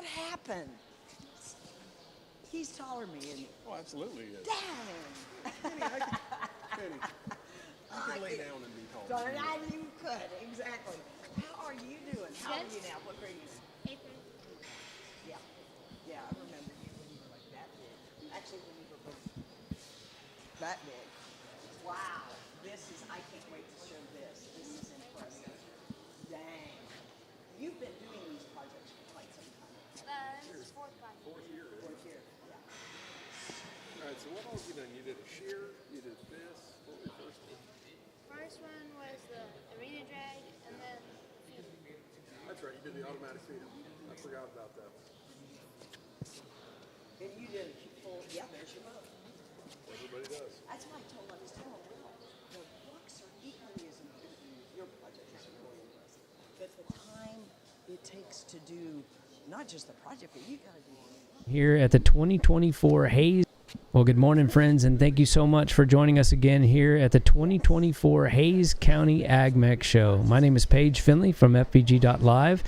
happened? He's taller than me, isn't he? Oh, absolutely. Yes. Dang! Penny, I could lay down and be tall. I knew you could, exactly. How are you doing? How old are you now? What grade are you in? Eighth grade. Yeah. Yeah, I remember you when you were like that big. Actually, when you were both that big. Wow. I can't wait to show this. This is impressive. Dang. You've been doing these projects for quite some time. This is fourth one. Fourth year. Fourth year. Yeah. All right, so what all have you done? You did a shear, you did this. What were your first two? First one was the arena drag, and then That's right, you did the automatic feeder. I forgot about that. And you did a full, yeah, there's your book. Everybody does. That's why I was telling Will, the books are equally as important. Your project is really impressive. But the time it takes to do not just the project, but you got to do it. Here at the 2024 Hayes. Well, good morning, friends, and thank you so much for joining us again here at the 2024 Hayes County AgMech Show. My name is Paige Finley from FPG.live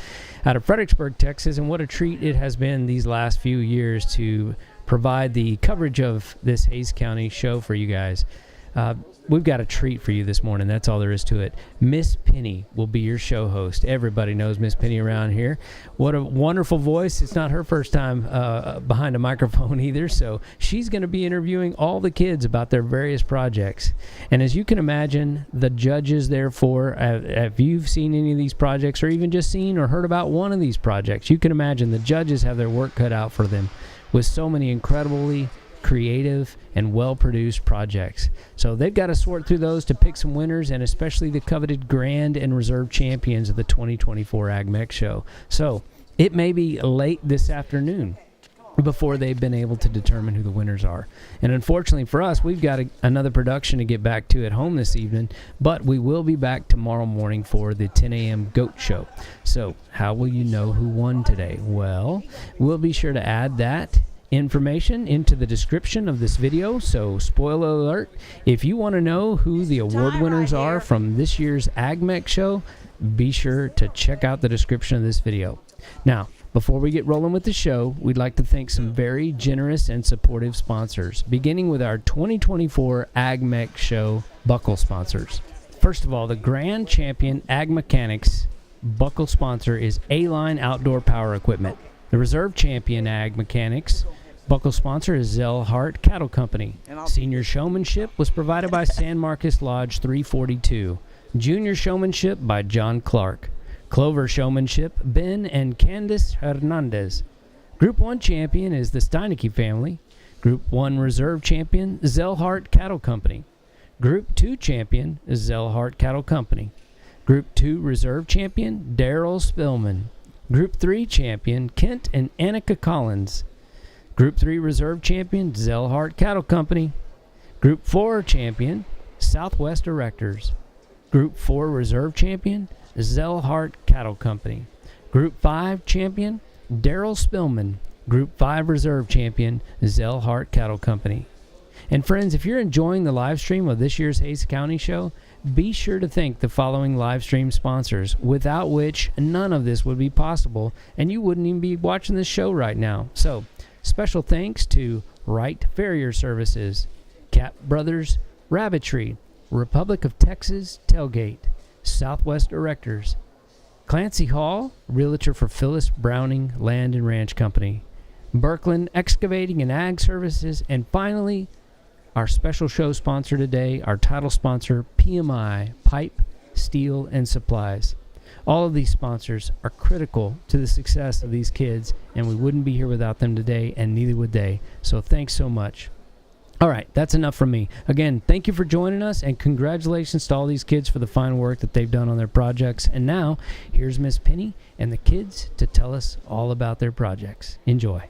out of Fredericksburg, Texas, and what a treat it has been these last few years to provide the coverage of this Hayes County show for you guys. We've got a treat for you this morning. That's all there is to it. Miss Penny will be your show host. Everybody knows Miss Penny around here. What a wonderful voice. It's not her first time behind a microphone either, so she's going to be interviewing all the kids about their various projects. And as you can imagine, the judges, therefore, if you've seen any of these projects or even just seen or heard about one of these projects, you can imagine the judges have their work cut out for them with so many incredibly creative and well-produced projects. So they've got to sort through those to pick some winners, and especially the coveted Grand and Reserve champions of the 2024 AgMech Show. So it may be late this afternoon before they've been able to determine who the winners are. And unfortunately for us, we've got another production to get back to at home this evening, but we will be back tomorrow morning for the 10 a.m. GOAT Show. So how will you know who won today? Well, we'll be sure to add that information into the description of this video. So spoiler alert, if you want to know who the award winners are from this year's AgMech Show, be sure to check out the description of this video. Now, before we get rolling with the show, we'd like to thank some very generous and supportive sponsors, beginning with our 2024 AgMech Show buckle sponsors. First of all, the Grand Champion Ag Mechanics buckle sponsor is A-Line Outdoor Power Equipment. The Reserve Champion Ag Mechanics buckle sponsor is Zell Hart Cattle Company. Senior showmanship was provided by San Marcos Lodge 342. Junior showmanship by John Clark. Clover showmanship, Ben and Candice Hernandez. Group 1 champion is the Steinecke family. Group 1 reserve champion, Zell Hart Cattle Company. Group 2 champion is Zell Hart Cattle Company. Group 2 reserve champion, Daryl Spillman. Group 3 champion, Kent and Annika Collins. Group 3 reserve champion, Zell Hart Cattle Company. Group 4 champion, Southwest Erectors. Group 4 reserve champion, Zell Hart Cattle Company. Group 5 champion, Daryl Spillman. Group 5 reserve champion, Zell Hart Cattle Company. And friends, if you're enjoying the live stream of this year's Hayes County Show, be sure to thank the following live stream sponsors, without which none of this would be possible, and you wouldn't even be watching this show right now. So, special thanks to Wright Farrier Services, Cap Brothers Rabbitry, Republic of Texas Tailgate, Southwest Erectors, Clancy Hall, Realtor for Phyllis Browning Land and Ranch Company, Birkeland Excavating and Ag Services, and finally, our special show sponsor today, our title sponsor, PMI, Pipe, Steel, and Supplies. All of these sponsors are critical to the success of these kids, and we wouldn't be here without them today, and neither would they. So thanks so much. All right, that's enough from me. Again, thank you for joining us, and congratulations to all these kids for the fine work that they've done on their projects. And now, here's Miss Penny and the kids to tell us all about their projects. Enjoy.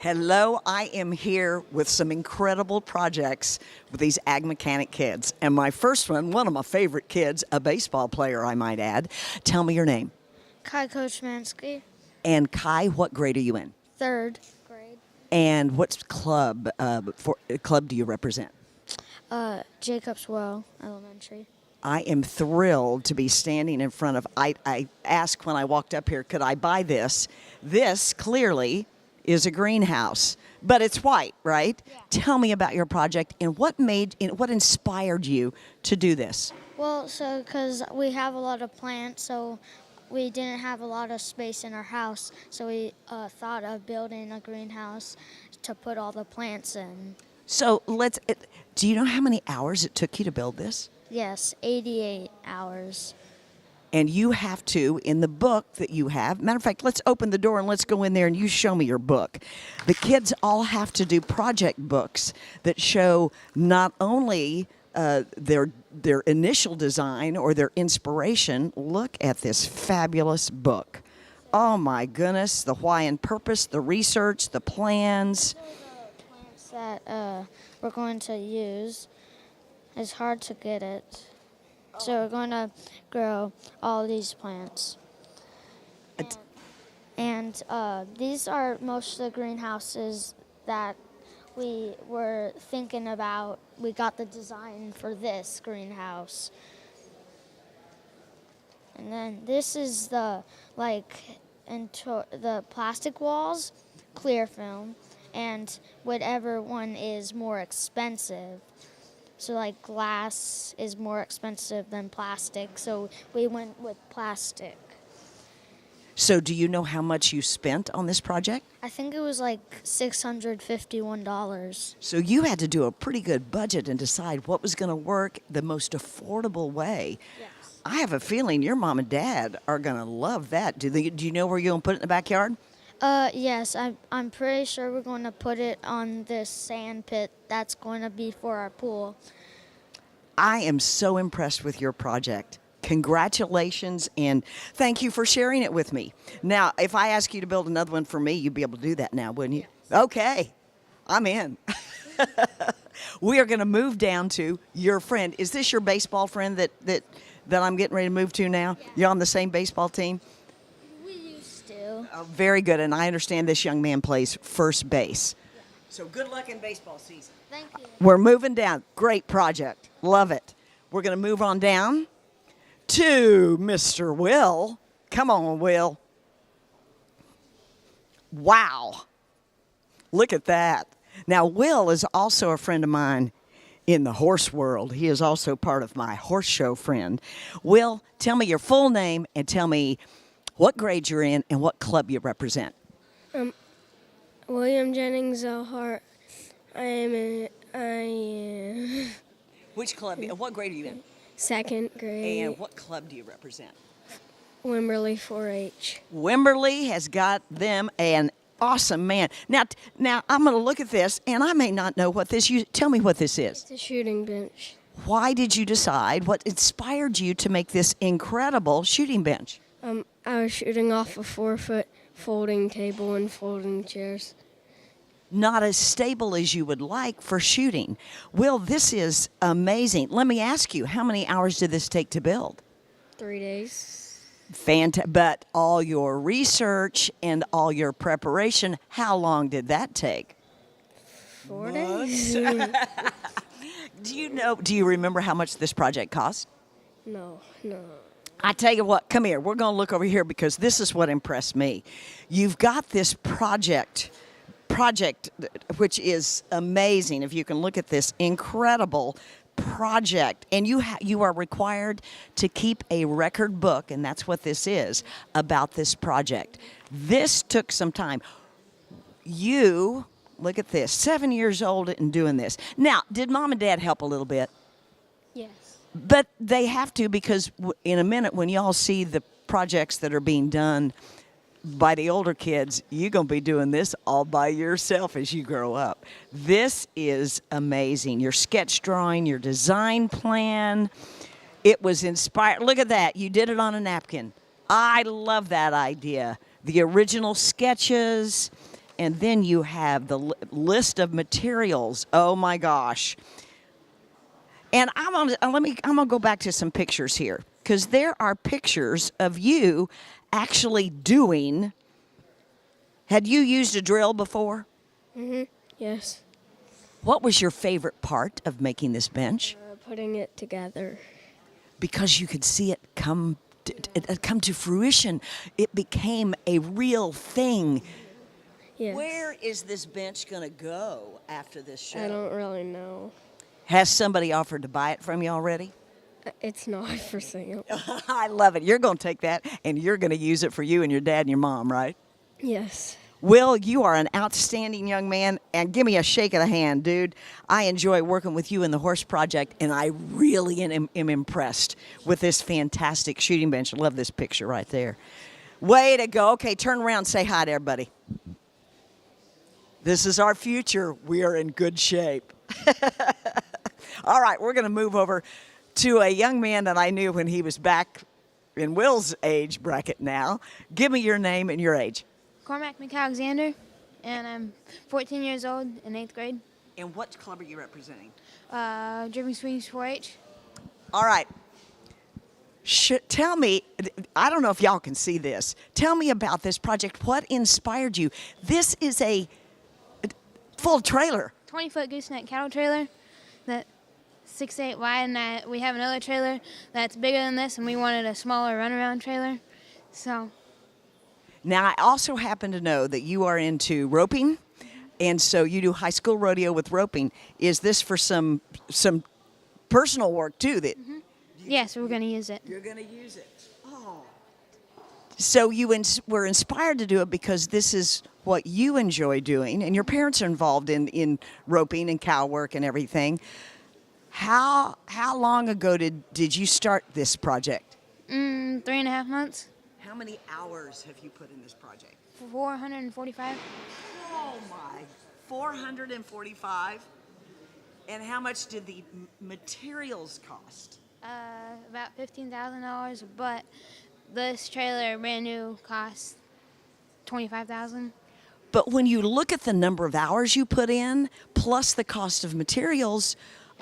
Hello, I am here with some incredible projects with these ag mechanic kids. And my first one of my favorite kids, a baseball player, I might add. Tell me your name. Kai Kochmansky, And Kai, what grade are you in? third grade. And what club do you represent? Jacobs Well Elementary. I am thrilled to be standing in front of, I asked when I walked up here, could I buy this? This clearly is a greenhouse, but it's white, right? Yeah. Tell me about your project and what inspired you to do this? Well, so because we have a lot of plants, so we didn't have a lot of space in our house, so we thought of building a greenhouse to put all the plants in. So do you know how many hours it took you to build this? Yes, 88 hours. And you have to, in the book that you have, matter of fact, let's open the door and let's go in there and you show me your book. The kids all have to do project books that show not only their initial design or their inspiration. Look at this fabulous book. Oh my goodness, the why and purpose, the research, the plans. The plants that we're going to use, it's hard to get it. So we're going to grow all these plants. And these are most of the greenhouses that we were thinking about. We got the design for this greenhouse. And then this is the the plastic walls, clear film, and whatever one is more expensive. So like glass is more expensive than plastic, so we went with plastic. So do you know how much you spent on this project? I think it was like $651. So you had to do a pretty good budget and decide what was going to work the most affordable way. Yes. I have a feeling your mom and dad are going to love that. Do you know where you're going to put it in the backyard? Yes, I'm pretty sure we're going to put it on this sand pit that's going to be for our pool. I am so impressed with your project. Congratulations, and thank you for sharing it with me. Now, if I ask you to build another one for me, you'd be able to do that now, wouldn't you? Yes. Okay, I'm in. We are going to move down to your friend. Is this your baseball friend that I'm getting ready to move to now? Yeah. You're on the same baseball team? We used to. Oh, very good, and I understand this young man plays first base. Yeah. So good luck in baseball season. Thank you. We're moving down. Great project. Love it. We're going to move on down to Mr. Will. Come on, Will. Wow. Look at that. Now, Will is also a friend of mine in the horse world. He is also part of my horse show friend. Will, tell me your full name and tell me what grade you're in and what club you represent. William Jennings Hart. I am Which club? What grade are you in? second grade. And what club do you represent? Wimberley 4-H. Wimberley has got them an awesome man. Now I'm going to look at this, and I may not know what this. Tell me what this is. It's a shooting bench. Why did you decide? What inspired you to make this incredible shooting bench? I was shooting off a 4-foot folding table and folding chairs. Not as stable as you would like for shooting. Will, this is amazing. Let me ask you, how many hours did this take to build? 3 days. But all your research and all your preparation, how long did that take? 4 days. Do you remember how much this project cost? No. I tell you what, come here. We're going to look over here because this is what impressed me. You've got this project which is amazing. If you can look at this incredible project, and you are required to keep a record book, and that's what this is about this project. This took some time. You look at this, 7 years old and doing this. Now, did mom and dad help a little bit? Yes. But they have to, because in a minute when y'all see the projects that are being done by the older kids, you're going to be doing this all by yourself as you grow up. This is amazing. Your sketch drawing, your design plan, it was inspired. Look at that. You did it on a napkin. I love that idea. The original sketches, and then you have the list of materials. Oh, my gosh. And I'm gonna go back to some pictures here, because there are pictures of you actually doing. Had you used a drill before? Yes. What was your favorite part of making this bench? Putting it together. because you could see it come to fruition. It became a real thing. Yes. Where is this bench going to go after this show? I don't really know. Has somebody offered to buy it from you already? It's not for sale. I love it. You're going to take that and you're going to use it for you and your dad and your mom, right? Yes. Will, you are an outstanding young man, and give me a shake of the hand, dude. I enjoy working with you in the horse project, and I really am impressed with this fantastic shooting bench. I love this picture right there. Way to go. Okay, turn around and say hi to everybody. This is our future. We are in good shape. All right, we're going to move over to a young man that I knew when he was back in Will's age bracket now. Give me your name and your age. Cormac McAlexander, and I'm 14 years old in 8th grade. And what club are you representing? Dripping Swings 4-H. All right. Tell me, I don't know if y'all can see this. Tell me about this project. What inspired you? This is a full trailer. 20-foot gooseneck cattle trailer that's 6 to 8 wide, and we have another trailer that's bigger than this, and we wanted a smaller runaround trailer. So. Now, I also happen to know that you are into roping, and so you do high school rodeo with roping. Is this for some personal work, too? That Yes, we're going to use it. You're going to use it. Oh. So you were inspired to do it because this is what you enjoy doing, and your parents are involved in roping and cow work and everything. How long ago did you start this project? 3.5 months. How many hours have you put in this project? 445. Oh my, 445? And how much did the materials cost? About $15,000, but this trailer, brand new, costs $25,000. But when you look at the number of hours you put in, plus the cost of materials,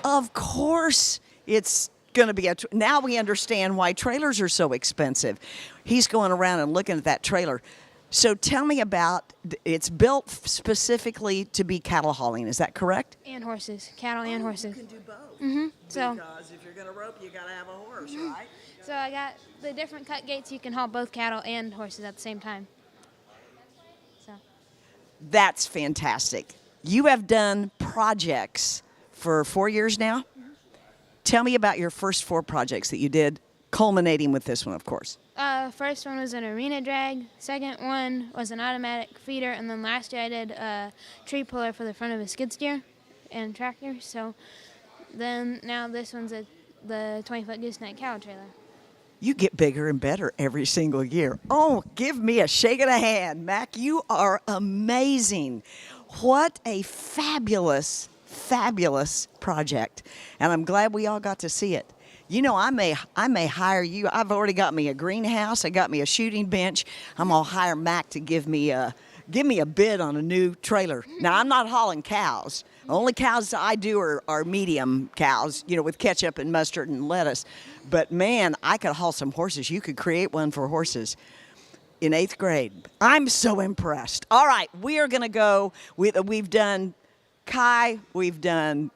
of course it's going to be now we understand why trailers are so expensive. He's going around and looking at that trailer. So tell me about, it's built specifically to be cattle hauling, is that correct? And horses, cattle and horses. You can do both. So, Because if you're going to rope, you got to have a horse, right? so I got the different cut gates. You can haul both cattle and horses at the same time. So. That's fantastic. You have done projects for 4 years now? Tell me about your first 4 projects that you did, culminating with this one, of course. First one was an arena drag. Second one was an automatic feeder. And then last year I did a tree puller for the front of a skid steer and tractor. So then now this one's the 20-foot gooseneck cow trailer. You get bigger and better every single year. Oh, give me a shake of the hand, Mac. You are amazing. What a fabulous project. And I'm glad we all got to see it. You know, I may hire you. I've already got me a greenhouse. I got me a shooting bench. I'm going to hire Mac to give me a bid on a new trailer. Now, I'm not hauling cows. The only cows I do are medium cows, you know, with ketchup and mustard and lettuce. But, man, I could haul some horses. You could create one for horses in 8th grade. I'm so impressed. All right, we are going to go. We've done Kai, we've done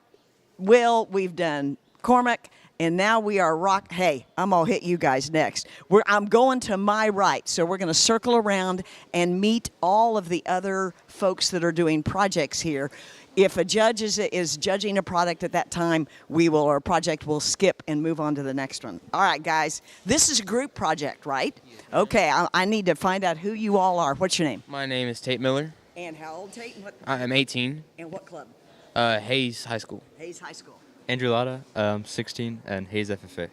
Will, we've done Cormac, and now we are Hey, I'm going to hit you guys next. I'm going to my right, so we're going to circle around and meet all of the other folks that are doing projects here. If a judge is judging a product at that time, our project will skip and move on to the next one. All right, guys, this is a group project, right? Okay, I need to find out who you all are. What's your name? My name is Tate Miller. And how old, Tate? I am 18. And what club? Hayes High School. Hayes High School. Andrew Lara, 16, and Hayes FFA.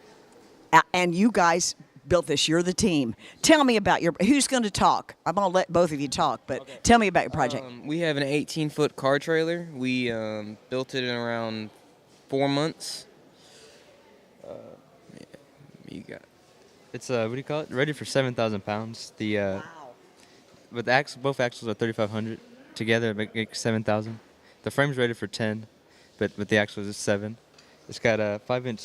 And you guys built this. You're the team. Tell me about who's going to talk? I'm going to let both of you talk, but okay. Tell me about your project. We have an 18-foot car trailer. We built it in around 4 months. You got it. It's, what do you call it? Ready for 7,000 pounds. Wow. But both axles are 3,500. Together it makes 7,000. The frame's rated for 10, but with the axles it's 7. It's got a 5-inch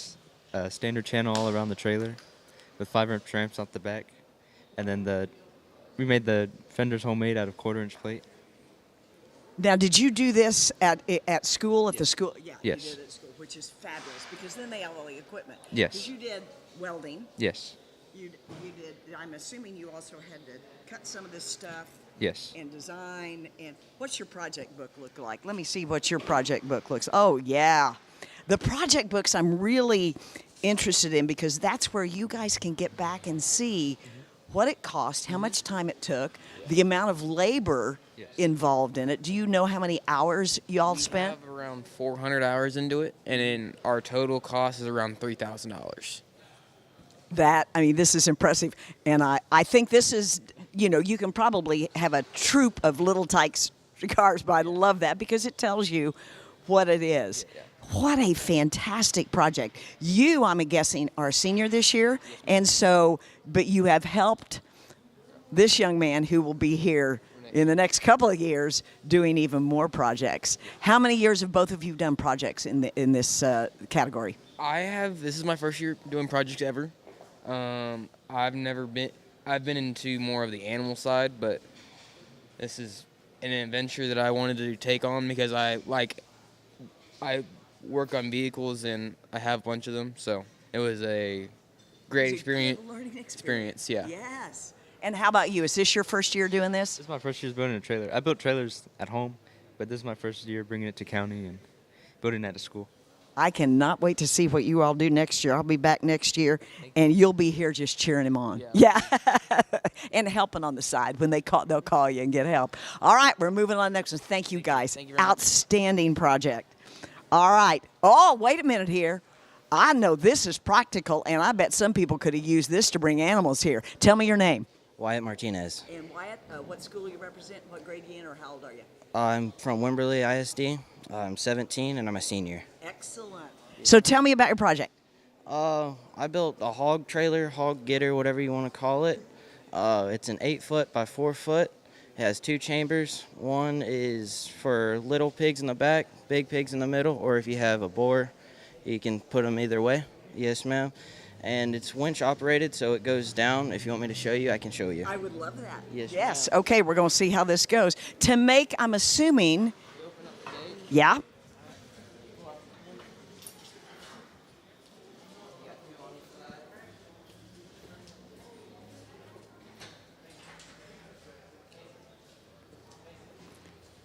standard channel all around the trailer with 5-inch ramps off the back. And then we made the fenders homemade out of 1/4-inch plate. Now, did you do this at school, at the school? Yeah, yes. You did it at school, which is fabulous because then they have all the equipment. Yes. Because you did welding. Yes. You did. I'm assuming you also had to cut some of this stuff. Yes. And design. And what's your project book look like? Let me see what your project book looks. Oh yeah, the project books I'm really interested in because that's where you guys can get back and see what it cost, how much time it took, the amount of labor involved in it. Do you know how many hours y'all spent? We have around 400 hours into it, and then our total cost is around $3,000. This is impressive. And I think this is, you can probably have a troop of little Tykes cars, but I love that because it tells you what it is. What a fantastic project. You, I'm guessing, are a senior this year, and so, but you have helped this young man who will be here in the next couple of years doing even more projects. How many years have both of you done projects in this category? This is my first year doing projects ever. I've been into more of the animal side, but this is an adventure that I wanted to take on because I work on vehicles and I have a bunch of them, so it was a great Learning experience. Yeah. Yes. And how about you? Is this your first year doing this? This is my first year building a trailer. I built trailers at home, but this is my first year bringing it to county and building it at school. I cannot wait to see what you all do next year. I'll be back next year, and you'll be here just cheering him on. Yeah. And helping on the side. When they'll call you and get help. All right, we're moving on next one. Thank you, guys. Thank you very much. Outstanding project. All right. Oh, wait a minute here. I know this is practical, and I bet some people could have used this to bring animals here. Tell me your name. Wyatt Martinez. And Wyatt, what school you represent? What grade are you in, or how old are you? I'm from Wimberley ISD. I'm 17, and I'm a senior. Excellent. So tell me about your project. I built a hog trailer, hog getter, whatever you want to call it. It's an 8-foot by 4-foot. It has 2 chambers. One is for little pigs in the back, big pigs in the middle, or if you have a boar, you can put them either way. Yes, ma'am. And it's winch operated, so it goes down. If you want me to show you, I can show you. I would love that. Yes. Okay, we're going to see how this goes. To make, I'm assuming, yeah.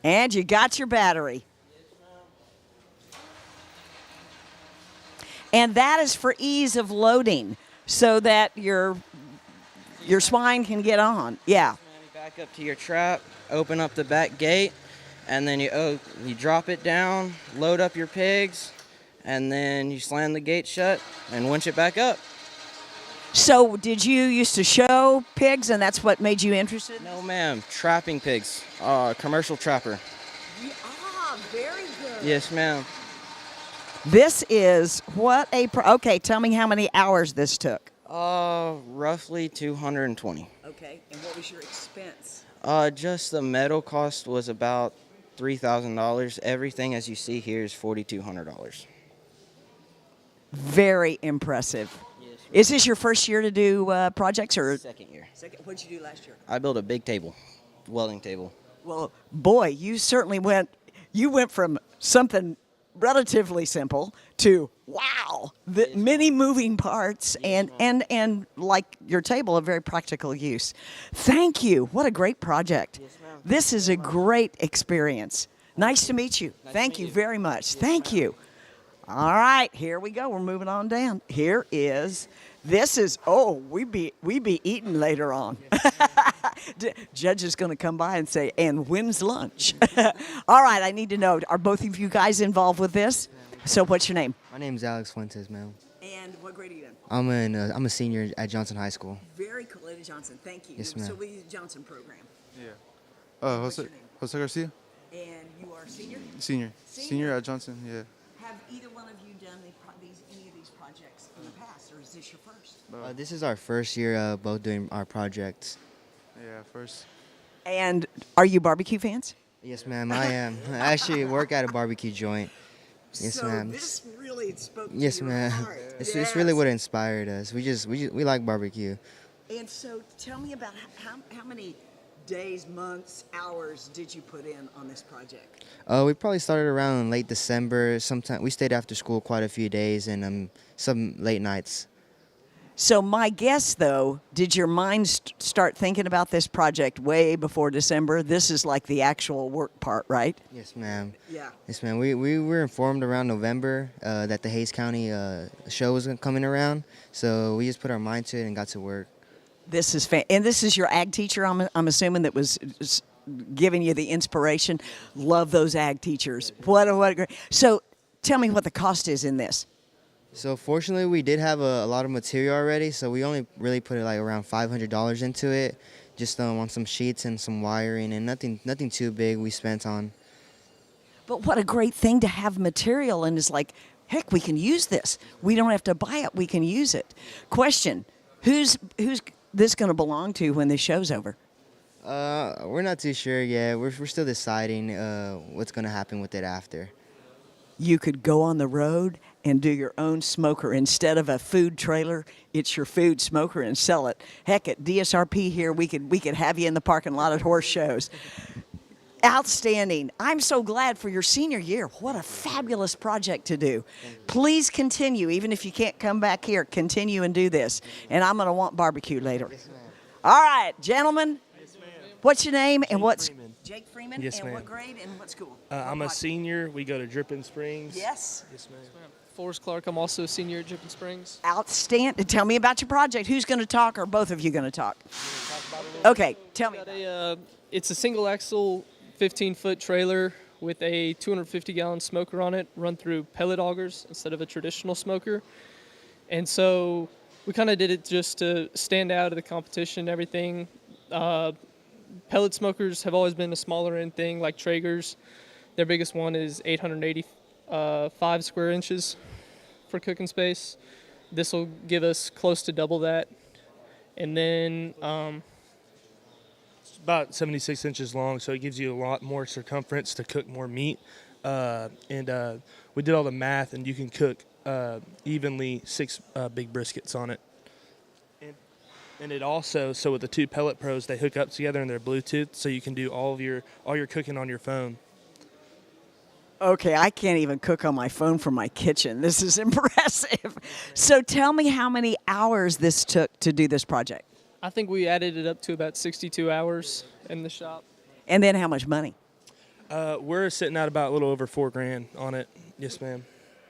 And you got your battery. And that is for ease of loading so that your swine can get on. Yeah. Back up to your trap, open up the back gate, and then you drop it down, load up your pigs, and then you slam the gate shut and winch it back up. So did you used to show pigs, and that's what made you interested? No, ma'am. Trapping pigs. Commercial trapper. Very good. Yes, ma'am. This is okay, tell me how many hours this took. Roughly 220. Okay, and what was your expense? Just the metal cost was about $3,000. Everything, as you see here, is $4,200. Very impressive. Yes, is this your first year to do projects, or? Second year. What did you do last year? I built a big table, welding table. Well, boy, you certainly went from something relatively simple to, wow, the many moving parts and like your table, a very practical use. Thank you. What a great project. Yes, ma'am. This is a great experience. Nice to meet you. Thank you very much. Thank you. All right, here we go. We're moving on down. We be eating later on. Judge is going to come by and say, and when's lunch? All right, I need to know, are both of you guys involved with this? So what's your name? My name's Alex Fuentes, ma'am. And what grade are you in? I'm a senior at Johnson High School. Very cool, Lady Johnson. Thank you. Yes, ma'am. So we use the Johnson program. Yeah. Jose Garcia. And you are senior? Senior at Johnson, yeah. Have either one of you done any of these projects in the past, or is this your first? This is our first year both doing our projects. Yeah, first. And are you barbecue fans? Yes, ma'am, I am. I actually work at a barbecue joint. Yes, ma'am. This really spoke to Yes, your ma'am. heart. It's really what inspired us. We like barbecue. And so tell me about how many days, months, hours did you put in on this project? We probably started around late December. Sometime we stayed after school quite a few days and some late nights. So my guess, though, did your mind start thinking about this project way before December? This is like the actual work part, right? Yes, ma'am. Yeah. Yes, ma'am. We were informed around November that the Hayes County show was coming around, so we just put our mind to it and got to work. This is and this is your ag teacher, I'm assuming, that was giving you the inspiration. Love those ag teachers. What a great. So tell me what the cost is in this. So fortunately, we did have a lot of material already, so we only really put like around $500 into it, just on some sheets and some wiring, and nothing too big we spent on. But what a great thing to have material, and it's like, heck, we can use this. We don't have to buy it. We can use it. Question, who's this going to belong to when this show's over? We're not too sure yet. We're still deciding what's going to happen with it after. You could go on the road and do your own smoker. Instead of a food trailer, it's your food smoker and sell it. Heck, at DSRP here, we could have you in the parking lot at horse shows. Outstanding. I'm so glad for your senior year. What a fabulous project to do. Please continue, even if you can't come back here, continue and do this. And I'm going to want barbecue later. Yes, ma'am. All right, gentlemen. Yes, ma'am. What's your name and what's... Freeman. Jake Freeman? Yes, and ma'am. what grade and what school? I'm a senior. We go to Dripping Springs. Yes. Yes, ma'am. Forrest Clark. I'm also a senior at Dripping Springs. Outstanding. Tell me about your project. Who's going to talk, or both of you going to talk? Okay, tell me. It's a single axle 15-foot trailer with a 250-gallon smoker on it, run through pellet augers instead of a traditional smoker. And so we kind of did it just to stand out of the competition and everything. Pellet smokers have always been a smaller end thing, like Traeger's. Their biggest one is 885 square inches for cooking space. This will give us close to double that. And then It's about 76 inches long, so it gives you a lot more circumference to cook more meat. And we did all the math, and you can cook evenly 6 big briskets on it. And it also, so with the 2 Pellet Pros, they hook up together and they're Bluetooth, so you can do all your cooking on your phone. Okay, I can't even cook on my phone from my kitchen. This is impressive. So tell me how many hours this took to do this project. I think we added it up to about 62 hours in the shop. And then how much money? We're sitting at about a little over $4,000 on it. Yes, ma'am.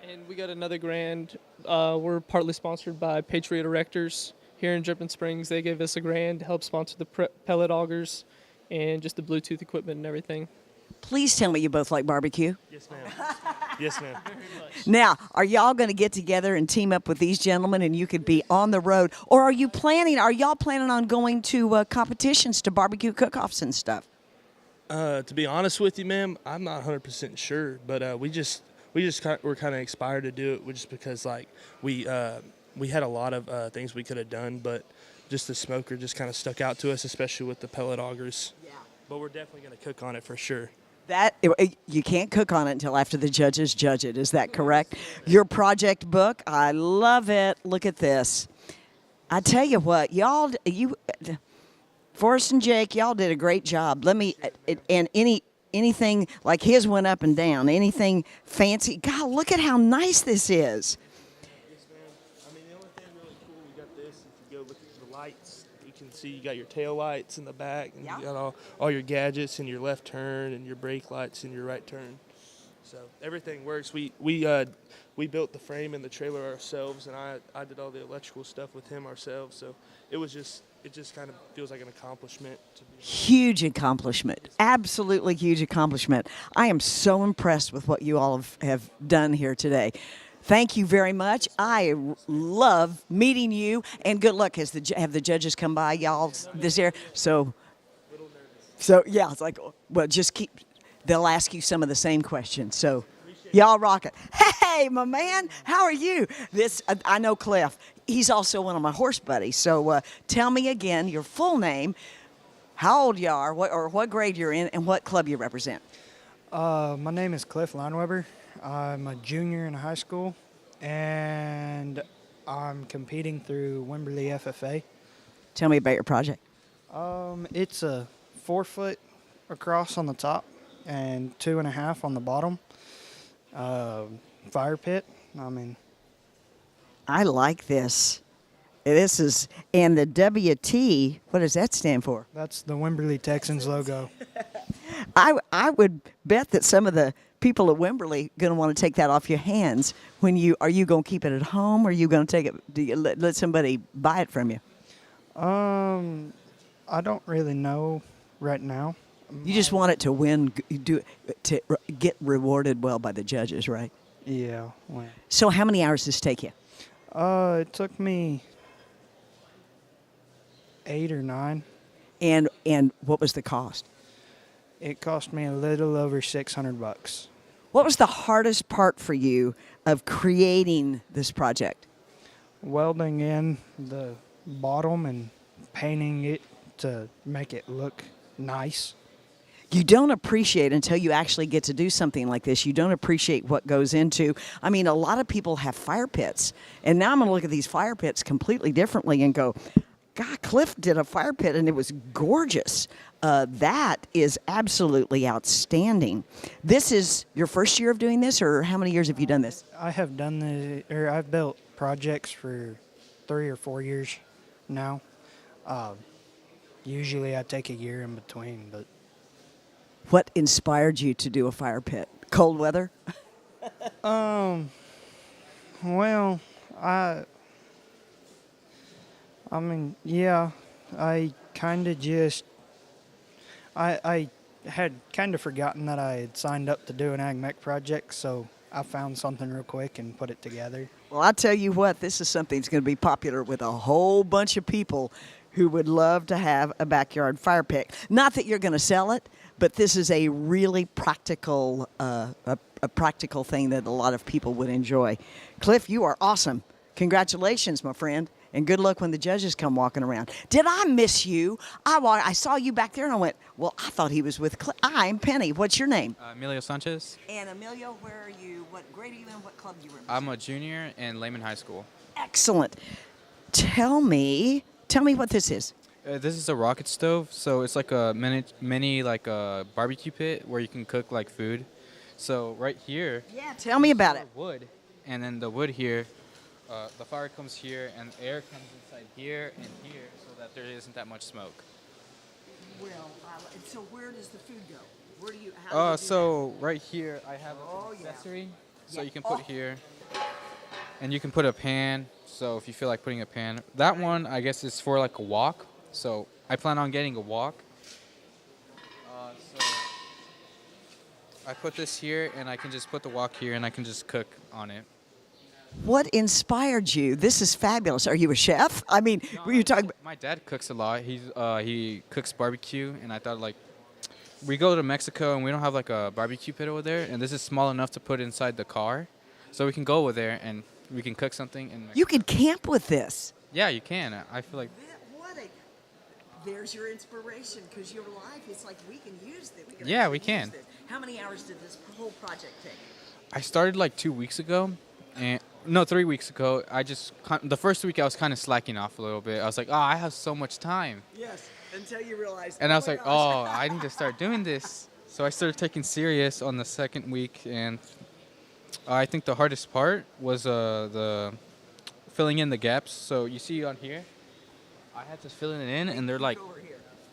And we got another grand. We're partly sponsored by Patriot Erectors here in Dripping Springs. They gave us $1,000 to help sponsor the pellet augers and just the Bluetooth equipment and everything. Please tell me you both like barbecue. Yes, ma'am. Yes, ma'am. Now, are y'all going to get together and team up with these gentlemen and you could be on the road? Or are y'all planning on going to competitions, to barbecue cook-offs and stuff? To be honest with you, ma'am, I'm not 100% sure, but we're kind of inspired to do it just because, like, we had a lot of things we could have done, but just the smoker just kind of stuck out to us, especially with the pellet augers. Yeah. But we're definitely going to cook on it for sure. You can't cook on it until after the judges judge it. Is that correct? Your project book, I love it. Look at this. I tell you what, Forrest and Jake, y'all did a great job. And anything like his went up and down. Anything fancy? God, look at how nice this is. Yes, ma'am. I mean, the only thing really cool, we got this. If you go look at the lights, you can see you got your tail lights in the back, and you got all your gadgets and your left turn and your brake lights and your right turn. So everything works. We built the frame and the trailer ourselves, and I did all the electrical stuff with him ourselves. So it just kind of feels like an accomplishment. Huge accomplishment. Absolutely huge accomplishment. I am so impressed with what you all have done here today. Thank you very much. I love meeting you, and good luck. Have the judges come by, y'all, this year? So yeah, it's like, well, they'll ask you some of the same questions. So y'all rock it. Hey, my man, how are you? I know Cliff. He's also one of my horse buddies. So tell me again your full name, how old you are, what grade you're in, and what club you represent. My name is Cliff Lineweber. I'm a junior in high school, and I'm competing through Wimberley FFA. Tell me about your project. It's a 4-foot across on the top and 2.5 on the bottom. Fire pit. I like this. This is, and the WT, what does that stand for? That's the Wimberley Texans logo. I would bet that some of the people at Wimberley going to want to take that off your hands. Are you going to keep it at home, or are you going to take it? Do you let somebody buy it from you? I don't really know right now. You just want it to win, to get rewarded well by the judges, right? Yeah. Well. So how many hours does this take you? It took me 8 or 9. And what was the cost? It cost me a little over $600. What was the hardest part for you of creating this project? Welding in the bottom and painting it to make it look nice. You don't appreciate until you actually get to do something like this. You don't appreciate what goes into. I mean, a lot of people have fire pits, and now I'm going to look at these fire pits completely differently and go, God, Cliff did a fire pit and it was gorgeous. That is absolutely outstanding. This is your first year of doing this, or how many years have you done this? I have I've built projects for 3 or 4 years now. Usually I take a year in between, but. What inspired you to do a fire pit? Cold weather? Well, I mean, yeah, I kind of just, I had kind of forgotten that I had signed up to do an ag mech project, so I found something real quick and put it together. Well, I'll tell you what, this is something that's going to be popular with a whole bunch of people who would love to have a backyard fire pit. Not that you're going to sell it, but this is a really practical, a practical thing that a lot of people would enjoy. Cliff, you are awesome. Congratulations, my friend, and good luck when the judges come walking around. Did I miss you? I saw you back there, and I went, well, I thought he was with Cliff. I'm Penny. What's your name? Emilio Sanchez. And Emilio, where are you? What grade are you in? What club do you represent? I'm a junior in Lehman High School. Excellent. Tell me what this is. This is a rocket stove, so it's like a mini like a barbecue pit where you can cook like food. So right here. Yeah, tell me about it. Wood, and then the wood here, the fire comes here, and air comes inside here and here, so that there isn't that much smoke. Well, so where does the food go? Where do you? So right here I have an accessory, so you can put here, and you can put a pan. So if you feel like putting a pan, that one I guess is for like a wok. So I plan on getting a wok. So I put this here, and I can just put the wok here, and I can just cook on it. What inspired you? This is fabulous. Are you a chef? I mean, were you talking? My dad cooks a lot. He cooks barbecue, and I thought like we go to Mexico and we don't have like a barbecue pit over there, and this is small enough to put inside the car, so we can go over there and we can cook something. You could camp with this. Yeah, you can. I feel like. There's your inspiration, because your life, it's like we can use this. We can. How many hours did this whole project take? I started like 2 weeks ago, and 3 weeks ago. The first week I was kind of slacking off a little bit. I was like, I have so much time. Yes, until you realized. And I was like, I need to start doing this. So I started taking serious on the second week, and I think the hardest part was the filling in the gaps. So you see on here, I had to fill it in, and they're like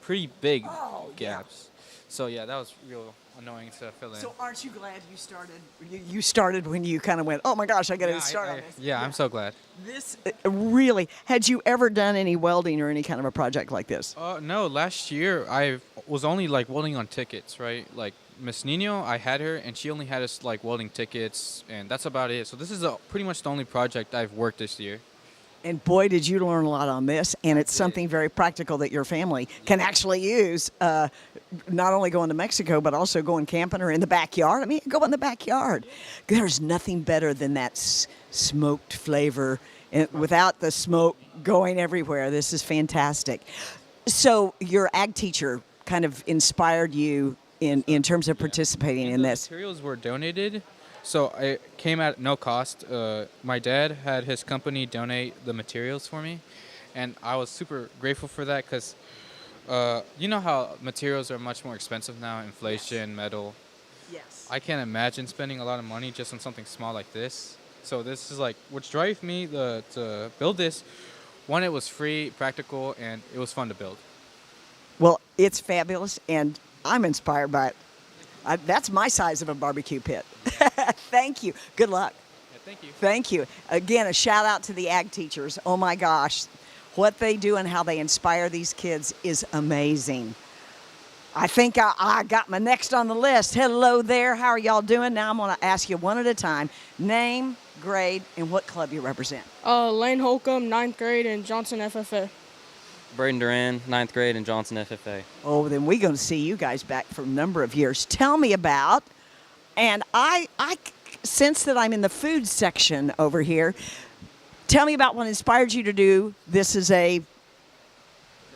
pretty big gaps. So yeah, that was real annoying to fill in. So aren't you glad you started? You started when you kind of went, oh my gosh, I got to start on this. Yeah, I'm so glad. This really, had you ever done any welding or any kind of a project like this? No, last year I was only like welding on tickets, right? Like Miss Nino, I had her, and she only had us like welding tickets, and that's about it. So this is pretty much the only project I've worked this year. And boy, did you learn a lot on this, and it's something very practical that your family can actually use, not only going to Mexico, but also going camping or in the backyard. I mean, go in the backyard. There's nothing better than that smoked flavor, and without the smoke going everywhere. This is fantastic. So your ag teacher kind of inspired you in terms of participating in this. The materials were donated. So it came at no cost. My dad had his company donate the materials for me, and I was super grateful for that because you know how materials are much more expensive now, inflation, metal. Yes. I can't imagine spending a lot of money just on something small like this. So this is like, what drives me to build this One, it was free, practical, and it was fun to build. Well, it's fabulous, and I'm inspired by it. That's my size of a barbecue pit. Thank you. Good luck. Yeah, thank you. Thank you. Again, a shout out to the ag teachers. Oh my gosh, what they do and how they inspire these kids is amazing. I think I got my next on the list. Hello there. How are y'all doing? Now I'm going to ask you one at a time. Name, grade, and what club you represent. Lane Holcomb, 9th grade, and Johnson FFA. Brenden, 9th grade, and Johnson FFA. Oh, then we're going to see you guys back for a number of years. Tell me about, and I sense that I'm in the food section over here. Tell me about what inspired you to do this as a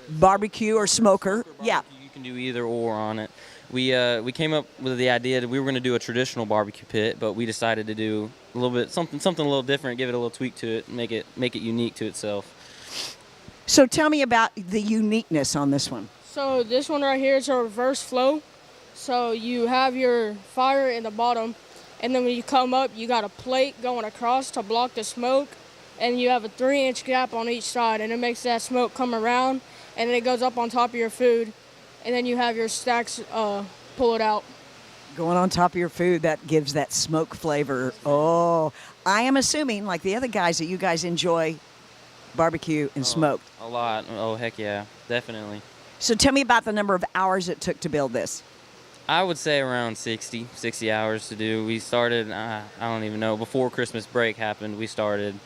barbecue or smoker. Yeah. You can do either or on it. We came up with the idea that we were going to do a traditional barbecue pit, but we decided to do a little bit something a little different, give it a little tweak to it, make it unique to itself. So tell me about the uniqueness on this one. So this one right here is a reverse flow. So you have your fire in the bottom, and then when you come up, you got a plate going across to block the smoke, and you have a 3-inch gap on each side, and it makes that smoke come around, and then it goes up on top of your food, and then you have your stacks pull it out. Going on top of your food, that gives that smoke flavor. Oh, I am assuming, like the other guys, that you guys enjoy barbecue and smoke. A lot. Oh, heck yeah, definitely. So tell me about the number of hours it took to build this. I would say around 60 hours to do. We started, I don't even know, before Christmas break happened, we started,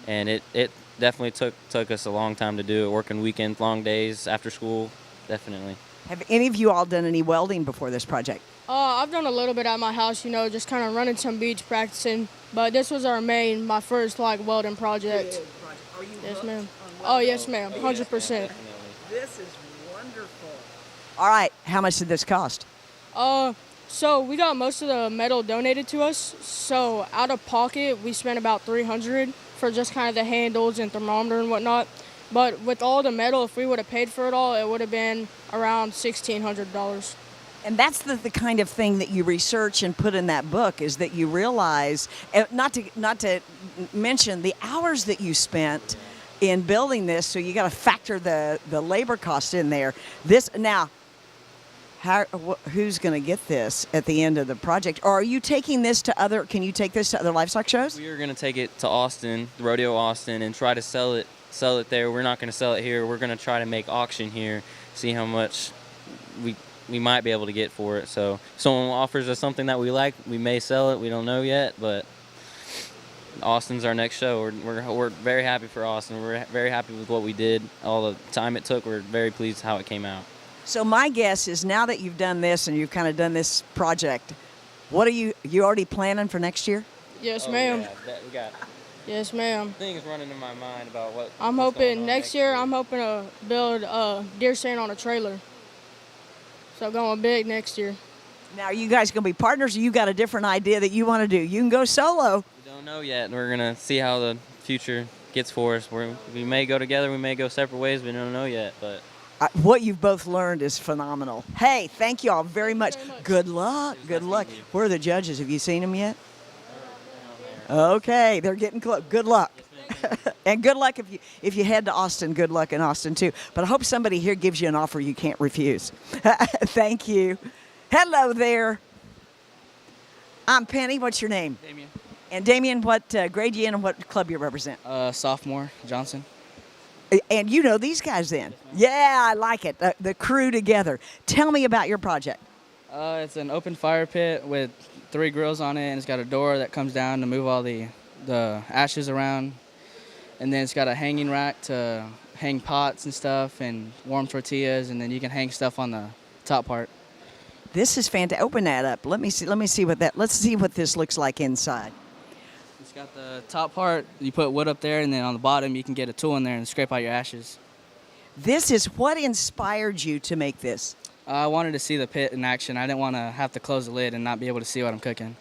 and it definitely took us a long time to do it, working weekends, long days, after school, definitely. Have any of you all done any welding before this project? I've done a little bit at my house, just kind of running some beads, practicing, but this was my first welding project. Are you yes, ma'am. Oh, yes, ma'am, 100%. This is wonderful. All right, how much did this cost? So we got most of the metal donated to us. So out of pocket, we spent about $300 for just kind of the handles and thermometer and whatnot. But with all the metal, if we would have paid for it all, it would have been around $1,600. And that's the kind of thing that you research and put in that book, is that you realize, not to mention the hours that you spent in building this, so you got to factor the labor cost in there. Who's going to get this at the end of the project? Or are you taking this to can you take this to other livestock shows? We are going to take it to Austin, the Rodeo Austin, and try to sell it there. We're not going to sell it here. We're going to try to make auction here, see how much we might be able to get for it. So if someone offers us something that we like, we may sell it. We don't know yet, but Austin's our next show. We're very happy for Austin. We're very happy with what we did, all the time it took. We're very pleased how it came out. So my guess is, now that you've done this and you've kind of done this project, what are you already planning for next year? Yes, ma'am. Yeah, we got yes, ma'am. things running in my mind about what I'm hoping next year. I'm hoping to build a deer stand on a trailer. So going big next year. Now, are you guys going to be partners, or you got a different idea that you want to do? You can go solo. We don't know yet. We're going to see how the future gets for us. We may go together. We may go separate ways. We don't know yet, but what you've both learned is phenomenal. Hey, thank you all very much. Good luck. Good luck. Where are the judges? Have you seen them yet? Okay, they're getting close. Good luck. And good luck if you head to Austin. Good luck in Austin, too. But I hope somebody here gives you an offer you can't refuse. Thank you. Hello there. I'm Penny. What's your name? Damien. And Damien, what grade you in and what club you represent? Sophomore, Johnson. And you know these guys then? Yeah, I like it. The crew together. Tell me about your project. It's an open fire pit with 3 grills on it, and it's got a door that comes down to move all the ashes around. And then it's got a hanging rack to hang pots and stuff and warm tortillas, and then you can hang stuff on the top part. This is fantastic. Open that up. Let's see what this looks like inside. It's got the top part. You put wood up there, and then on the bottom you can get a tool in there and scrape out your ashes. This is what inspired you to make this? I wanted to see the pit in action. I didn't want to have to close the lid and not be able to see what I'm cooking.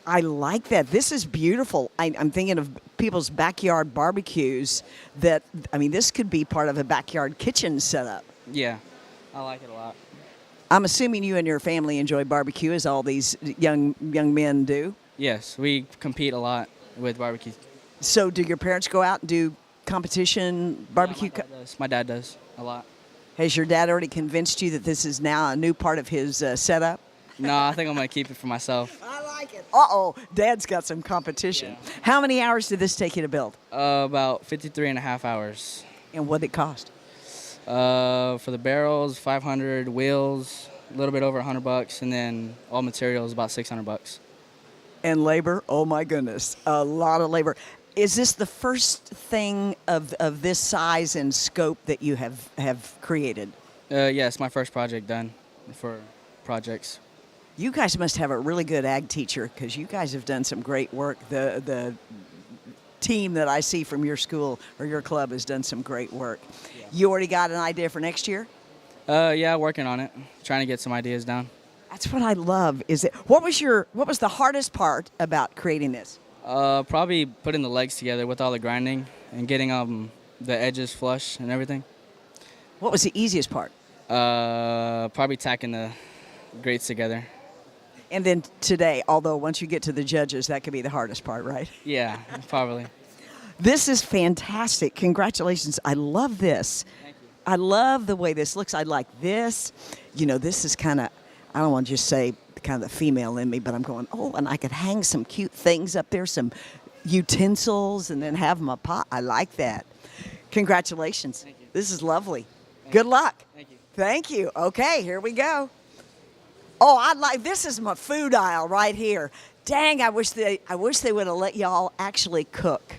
I like that. This is beautiful. I'm thinking of people's backyard barbecues. This could be part of a backyard kitchen setup. Yeah, I like it a lot. I'm assuming you and your family enjoy barbecue, as all these young men do. Yes, we compete a lot with barbecue. So do your parents go out and do competition barbecue? My dad does a lot. Has your dad already convinced you that this is now a new part of his setup? No, I think I'm going to keep it for myself. I like it. Uh-oh, Dad's got some competition. Yeah. How many hours did this take you to build? About 53 and a half hours. And what did it cost? For the barrels, 500, wheels, a little bit over $100, and then all materials about $600. And labor? Oh my goodness, a lot of labor. Is this the first thing of this size and scope that you have created? Yes, my first project done for projects. You guys must have a really good ag teacher because you guys have done some great work. The team that I see from your school or your club has done some great work. Yeah. You already got an idea for next year? Yeah, working on it. Trying to get some ideas down. That's what I love. What was the hardest part about creating this? Probably putting the legs together with all the grinding and getting the edges flush and everything. What was the easiest part? Probably tacking the grates together. And then today, although once you get to the judges, that could be the hardest part, right? Yeah, probably. This is fantastic. Congratulations. I love this. Thank you. I love the way this looks. I like this. You know, this is kind of, I don't want to just say kind of the female in me, but I'm going, oh, and I could hang some cute things up there, some utensils, and then have them a pot. I like that. Congratulations. Thank you. This is lovely. Good luck. Thank you. Thank you. Okay, here we go. Oh, this is my food aisle right here. Dang, I wish they would have let y'all actually cook.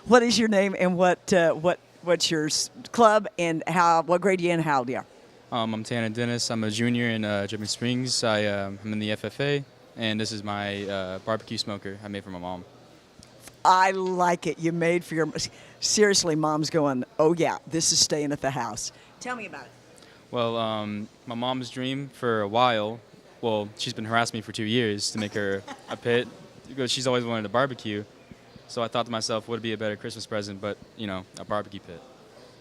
What is your name and what's your club and what grade are you in? How old are you? I'm Tienda Dennis. I'm a junior in Dripping Springs. I'm in the FFA, and this is my barbecue smoker I made for my mom. I like it. You made for your. Seriously, Mom's going, oh yeah, this is staying at the house. Tell me about it. Well, my mom's dream for a while, well, she's been harassing me for 2 years to make her a pit because she's always wanted a barbecue. So I thought to myself, would it be a better Christmas present, but, you know, a barbecue pit.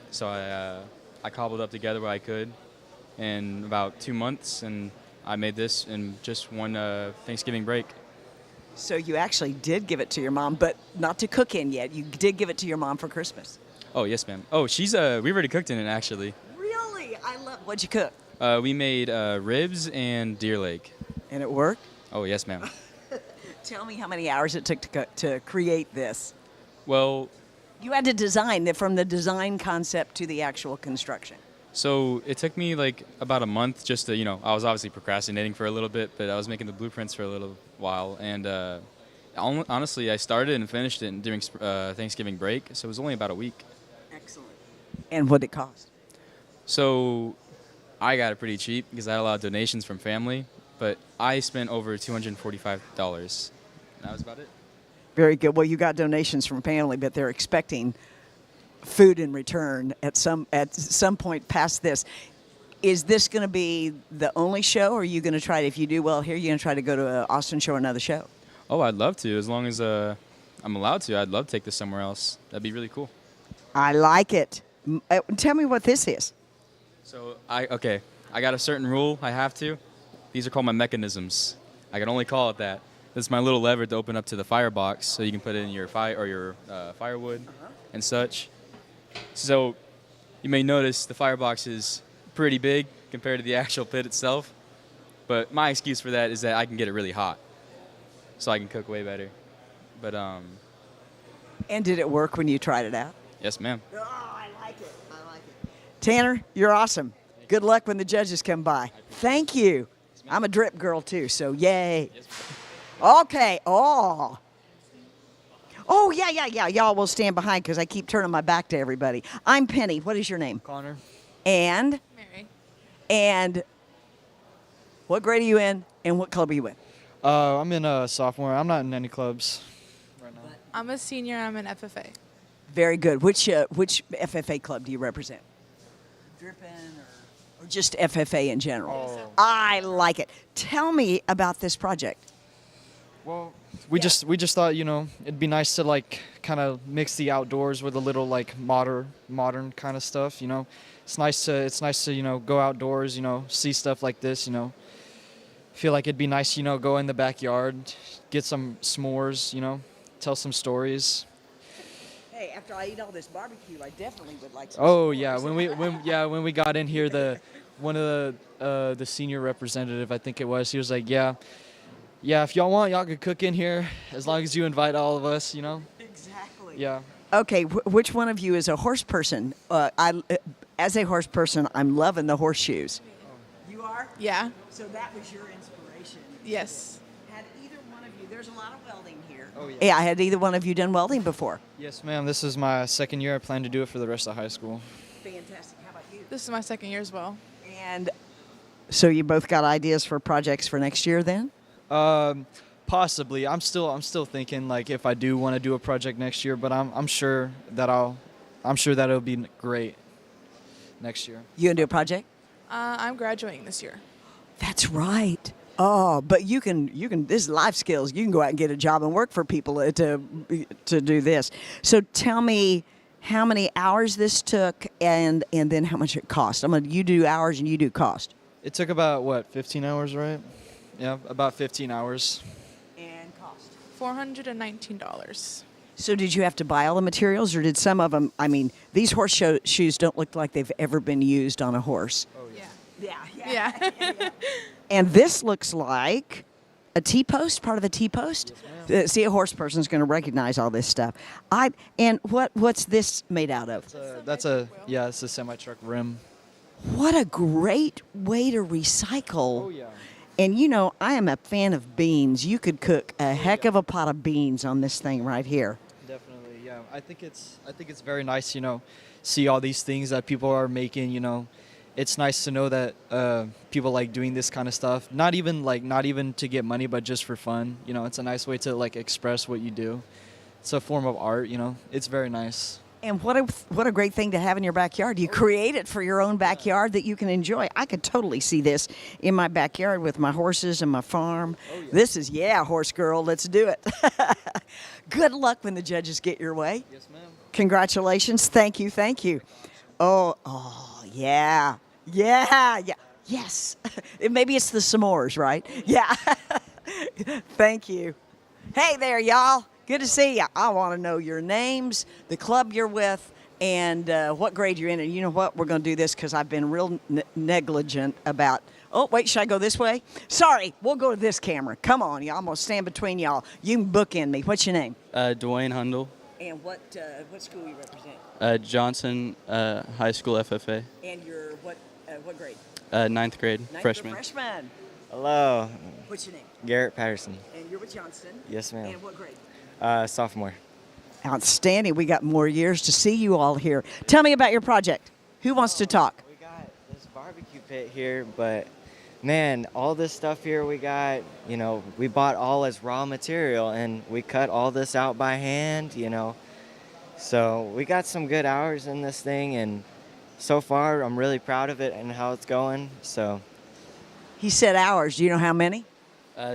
So I cobbled up together what I could in about 2 months, and I made this in just one Thanksgiving break. So you actually did give it to your mom, but not to cook in yet. You did give it to your mom for Christmas. Oh, yes, ma'am. Oh, we've already cooked in it, actually. Really? I love. What'd you cook? We made ribs and deer leg. And it worked? Oh, yes, ma'am. Tell me how many hours it took to create this. Well, you had to design it from the design concept to the actual construction. So it took me like about a month just to, I was obviously procrastinating for a little bit, but I was making the blueprints for a little while. And honestly, I started and finished it during Thanksgiving break, so it was only about a week. Excellent. And what did it cost? So I got it pretty cheap because I had a lot of donations from family, but I spent over $245. That was about it. Very good. Well, you got donations from family, but they're expecting food in return at some point past this. Is this going to be the only show, or are you going to try to, if you do well here, you're going to try to go to an Austin show or another show? Oh, I'd love to. As long as I'm allowed to, I'd love to take this somewhere else. That'd be really cool. I like it. Tell me what this is. So, I got a certain rule I have to. These are called my mechanisms. I can only call it that. This is my little lever to open up to the firebox so you can put it in your firewood and such. So you may notice the firebox is pretty big compared to the actual pit itself. But my excuse for that is that I can get it really hot. So I can cook way better. But And did it work when you tried it out? Yes, ma'am. Oh, I like it. Tanner, you're awesome. Good luck when the judges come by. Thank you. I'm a drip girl too, so yay. Okay. Oh, yeah. Y'all will stand behind because I keep turning my back to everybody. I'm Penny. What is your name? Connor. And? Mary. And what grade are you in and what club are you in? I'm in a sophomore. I'm not in any clubs right now. I'm a senior. I'm in FFA. Very good. Which FFA club do you represent? Dripping or just FFA in general? Oh. I like it. Tell me about this project. Well, we just thought, it'd be nice to kind of mix the outdoors with a little modern kind of stuff, It's nice to go outdoors, see stuff like this, Feel like it'd be nice, go in the backyard, get some s'mores, tell some stories. say, after I eat all this barbecue, I definitely would like some. Oh s'mores. yeah, when we got in here, one of the senior representative, I think it was, he was like, yeah, if y'all want, y'all could cook in here as long as you invite all of us, you know. Exactly. Yeah. Okay, which one of you is a horse person? As a horse person, I'm loving the horseshoes. You are? Yeah. So that was your inspiration. Yes. Had either one of you? There's a lot of welding here. Oh yeah. Yeah, had either one of you done welding before? Yes, ma'am. This is my second year. I plan to do it for the rest of high school. Fantastic. How about you? This is my second year as well. And so you both got ideas for projects for next year then? Possibly. I'm still thinking like if I do want to do a project next year, but I'm sure that it'll be great next year. You gonna do a project? I'm graduating this year. That's right. Oh, but you can. This is life skills. You can go out and get a job and work for people to do this. So tell me how many hours this took, and then how much it cost. You do hours and you do cost. It took about 15 hours, right? Yeah, about 15 hours. And cost $419. So did you have to buy all the materials, or did some of them? I mean, these shoes don't look like they've ever been used on a horse. Oh yeah. Yeah. And this looks like a T-post, part of a T-post. Yes, See, a horse person's going to recognize all this stuff. And what's this made out of? It's a semi-truck rim. What a great way to recycle. Oh yeah. And I am a fan of beans. You could cook a heck of a pot of beans on this thing right here. Definitely, yeah. I think it's very nice, see all these things that people are making. It's nice to know that people like doing this kind of stuff. Not even to get money, but just for fun. It's a nice way to like express what you do. It's a form of art. It's very nice. And what a great thing to have in your backyard. You create it for your own backyard that you can enjoy. I could totally see this in my backyard with my horses and my farm. Oh, yeah. This is, horse girl, let's do it. Good luck when the judges get your way. Yes, ma'am. Congratulations. Thank you. Oh, yeah. Yes. Maybe it's the s'mores, right? Yeah. Thank you. Hey there, y'all. Good to see you. I want to know your names, the club you're with, and what grade you're in. And you know what? We're going to do this because I've been real negligent about. Oh, wait, should I go this way? Sorry, we'll go to this camera. Come on, y'all. I'm going to stand between y'all. You can bookend me. What's your name? Dwayne Hundle. And what school you represent? Johnson High School FFA. And you're what grade? Ninth grade, freshman. Freshman. Hello. What's your name? Garrett Patterson. And you're with Johnston? Yes, ma'am. And what grade? Sophomore. Outstanding. We got more years to see you all here. Tell me about your project. Who wants to talk? We got this barbecue pit here, but man, all this stuff here we got, we bought all as raw material and we cut all this out by hand, So we got some good hours in this thing, and so far I'm really proud of it and how it's going. So He said hours. Do you know how many?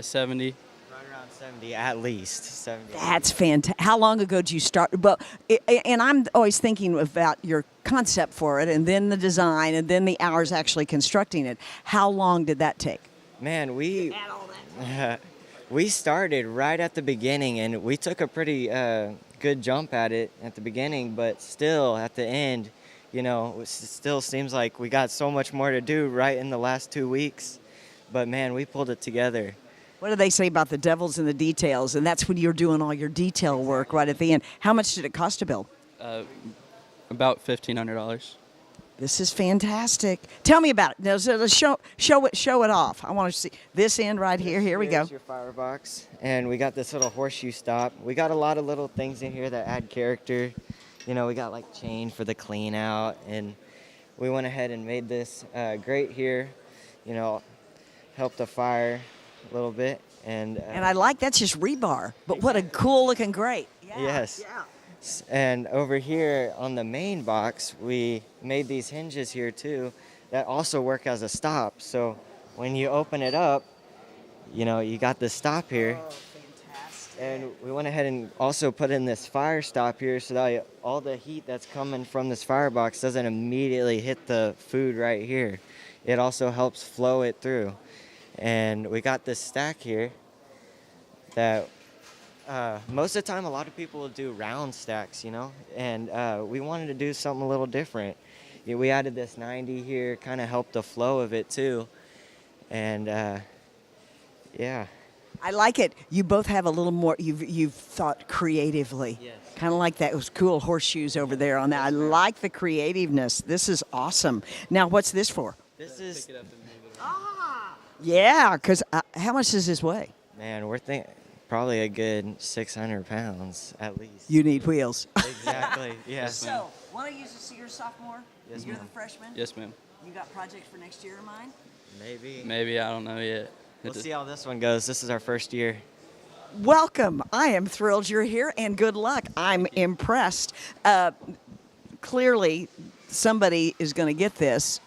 70. Right around 70 at least. 70. That's fantastic. How long ago did you start? Well, and I'm always thinking about your concept for it, and then the design, and then the hours actually constructing it. How long did that take? Man, we started right at the beginning, and we took a pretty good jump at it at the beginning, but still at the end, it still seems like we got so much more to do right in the last 2 weeks. But man, we pulled it together. What do they say about the devil's in the details? And that's when you're doing all your detail work right at the end. How much did it cost to build? About $1,500. This is fantastic. Tell me about it. Now, so let's show it off. I want to see this end right here. Here we go. Here's your firebox, and we got this little horseshoe stop. We got a lot of little things in here that add character. We got like chain for the clean out, and we went ahead and made this grate here. Help the fire a little bit, and I like that's just rebar, but what a cool looking grate. Yeah, yes. Yeah. And over here on the main box, we made these hinges here too that also work as a stop. So when you open it up, you got the stop here. Oh, fantastic. And we went ahead and also put in this fire stop here so that all the heat that's coming from this firebox doesn't immediately hit the food right here. It also helps flow it through. And we got this stack here that Most of the time, a lot of people will do round stacks, you know, and we wanted to do something a little different. Yeah, we added this 90 here, kind of helped the flow of it too, and yeah. I like it. You both have a little more. You've thought creatively. Yes. Kind of like that. Those cool horseshoes over there on that. I like the creativeness. This is awesome. Now, what's this for? This is. Yeah, because how much does this weigh? Man, we're thinking probably a good 600 pounds at least. You need wheels. Exactly. Yeah. So, one of you is a sophomore. Yes, You're ma'am. the freshman. Yes, ma'am. You got projects for next year in mind? Maybe. Maybe, I don't know yet. We'll see how this one goes. This is our first year. Welcome. I am thrilled you're here, and good luck. I'm impressed. Clearly, somebody is going to get this.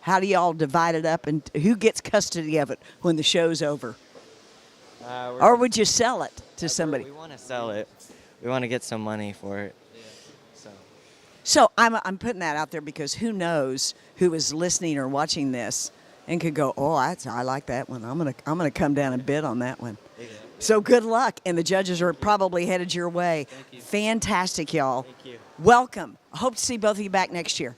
How do y'all divide it up, and who gets custody of it when the show's over? Or would you sell it to somebody? We want to sell it. We want to get some money for it. So I'm putting that out there because who knows who is listening or watching this and could go, oh, I like that one. I'm gonna come down and bid on that one. So good luck, and the judges are probably headed your way. Thank you. Fantastic, y'all. Thank you. Welcome. I hope to see both of you back next year.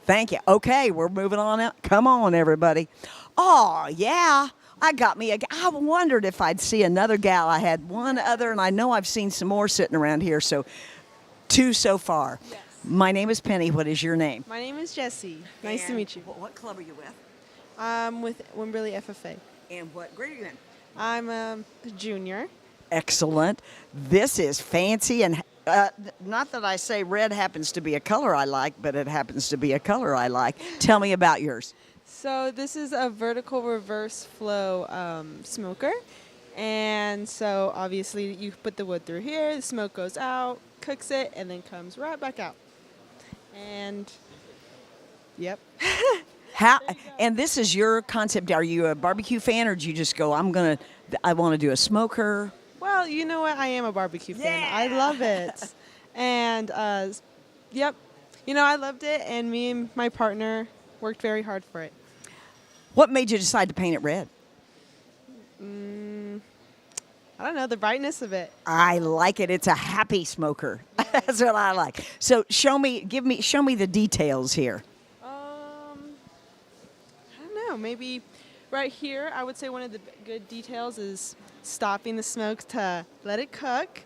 Thank you. Okay, we're moving on out. Come on, everybody. Oh, yeah. I wondered if I'd see another gal. I had one other, and I know I've seen some more sitting around here, so 2 so far. Yes. My name is Penny. What is your name? My name is Jessie. Nice to meet you. What club are you with? I'm with Wimberley FFA. And what grade are you in? I'm a junior. Excellent. This is fancy, and not that I say red happens to be a color I like, but it happens to be a color I like. Tell me about yours. So this is a vertical reverse flow smoker. And so obviously you put the wood through here, the smoke goes out, cooks it, and then comes right back out. And, yep. And this is your concept. Are you a barbecue fan, or do you just go, I want to do a smoker? Well, you know what? I am a barbecue fan. I love it. And, yep. You know, I loved it, and me and my partner worked very hard for it. What made you decide to paint it red? I don't know, the brightness of it. I like it. It's a happy smoker. That's what I like. So show me the details here. I don't know, maybe right here, I would say one of the good details is stopping the smoke to let it cook.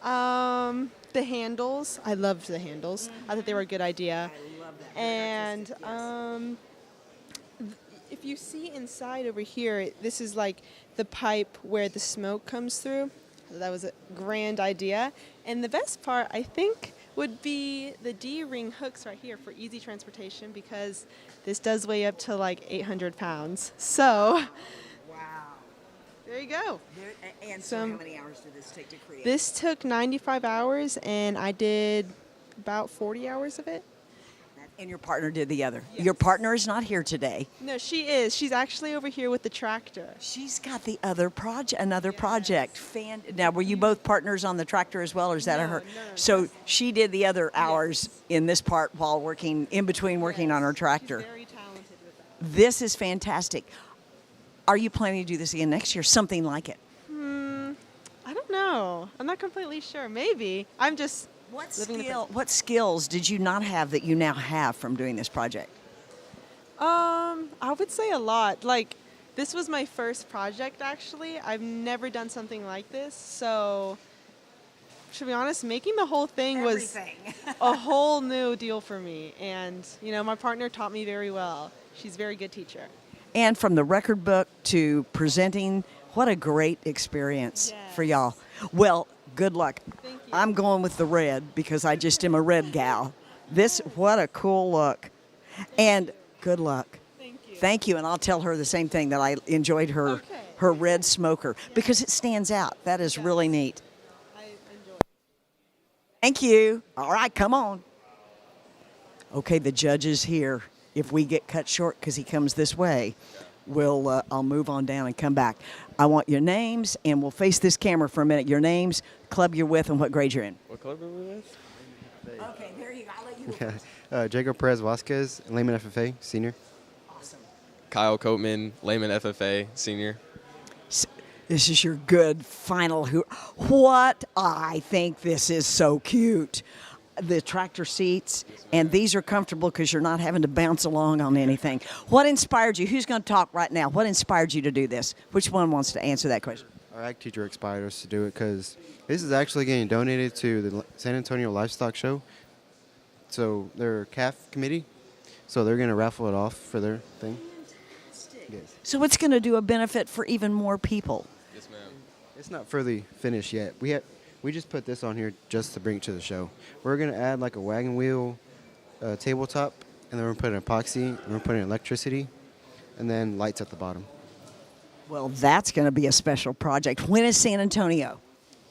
The handles, I loved the handles. I thought they were a good idea. I love that. And if you see inside over here, this is like the pipe where the smoke comes through. That was a grand idea. And the best part, I think, would be the D-ring hooks right here for easy transportation, because this does weigh up to like 800 pounds. So, wow. There you go. And so how many hours did this take to create? This took 95 hours, and I did about 40 hours of it. And your partner did the other. Yes. Your partner is not here today. No, she is. She's actually over here with the tractor. She's got the other project, project. Now, were you both partners on the tractor as well, or is that her? No, so she did the other hours in this part while working, in between working on her tractor. She's very talented with that. This is fantastic. Are you planning to do this again next year? Something like it? I don't know. I'm not completely sure. Maybe. I'm just What skills did you not have that you now have from doing this project? I would say a lot. Like, this was my first project, actually. I've never done something like this. So, to be honest, making the whole thing was a whole new deal for me. And, you know, my partner taught me very well. She's a very good teacher. And from the record book to presenting, what a great experience for y'all. Well, good luck. Thank you. I'm going with the red because I just am a red gal. What a cool look. And good luck. Thank you. And I'll tell her the same thing, that I enjoyed her red smoker because it stands out. That is really neat. I enjoy it. Thank you. All right, come on. Okay, the judge is here. If we get cut short because he comes this way, I'll move on down and come back. I want your names, and we'll face this camera for a minute. Your names, club you're with, and what grade you're in. What club are we with? Okay, there you go. I'll let you Okay. Jacob Perez Vasquez, Layman FFA, senior. Awesome. Kyle Coatman, Layman FFA, senior. This is your good final What? I think this is so cute. The tractor seats, and these are comfortable because you're not having to bounce along on anything. What inspired you? Who's going to talk right now? What inspired you to do this? Which one wants to answer that question? Our ag teacher inspired us to do it because this is actually getting donated to the San Antonio Livestock Show. So their calf committee, so they're going to raffle it off for their thing. Yes. So it's going to do a benefit for even more people. Yes, ma'am. It's not fully finished yet. We just put this on here just to bring it to the show. We're going to add like a wagon wheel tabletop, and then we're going to put an epoxy, and we're going to put in electricity, and then lights at the bottom. Well, that's going to be a special project. When is San Antonio?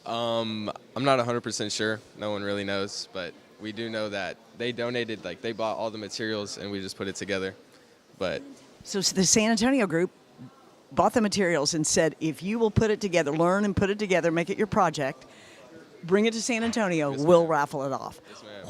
I'm not 100% sure. No one really knows, but we do know that they donated, like they bought all the materials and we just put it together. But So the San Antonio group bought the materials and said, if you will put it together, learn and put it together, make it your project, bring it to San Antonio, we'll raffle it off.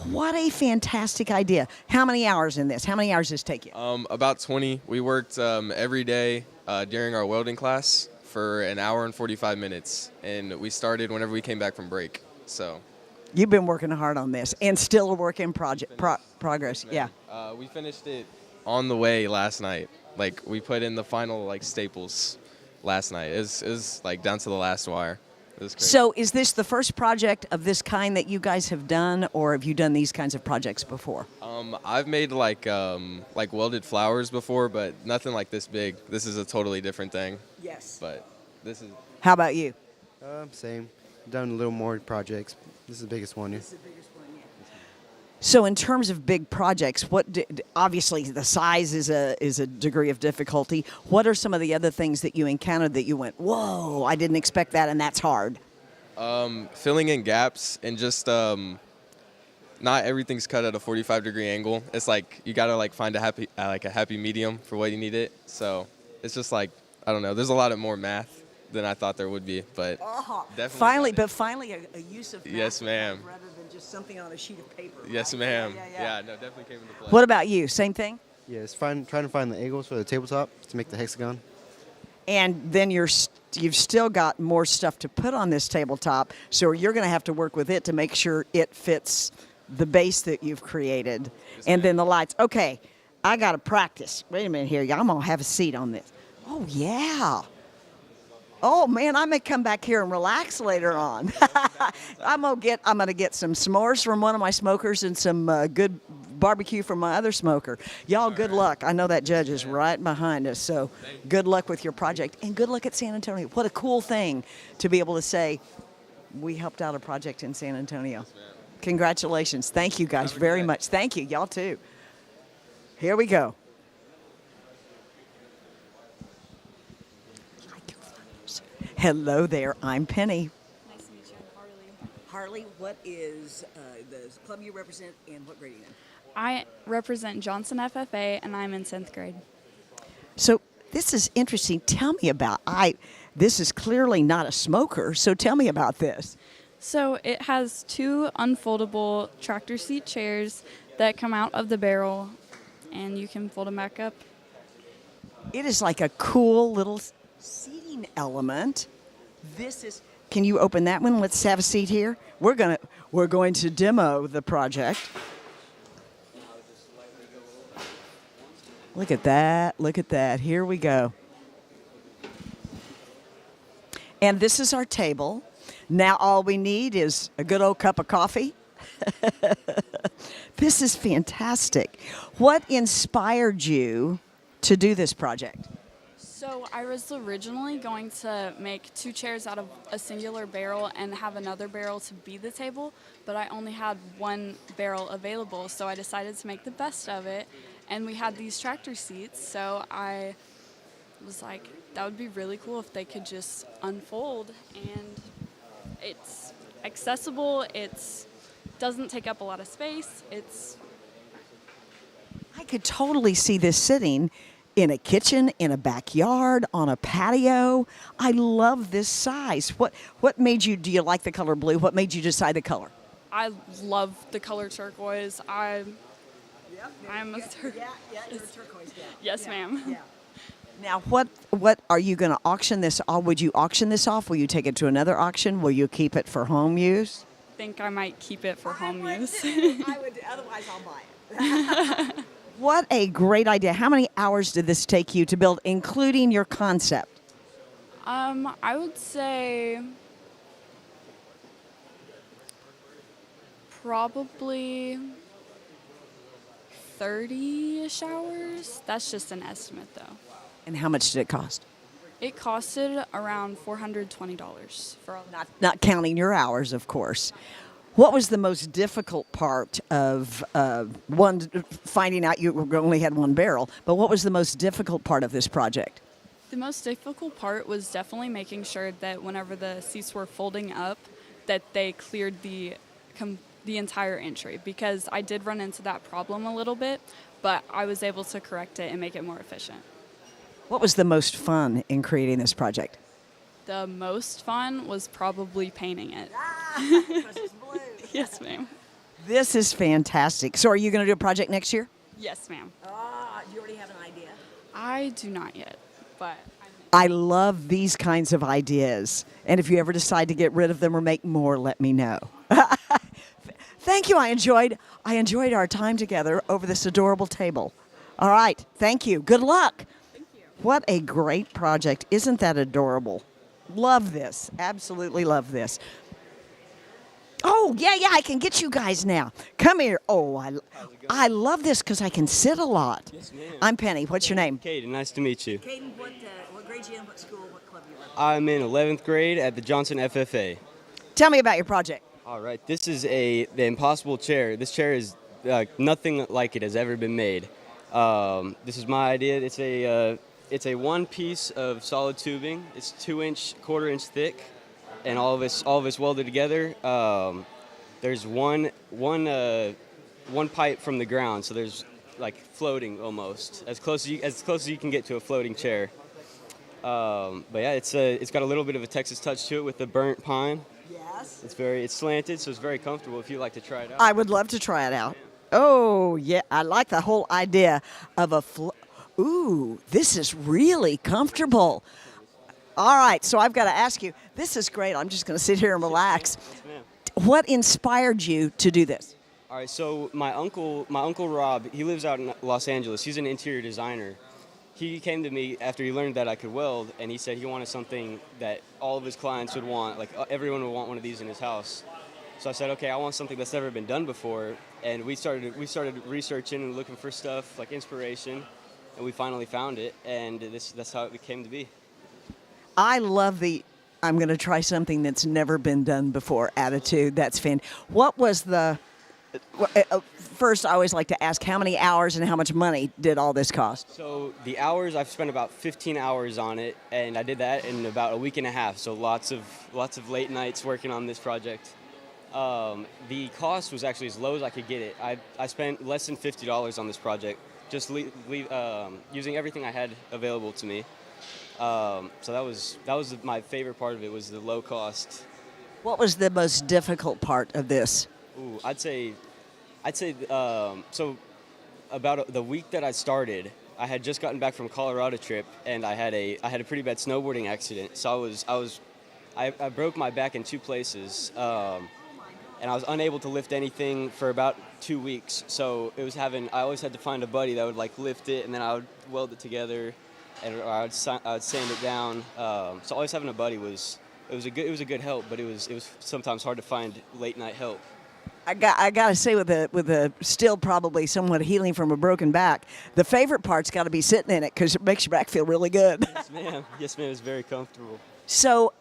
What a fantastic idea. How many hours in this? How many hours does this take you? about 20. We worked every day during our welding class for an hour and 45 minutes, and we started whenever we came back from break. So You've been working hard on this, and still a work in progress. Yeah. We finished it on the way last night. Like we put in the final like staples last night. It was like down to the last wire. It was crazy. So is this the first project of this kind that you guys have done, or have you done these kinds of projects before? I've made like welded flowers before, but nothing like this big. This is a totally different thing. Yes. But this is. How about you? Same. Done a little more projects. This is the biggest one. Yeah. So in terms of big projects, obviously the size is a degree of difficulty. What are some of the other things that you encountered that you went, whoa, I didn't expect that, and that's hard? Filling in gaps and just not everything's cut at a 45-degree angle. It's like you gotta like find a happy medium for what you need it. So it's just like I don't know. There's a lot of more math than I thought there would be, but definitely. Finally a use of math. Yes, ma'am. Rather than just something on a sheet of paper. Yes, right? ma'am. Yeah. No, definitely came into play. What about you? Same thing? Yeah, it's trying to find the angles for the tabletop to make the hexagon. And then you've still got more stuff to put on this tabletop, so you're going to have to work with it to make sure it fits the base that you've created. And then the lights. Okay, I got to practice. Wait a minute here. I'm going to have a seat on this. Oh, yeah. Oh, man, I may come back here and relax later on. I'm going to get some s'mores from one of my smokers and some good barbecue from my other smoker. Y'all, good luck. I know that judge is right behind us, so good luck with your project, and good luck at San Antonio. What a cool thing to be able to say, we helped out a project in San Antonio. Congratulations. Thank you, guys, very much. Thank you. Y'all, too. Here we go. Hello there. I'm Penny. Nice to meet you. I'm Harley. Harley, what is the club you represent, and what grade are you in? I represent Johnson FFA, and I'm in 10th grade. So this is interesting. Tell me about this is clearly not a smoker, so tell me about this. So it has two unfoldable tractor seat chairs that come out of the barrel, and you can fold them back up. It is like a cool little seating element. Can you open that one? Let's have a seat here. We're going to demo the project. Look at that. Look at that. Here we go. And this is our table. Now all we need is a good old cup of coffee. This is fantastic. What inspired you to do this project? So I was originally going to make two chairs out of a singular barrel and have another barrel to be the table, but I only had one barrel available, so I decided to make the best of it. And we had these tractor seats, so I was like, that would be really cool if they could just unfold, and it's accessible, it doesn't take up a lot of space, I could totally see this sitting in a kitchen, in a backyard, on a patio. I love this size. What made you, do you like the color blue? What made you decide the color? I love the color turquoise. I'm a you're a turquoise gal. Yes, ma'am. Yeah. Now, what are you going to auction this off? Would you auction this off? Will you take it to another auction? Will you keep it for home use? Think I might keep it for home use. I would, otherwise I'll buy it. What a great idea. How many hours did this take you to build, including your concept? I would say probably 30-ish hours. That's just an estimate, though. And how much did it cost? It costed around $420 for all that. Not counting your hours, of course. What was the most difficult part of finding out you only had one barrel, but what was the most difficult part of this project? The most difficult part was definitely making sure that whenever the seats were folding up, that they cleared the entire entry, because I did run into that problem a little bit, but I was able to correct it and make it more efficient. What was the most fun in creating this project? The most fun was probably painting it. Yes, ma'am. This is fantastic. So are you going to do a project next year? Yes, ma'am. Do you already have an idea? I do not yet, but I love these kinds of ideas. And if you ever decide to get rid of them or make more, let me know. Thank you. I enjoyed our time together over this adorable table. All right. Thank you. Good luck. Thank you. What a great project. Isn't that adorable? Love this. Absolutely love this. Oh, yeah, I can get you guys now. Come here. Oh, I love this because I can sit a lot. Yes, ma'am. I'm Penny. What's your name? Caden, nice to meet you. Caden, what grade you in, what school, what club you in? I'm in 11th grade at the Johnson FFA. Tell me about your project. All right, this is the Impossible chair. This chair is nothing like it has ever been made. This is my idea. It's a one piece of solid tubing. It's 2-inch, quarter-inch thick, and all of it's welded together. There's one pipe from the ground, so there's like floating almost, as close as you can get to a floating chair. But yeah, it's got a little bit of a Texas touch to it with the burnt pine. Yes. It's slanted, so it's very comfortable if you'd like to try it out. I would love to try it out. Oh, yeah, I like the whole idea of ooh, this is really comfortable. All right, so I've got to ask you, this is great. I'm just going to sit here and relax. Yes, ma'am. What inspired you to do this? All right, so my uncle Rob, he lives out in Los Angeles. He's an interior designer. He came to me after he learned that I could weld, and he said he wanted something that all of his clients would want, like everyone would want one of these in his house. So I said, okay, I want something that's never been done before, and we started researching and looking for stuff like inspiration, and we finally found it, and that's how it came to be. I love I'm going to try something that's never been done before attitude. That's What was first, I always like to ask how many hours and how much money did all this cost? So the hours, I've spent about 15 hours on it, and I did that in about a week and a half. So lots of late nights working on this project. The cost was actually as low as I could get it. I spent less than $50 on this project, just using everything I had available to me. So that was my favorite part of it, was the low cost. What was the most difficult part of this? Ooh, I'd say so about the week that I started, I had just gotten back from a Colorado trip, and I had a pretty bad snowboarding accident. So I broke my back in 2 places, and I was unable to lift anything for about 2 weeks. So I always had to find a buddy that would like lift it, and then I would weld it together, or I would sand it down. So always having a buddy was a good help, but it was sometimes hard to find late night help. I got to say, with a still probably somewhat healing from a broken back, the favorite part's got to be sitting in it because it makes your back feel really good. Yes, ma'am. Yes, ma'am. It's very comfortable. So,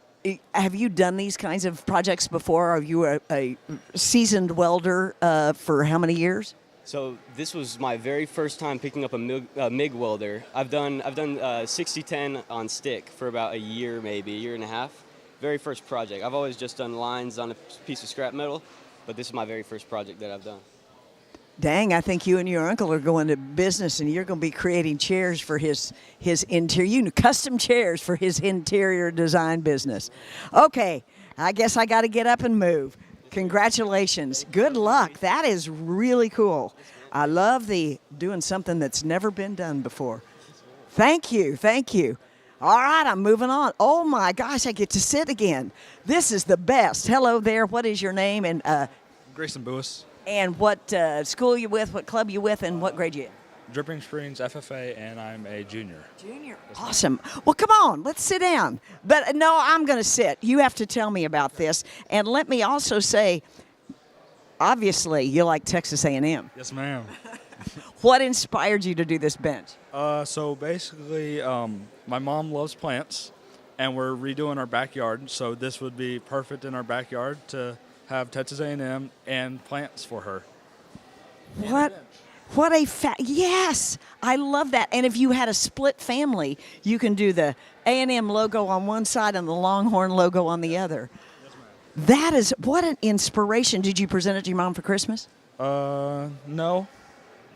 have you done these kinds of projects before? Are you a seasoned welder for how many years? So this was my very first time picking up a MIG welder. I've done 60-10 on stick for about a year, maybe a year and a half. Very first project. I've always just done lines on a piece of scrap metal, but this is my very first project that I've done. Dang, I think you and your uncle are going to business, and you're going to be creating chairs for his interior, custom chairs for his interior design business. Okay, I guess I got to get up and move. Congratulations. Good luck. That is really cool. I love doing something that's never been done before. Thank you. Thank you. All right, I'm moving on. Oh my gosh, I get to sit again. This is the best. Hello there. What is your name and Grayson Bouis. and what school you with, what club you with, and what grade you in? Dripping Springs FFA, and I'm a junior. Junior. Awesome. Well, come on, let's sit down. But no, I'm going to sit. You have to tell me about this. And let me also say, obviously, you like Texas A&M. Yes, ma'am. What inspired you to do this bench? So basically, my mom loves plants, and we're redoing our backyard. So this would be perfect in our backyard to have Texas A&M and plants for her. What a yes, I love that. And if you had a split family, you can do the A&M logo on one side and the Longhorn logo on the other. That is, what an inspiration. Did you present it to your mom for Christmas? No.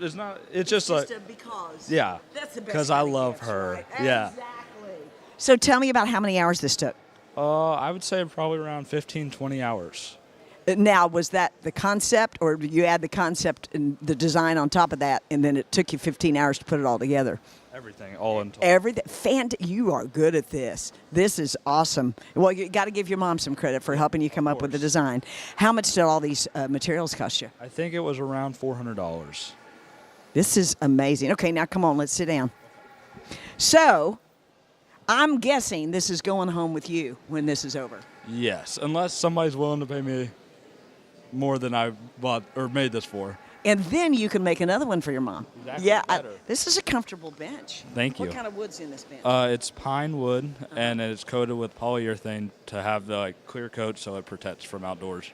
It's not. It's just like because. Yeah. That's the best because I kind of love gifts, her. right? Yeah. Exactly. So tell me about how many hours this took. I would say probably around 15, 20 hours. Now, was that the concept, or did you add the concept and the design on top of that, and then it took you 15 hours to put it all together? Everything, all in total. Everything. You are good at this. This is awesome. Well, you got to give your mom some credit for helping you come up with the design. How much did all these materials cost you? I think it was around $400. This is amazing. Okay, now come on, let's sit down. So, I'm guessing this is going home with you when this is over. Yes, unless somebody's willing to pay me more than I bought or made this for. And then you can make another one for your mom. Exactly, yeah, better. This is a comfortable bench. Thank you. What kind of wood's in this bench? It's pine wood, and it's coated with polyurethane to have the clear coat so it protects from outdoors.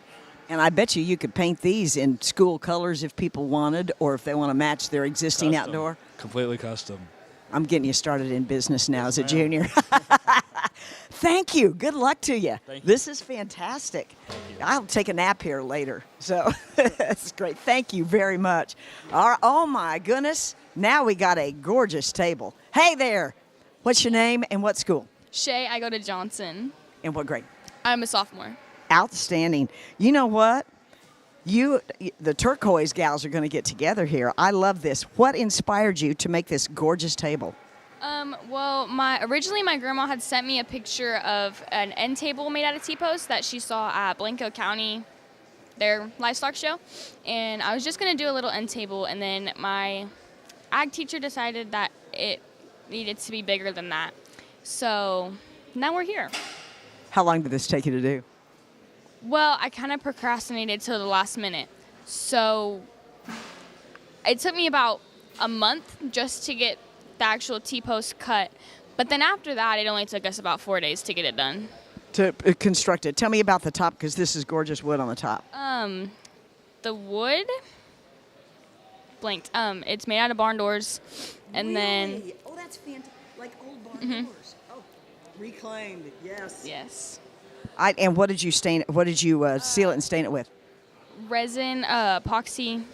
And I bet you could paint these in school colors if people wanted, or if they want to match their existing Custom. outdoor. Completely custom. I'm getting you started in business now as a junior. Thank you. Good luck to you. This is fantastic. I'll take a nap here later. So that's great. Thank you very much. All right. Oh, my goodness. Now we got a gorgeous table. Hey there. What's your name and what school? Shay, I go to Johnson. And what grade? I'm a sophomore. Outstanding. You know what? The turquoise gals are going to get together here. I love this. What inspired you to make this gorgeous table? Well, originally my grandma had sent me a picture of an end table made out of T-posts that she saw at Blanco County, their livestock show, and I was just going to do a little end table, and then my ag teacher decided that it needed to be bigger than that. So now we're here. How long did this take you to do? Well, I kind of procrastinated till the last minute. So it took me about a month just to get the actual T-post cut. But then after that, it only took us about 4 days to get it done. To construct it. Tell me about the top, because this is gorgeous wood on the top. The wood, blanked. It's made out of barn doors. And then... Oh, that's fantastic. Like old barn doors. Oh, reclaimed. Yes. Yes. And what did you stain? What did you seal it and stain it with? Resin, epoxy,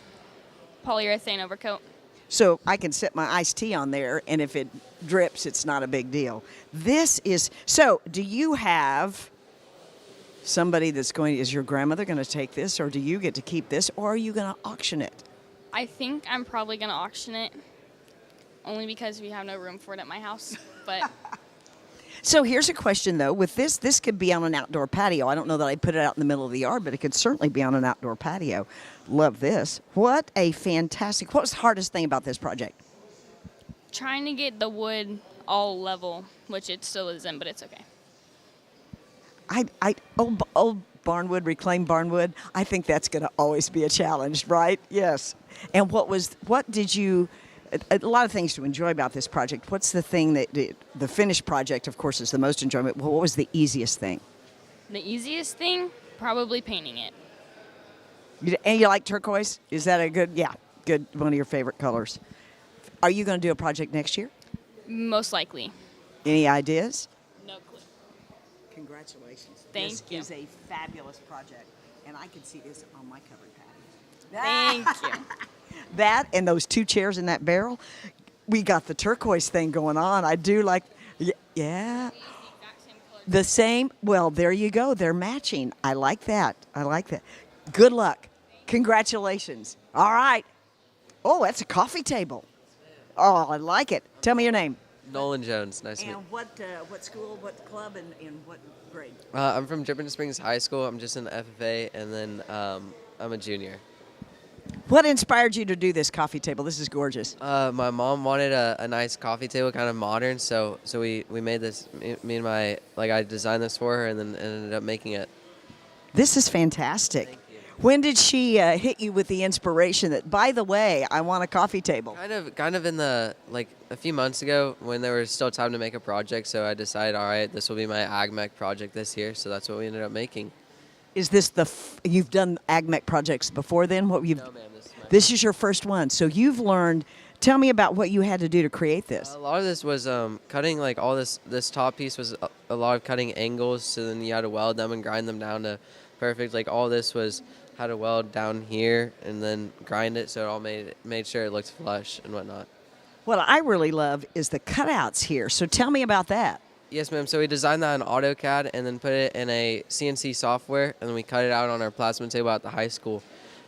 polyurethane overcoat. So I can set my iced tea on there, and if it drips, it's not a big deal. This is, so do you have somebody that's going, is your grandmother going to take this, or do you get to keep this, or are you going to auction it? I think I'm probably going to auction it, only because we have no room for it at my house. But So here's a question, though. With this could be on an outdoor patio. I don't know that I'd put it out in the middle of the yard, but it could certainly be on an outdoor patio. Love this. What a fantastic, what was the hardest thing about this project? trying to get the wood all level, which it still isn't, but it's okay. Old barnwood, reclaimed barnwood, I think that's going to always be a challenge, right? Yes. And what did you, a lot of things to enjoy about this project. What's the thing that, the finished project, of course, is the most enjoyment. What was the easiest thing? The easiest thing, probably painting it. And you like turquoise? Is that a good, one of your favorite colors? Are you going to do a project next year? Most likely. Any ideas? No clue. Congratulations. Thank you. This is a fabulous project, and I could see this on my covered patio. Thank you. That and those two chairs in that barrel, we got the turquoise thing going on. I do like, yeah. The same, well, there you go. They're matching. I like that. Good luck. Congratulations. All right. Oh, that's a coffee table. Oh, I like it. Tell me your name. Nolan Jones. Nice to meet you. And what school, what club, and what grade? I'm from Dripping Springs High School. I'm just in the FFA, and then I'm a junior. What inspired you to do this coffee table? This is gorgeous. My mom wanted a nice coffee table, kind of modern, so we made this. Me and my I designed this for her, and then ended up making it. This is fantastic. Thank you. When did she hit you with the inspiration that, by the way, I want a coffee table? Kind of in the a few months ago when there was still time to make a project. So I decided, all right, this will be my AgMech project this year. So that's what we ended up making. Is this you've done AgMech projects before then? No, ma'am. This is your first one. So you've learned. Tell me about what you had to do to create this. A lot of this was cutting all this top piece was a lot of cutting angles. So then you had to weld them and grind them down to perfect. All this was how to weld down here and then grind it so it all made sure it looked flush and whatnot. What I really love is the cutouts here. So tell me about that. Yes, ma'am. So we designed that in AutoCAD and then put it in a CNC software, and then we cut it out on our plasma table at the high school.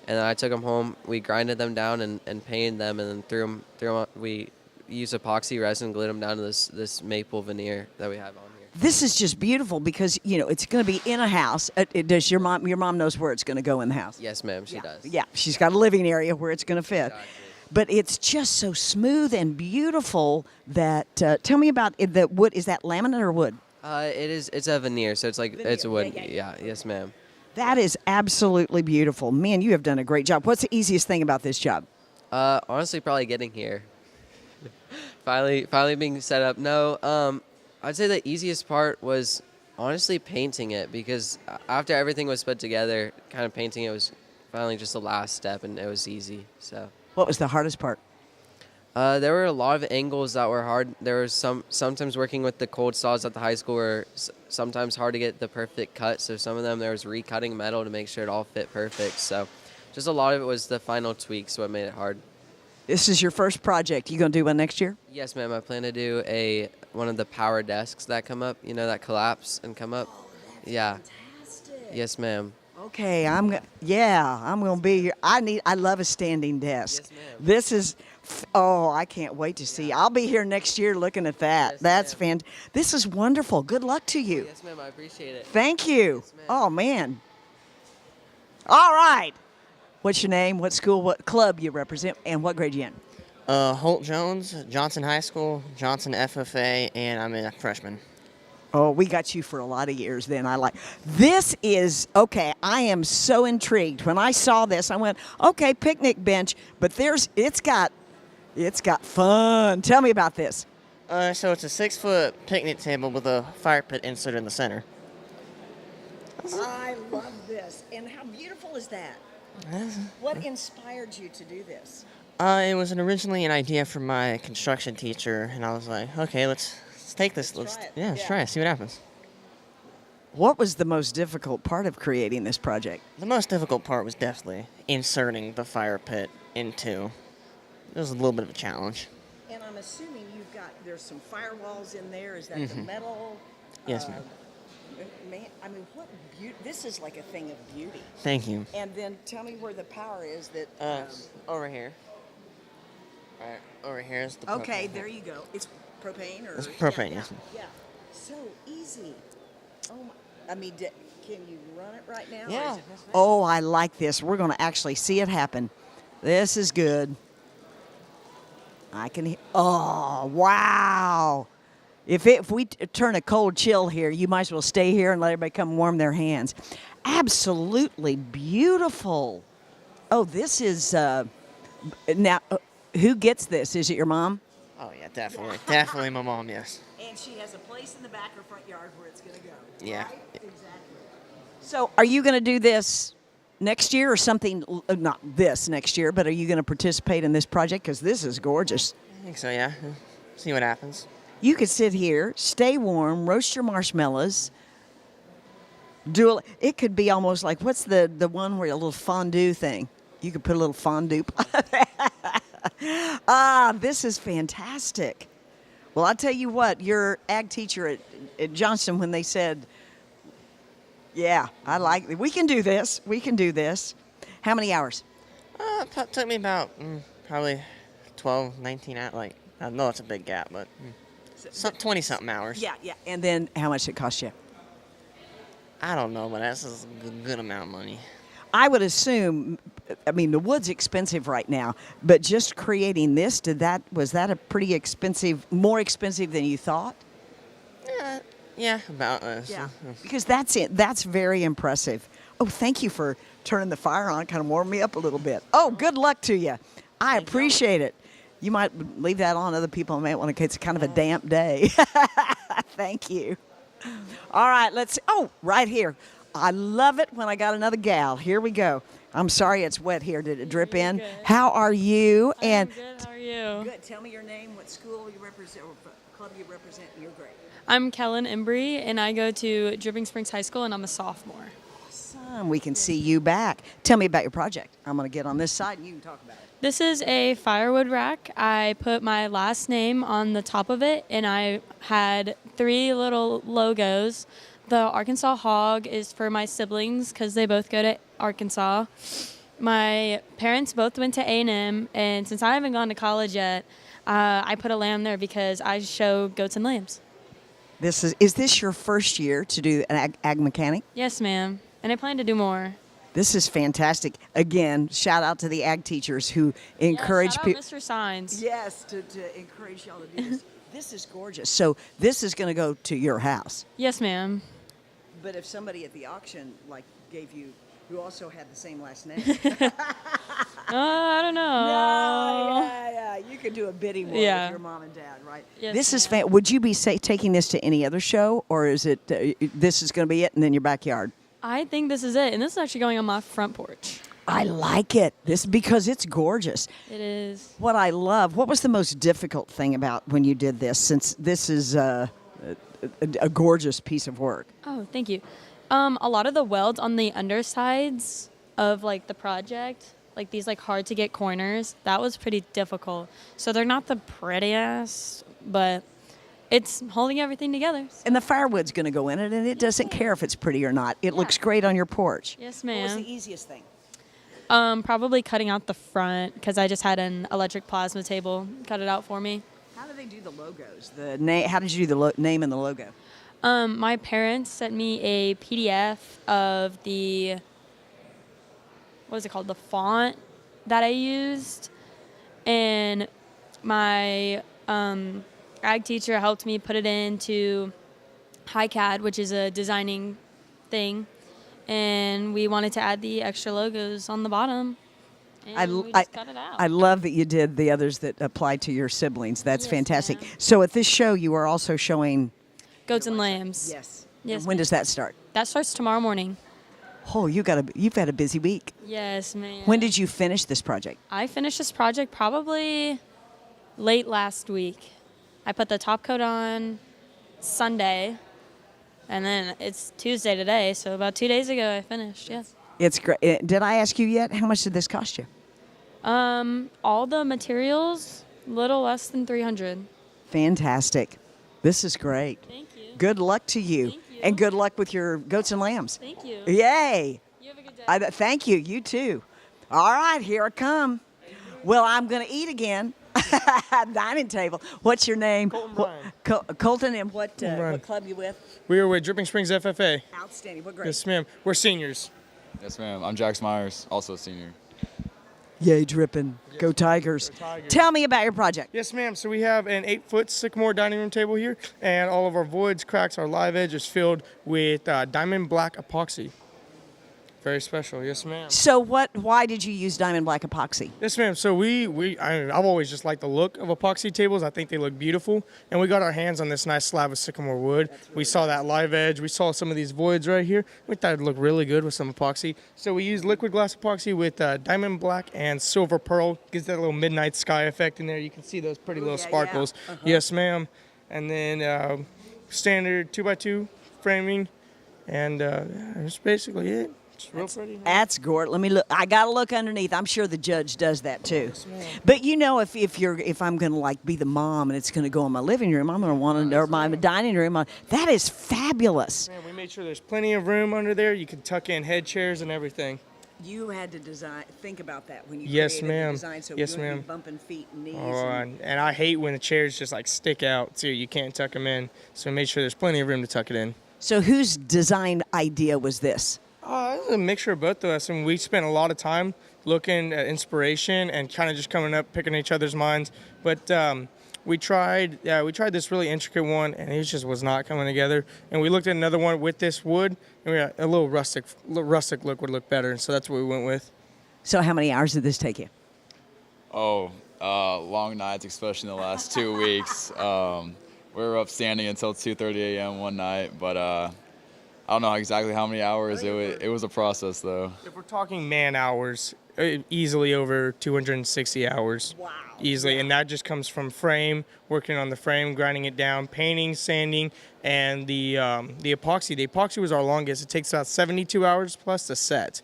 And then I took them home. We grinded them down and painted them, and then threw them. We used epoxy resin, glued them down to this maple veneer that we have on here. This is just beautiful because it's going to be in a house. Does your mom knows where it's going to go in the house? Yes, ma'am. She does. Yeah, she's got a living area where it's going to fit. Exactly. But it's just so smooth and beautiful that. Tell me about the wood. Is that laminate or wood? It's a veneer, so it's it's a wood. Yeah. Yes, ma'am. That is absolutely beautiful. Man, you have done a great job. What's the easiest thing about this job? Honestly, probably getting here. finally being set up. No, I'd say the easiest part was honestly painting it, because after everything was put together, kind of painting it was finally just the last step, and it was easy. So. What was the hardest part? There were a lot of angles that were hard. There was sometimes working with the cold saws at the high school were sometimes hard to get the perfect cut. So some of them there was recutting metal to make sure it all fit perfect. So just a lot of it was the final tweaks what made it hard. This is your first project. You going to do one next year? Yes, ma'am. I plan to do one of the power desks that come up, that collapse and come up. Oh, that's yeah. fantastic. Yes, ma'am. Okay, I'm going to be here. I love a standing desk. Yes, ma'am. This is, I can't wait to see. I'll be here next year looking at that. Yes, That's fantastic. This is wonderful. Good luck to you. Yes, ma'am. I appreciate it. Thank you. Yes, ma'am. Oh, man. All right. What's your name, what school, what club you represent, and what grade you in? Holt Jones, Johnson High School, Johnson FFA, and I'm a freshman. Oh, we got you for a lot of years then. This is, okay, I am so intrigued. When I saw this, I went, okay, picnic bench, but it's got fun. Tell me about this. So it's a 6-foot picnic table with a fire pit insert in the center. I love this. And how beautiful is that? What inspired you to do this? It was originally an idea from my construction teacher, and I was like, okay, let's take this. Let's try it, see what happens. What was the most difficult part of creating this project? The most difficult part was definitely inserting the fire pit into. It was a little bit of a challenge. And I'm assuming there's some firewalls in there. Is that the metal? Yes, ma'am. Man, I mean, what beauty. This is like a thing of beauty. Thank you. And then tell me where the power is that... over here. All right, over here is the... Okay, there you go. It's propane or... It's propane, yes. Yeah. So easy. Oh, my... I mean, can you run it right now? Yeah. Oh, I like this. We're going to actually see it happen. This is good. I can hear... Oh, wow. If we turn a cold chill here, you might as well stay here and let everybody come warm their hands. Absolutely beautiful. Oh, this is... now, who gets this? Is it your mom? Oh, yeah, definitely. Definitely my mom, yes. And she has a place in the back or front yard where it's going to go. Yeah. Right? Exactly. So are you going to do this next year or something? Not this next year, but are you going to participate in this project? Because this is gorgeous. I think so, yeah. See what happens. You could sit here, stay warm, roast your marshmallows. It could be almost like, what's the one where a little fondue thing? You could put a little fondue. This is fantastic. Well, I'll tell you what, your ag teacher at Johnston, when they said, yeah, I like it. We can do this. We can do this. How many hours? It took me about probably 12, 19 hours. I know it's a big gap, but 20 something hours. Yeah, yeah. And then how much it cost you? I don't know, but that's a good amount of money. I would assume, I mean, the wood's expensive right now, but just creating this, was that a pretty expensive, more expensive than you thought? Yeah, about Yeah, because that's it. That's very impressive. Oh, thank you for turning the fire on. Kind of warmed me up a little bit. Oh, good luck to you. I appreciate it. You might leave that on. Other people might want to. It's kind of a damp day. Thank you. All right, right here. I love it when I got another gal. Here we go. I'm sorry it's wet here. Did it drip in? Good. How are you? I'm good. How are you? Good. Tell me your name, what school you represent, or club you represent, and your grade. I'm Kellen Embry, and I go to Dripping Springs High School, and I'm a sophomore. Awesome. We can see you back. Tell me about your project. I'm going to get on this side, and you can talk about it. This is a firewood rack. I put my last name on the top of it, and I had 3 little logos. The Arkansas Hog is for my siblings because they both go to Arkansas. My parents both went to A&M, and since I haven't gone to college yet, I put a lamb there because I show goats and lambs. Is this your first year to do an ag mechanic? Yes, ma'am, and I plan to do more. This is fantastic. Again, shout out to the ag teachers who encourage people. people. Mr. Signs. Yes, to encourage y'all to do this. This is gorgeous. So this is going to go to your house. Yes, ma'am. But if somebody at the auction gave you, who also had the same last name, I don't know. No, yeah, you could do a bidding war with your mom and dad, right? Yes, this is would you be taking this to any other show, or is it this is going to be it, and then your backyard? I think this is it, and this is actually going on my front porch. I like it. Because it's gorgeous. It is. What I love. What was the most difficult thing about when you did this? Since this is a gorgeous piece of work. Oh, thank you. A lot of the welds on the undersides of the project, these hard to get corners, that was pretty difficult. So they're not the prettiest, but it's holding everything together. So. And the firewood's going to go in it, and it doesn't care if it's pretty or not. It looks great on your porch. Yes, ma'am. What was the easiest thing? Probably cutting out the front because I just had an electric plasma table cut it out for me. How do they do the logos? How did you do the name and the logo? My parents sent me a PDF of the, what was it called, the font that I used, and my ag teacher helped me put it into HiCAD, which is a designing thing, and we wanted to add the extra logos on the bottom. And we just cut it out. I love that you did the others that apply to your siblings. That's fantastic. So at this show, you are also showing goats and lambs. Yes. Yes. When does that start? That starts tomorrow morning. Oh, you've had a busy week. Yes, ma'am. When did you finish this project? I finished this project probably late last week. I put the top coat on Sunday, and then it's Tuesday today, so about 2 days ago I finished, yes. It's great. Did I ask you yet? How much did this cost you? All the materials, little less than $300. Fantastic. This is great. Thank you. Good luck to you. Thank you. And good luck with your goats and lambs. Thank you. Yay. You have a good day. Thank you. You too. All right, here I come. Well, I'm going to eat again. Dining table. What's your name? Colton, and what club you with? We are with Dripping Springs FFA. Outstanding. What grade? Yes, ma'am. We're seniors. Yes, ma'am. I'm Jax Myers, also a senior. Yay, Dripping. Go Tigers. Tell me about your project. Yes, ma'am. So we have an 8-foot sycamore dining room table here, and all of our voids, cracks, our live edge is filled with diamond black epoxy. Very special, yes, ma'am. So why did you use diamond black epoxy? Yes, ma'am. So I've always just liked the look of epoxy tables. I think they look beautiful. And we got our hands on this nice slab of sycamore wood. We saw that live edge. We saw some of these voids right here. We thought it'd look really good with some epoxy. So we used liquid glass epoxy with diamond black and silver pearl. Gives that little midnight sky effect in there. You can see those pretty little sparkles. Yeah. Yes, ma'am. And then standard 2x2 framing. And that's basically it. Real pretty. That's gorgeous. Let me look. I gotta look underneath. I'm sure the judge does that too. But you know, if I'm gonna be the mom and it's gonna go in my living room, I'm gonna want to, or my dining room. That is fabulous. Man, we made sure there's plenty of room under there. You can tuck in head chairs and everything. You had to think about that when you Yes, created ma'am. the design, so Yes, you wouldn't ma'am. be bumping feet and knees. Oh, and I hate when the chairs just like stick out too. You can't tuck them in. So we made sure there's plenty of room to tuck it in. So whose design idea was this? It was a mixture of both of us, and we spent a lot of time looking at inspiration and kind of just coming up, picking each other's minds. But we tried this really intricate one, and it just was not coming together. And we looked at another one with this wood, and we got a little rustic look would look better. So that's what we went with. So how many hours did this take you? Oh, long nights, especially in the last 2 weeks. We were up standing until 2:30 a.m. one night, but I don't know exactly how many hours. It was a process, though. If we're talking man hours, easily over 260 hours. Wow. Easily, and that just comes from working on the frame, grinding it down, painting, sanding, and the epoxy. The epoxy was our longest. It takes about 72 hours plus the set.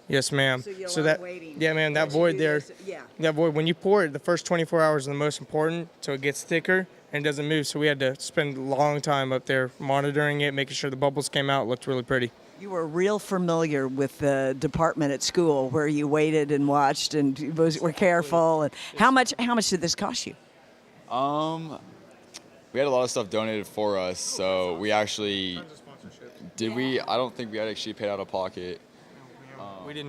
Yes, ma'am. So that waiting. Yeah, ma'am. That void there. Yeah. That void. When you pour it, the first 24 hours are the most important, so it gets thicker and doesn't move. So we had to spend a long time up there monitoring it, making sure the bubbles came out. It looked really pretty. You were real familiar with the department at school where you waited and watched and were careful. And how much did this cost you? We had a lot of stuff donated for us, so we actually I don't think we had actually paid out of pocket. We did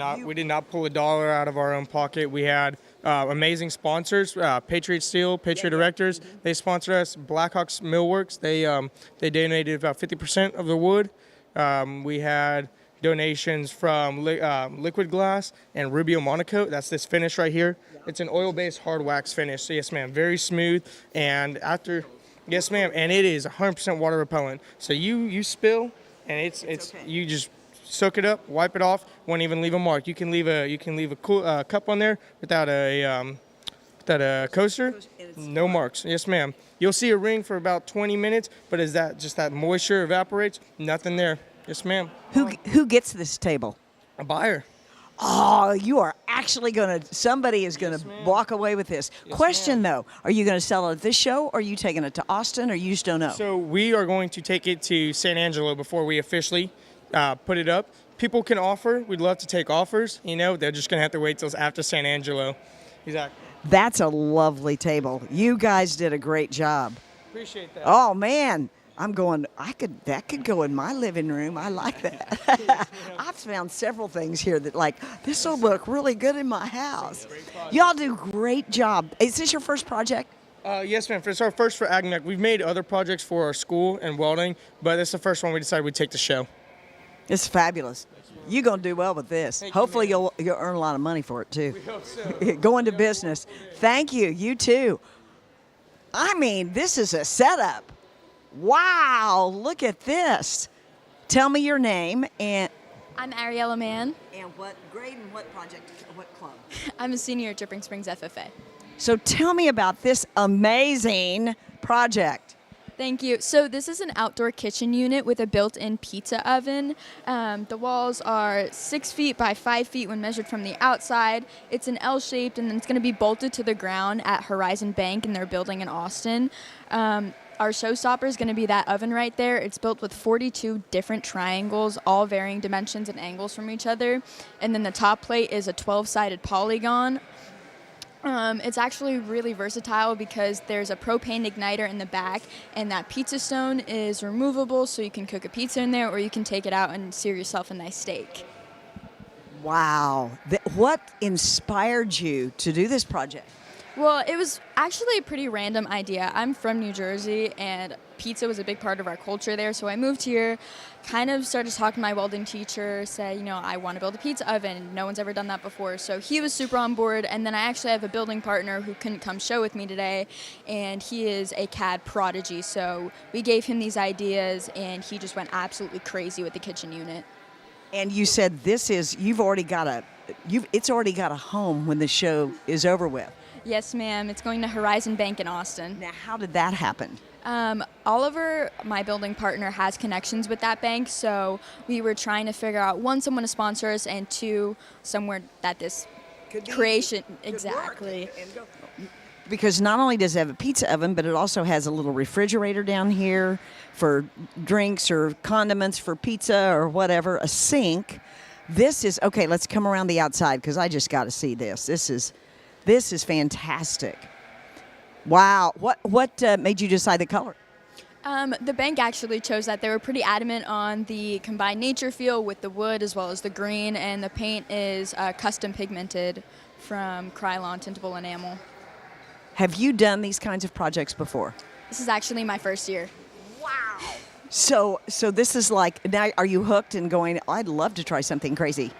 not pull $1 out of our own pocket. We had amazing sponsors, Patriot Steel, Patriot Erectors. They sponsored us. Blackhawks Millworks. They donated about 50% of the wood. We had donations from Liquid Glass and Rubio Monocoat. That's this finish right here. It's an oil-based hard wax finish. So yes, ma'am, very smooth. And yes, ma'am, and it is 100% water repellent. So you spill, and it's okay. You just soak it up, wipe it off, won't even leave a mark. You can leave a cool, cup on there without a coaster, no marks. Yes, ma'am. You'll see a ring for about 20 minutes, but as that moisture evaporates, nothing there. Yes, ma'am. Who gets this table? A buyer. Oh, you are actually somebody is going to walk away with this. Yes, question though, are you going to sell it at this show, or are you taking it to Austin, or you just don't know? So we are going to take it to San Angelo before we officially put it up. People can offer. We'd love to take offers. They're just going to have to wait till after San Angelo. Exactly. That's a lovely table. You guys did a great job. Appreciate that. Oh, man. That could go in my living room. I like that. I've found several things here that this will look really good in my house. Y'all do a great job. Is this your first project? Yes, ma'am. It's our first for AgMech. We've made other projects for our school and welding, but this is the first one we decided we'd take to show. It's fabulous. You're going to do well with this. Hopefully you'll earn a lot of money for it, too. We hope so. Go into business. Thank you. You, too. I mean, this is a setup. Wow, look at this. Tell me your name. And I'm Ariella Mann. And what grade and what project, what club? I'm a senior at Dripping Springs FFA. So tell me about this amazing project. Thank you. So this is an outdoor kitchen unit with a built-in pizza oven. The walls are 6 feet by 5 feet when measured from the outside. It's an L-shaped, and then it's going to be bolted to the ground at Horizon Bank in their building in Austin. Our showstopper is going to be that oven right there. It's built with 42 different triangles, all varying dimensions and angles from each other. And then the top plate is a 12-sided polygon. It's actually really versatile because there's a propane igniter in the back, and that pizza stone is removable, so you can cook a pizza in there, or you can take it out and sear yourself a nice steak. Wow. What inspired you to do this project? Well, it was actually a pretty random idea. I'm from New Jersey, and pizza was a big part of our culture there. So I moved here, kind of started talking to my welding teacher, said, I want to build a pizza oven. No one's ever done that before. So he was super on board. And then I actually have a building partner who couldn't come show with me today, and he is a CAD prodigy. So we gave him these ideas, and he just went absolutely crazy with the kitchen unit. And you said it's already got a home when the show is over with. Yes, ma'am. It's going to Horizon Bank in Austin. Now, how did that happen? Oliver, my building partner, has connections with that bank, so we were trying to figure out, one, someone to sponsor us, and two, somewhere that this creation exactly. Because not only does it have a pizza oven, but it also has a little refrigerator down here for drinks or condiments for pizza or whatever, a sink. This is okay. Let's come around the outside because I just got to see this. This is fantastic. Wow. What made you decide the color? The bank actually chose that. They were pretty adamant on the combined nature feel with the wood as well as the green, and the paint is custom pigmented from Krylon tintable enamel. Have you done these kinds of projects before? This is actually my first year. So this is like, now are you hooked and going, I'd love to try something crazy?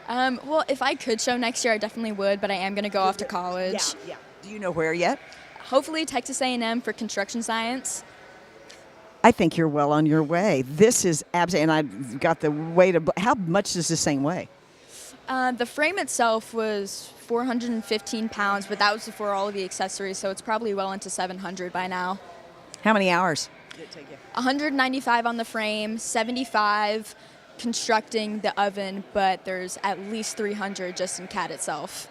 Well, if I could show next year, I definitely would, but I am going to go off to college. Yeah. Do you know where yet? Hopefully Texas A&M for construction science. I think you're well on your way. This is absolutely, and I've got the weight of, how much does this thing weigh? The frame itself was 415 pounds, but that was before all of the accessories, so it's probably well into 700 by now. How many hours? 195 on the frame, 75 constructing the oven, but there's at least 300 just in CAD itself.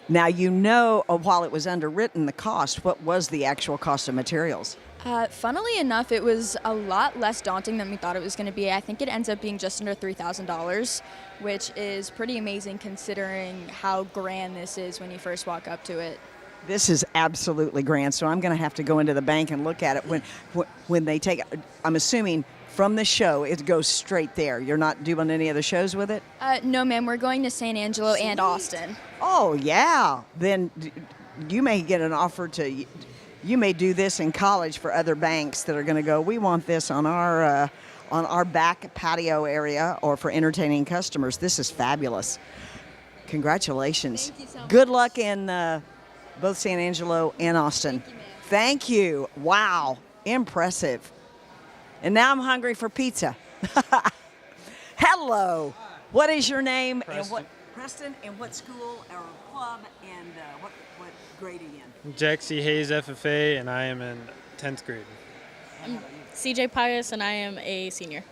Now, while it was underwritten, the cost, what was the actual cost of materials? Funnily enough, it was a lot less daunting than we thought it was going to be. I think it ends up being just under $3,000, which is pretty amazing considering how grand this is when you first walk up to it. This is absolutely grand, so I'm going to have to go into the bank and look at it when they take it. I'm assuming from the show, it goes straight there. You're not doing any other shows with it? No, ma'am. We're going to San Angelo and Austin. Oh, yeah. Then you may get an offer to... You may do this in college for other banks that are going to go, we want this on our back patio area or for entertaining customers. This is fabulous. Congratulations. Thank you so much. Good luck in both San Angelo and Austin. Thank you. Wow. Impressive. And now I'm hungry for pizza. Hello. What is your name? Preston. Preston, and what school or club and what grade are you in? Jaxie Hayes, FFA, and I am in 10th grade. I'm CJ Pius, and I am a senior.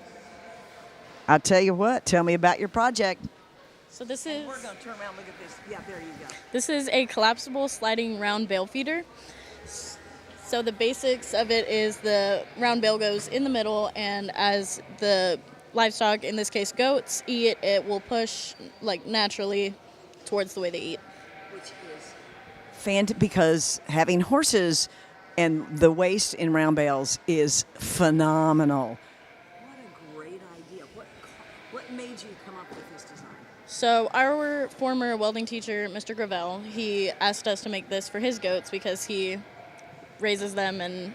I'll tell you what. Tell me about your project. So this is... We're going to turn around and look at this. Yeah, there you go. This is a collapsible sliding round bale feeder. So the basics of it is the round bale goes in the middle, and as the livestock, in this case goats, eat, it will push like naturally towards the way they eat. Which is because having horses and the waste in round bales is phenomenal. What a great idea. What made you come up with this design? So our former welding teacher, Mr. Gravel, he asked us to make this for his goats because he raises them and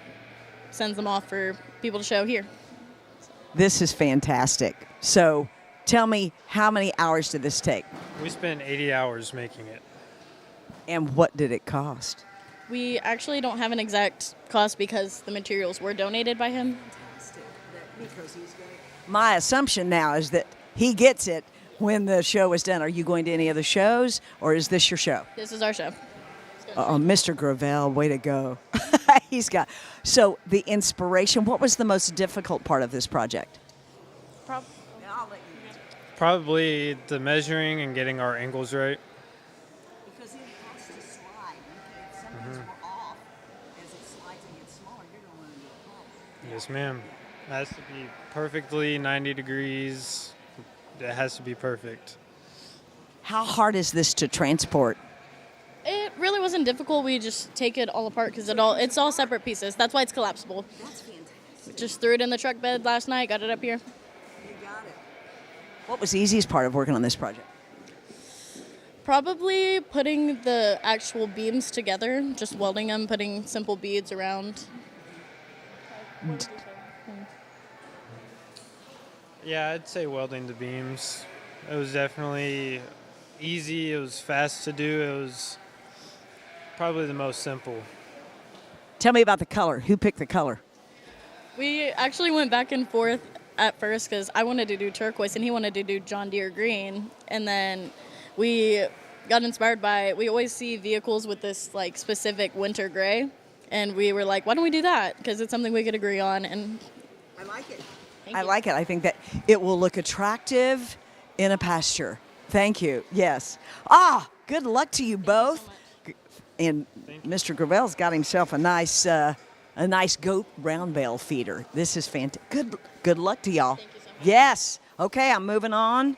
sends them off for people to show here. This is fantastic. So tell me, how many hours did this take? We spent 80 hours making it. And what did it cost? We actually don't have an exact cost because the materials were donated by him. My assumption now is that he gets it when the show is done. Are you going to any of the shows, or is this your show? This is our show. Mr. Gravel, way to go. He's got. So the inspiration, what was the most difficult part of this project? Probably the measuring and getting our angles right. Because it has to slide. Sometimes we're off. As it slides and gets smaller, you're going to run into a problem. Yes, ma'am. It has to be perfectly 90 degrees. It has to be perfect. How hard is this to transport? It really wasn't difficult. We just take it all apart because it's all separate pieces. That's why it's collapsible. That's fantastic. We just threw it in the truck bed last night, got it up here. You got it. What was the easiest part of working on this project? Probably putting the actual beams together, just welding them, putting simple beads around. Yeah, I'd say welding the beams. It was definitely easy. It was fast to do. It was probably the most simple. Tell me about the color. Who picked the color? We actually went back and forth at first because I wanted to do turquoise and he wanted to do John Deere green. And then we got inspired by, we always see vehicles with this like specific winter gray. And we were like, why don't we do that? Because it's something we could agree on. And I like it. I like it. I think that it will look attractive in a pasture. Thank you. Yes. Good luck to you both. And Mr. Gravel's got himself a nice goat round bale feeder. This is fantastic. Good luck to y'all. Thank you so much. Yes. Okay, I'm moving on.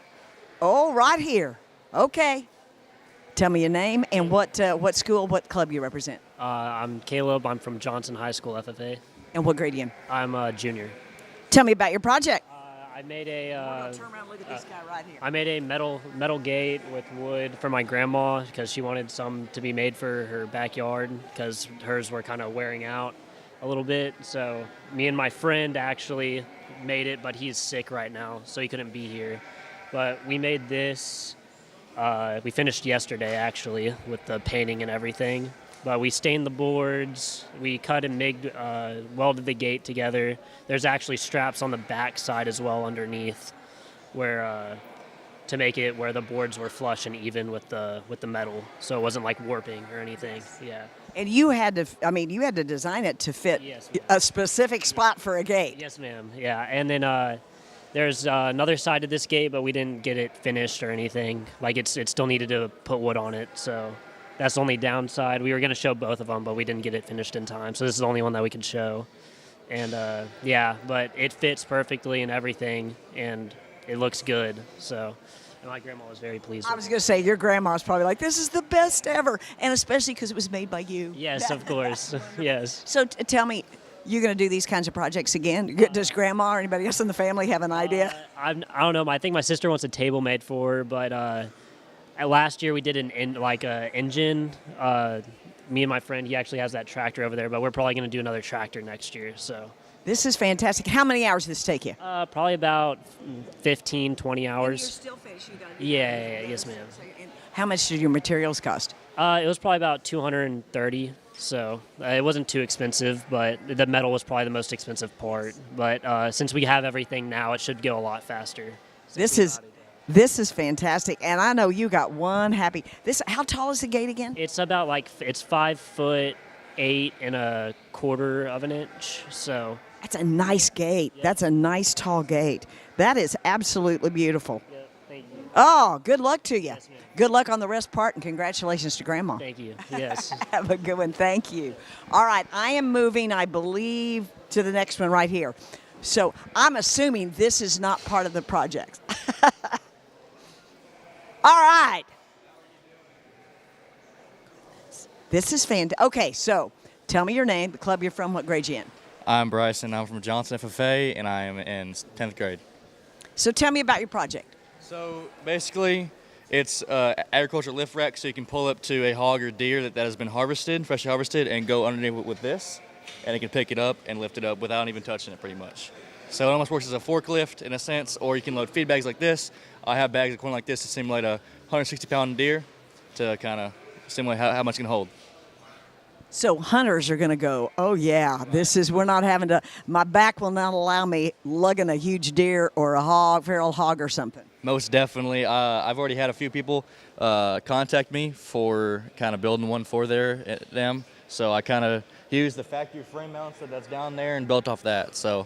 Oh, right here. Okay. Tell me your name and what school, what club you represent. I'm Caleb. I'm from Johnson High School FFA. And what grade are you in? I'm a junior. Tell me about your project. I made a. Turn around, look at this guy right here. I made a metal gate with wood for my grandma because she wanted some to be made for her backyard because hers were kind of wearing out a little bit. So me and my friend actually made it, but he's sick right now, so he couldn't be here. But we made this. We finished yesterday actually with the painting and everything. But we stained the boards, we cut and welded the gate together. There's actually straps on the back side as well underneath where to make it where the boards were flush and even with the metal, so it wasn't like warping or anything. Yeah. And you had to design it to fit a specific spot for a gate. Yes, ma'am. Yeah, and then there's another side to this gate, but we didn't get it finished or anything. Like it still needed to put wood on it, so. That's the only downside. We were going to show both of them, but we didn't get it finished in time. So this is the only one that we could show. And yeah, but it fits perfectly and everything, and it looks good. So and my grandma was very pleased. I was going to say, your grandma's probably like, this is the best ever. And especially because it was made by you. Yes, of course. Yes. So tell me, you're going to do these kinds of projects again? Does grandma or anybody else in the family have an idea? I don't know. I think my sister wants a table made for her, but last year we did an engine. Me and my friend, he actually has that tractor over there, but we're probably going to do another tractor next year. So this is fantastic. How many hours does this take you? Probably about 15, 20 hours. And you're still finished. Yes, ma'am. How much did your materials cost? It was probably about $230. So it wasn't too expensive, but the metal was probably the most expensive part. But since we have everything now, it should go a lot faster. This is fantastic, and I know you got one happy. How tall is the gate again? It's about it's 5'8" and a quarter of an inch. So that's a nice gate. Yeah. That's a nice tall gate. That is absolutely beautiful. Yeah, thank you. Oh, good luck to you. Yes, good luck on the rest part, and congratulations to Grandma. Thank you. Yes. Have a good one. Thank you. All right, I am moving, I believe, to the next one right here. So I'm assuming this is not part of the project. All right. This is fantastic. Okay, so tell me your name, the club you're from, what grade you in? I'm Bryson. I'm from Johnson FFA, and I am in 10th grade. So tell me about your project. So basically, it's agriculture lift rack, so you can pull up to a hog or deer that has been harvested, freshly harvested, and go underneath it with this, and it can pick it up and lift it up without even touching it, pretty much. So it almost works as a forklift in a sense, or you can load feed bags like this. I have bags equivalent like this to simulate a 160-pound deer to kind of simulate how much it can hold. So hunters are going to go, oh yeah, we're not having to, my back will not allow me lugging a huge deer or a feral hog or something. Most definitely. I've already had a few people contact me for kind of building one for them. So I kind of used the factory frame mounts that's down there and built off that. So.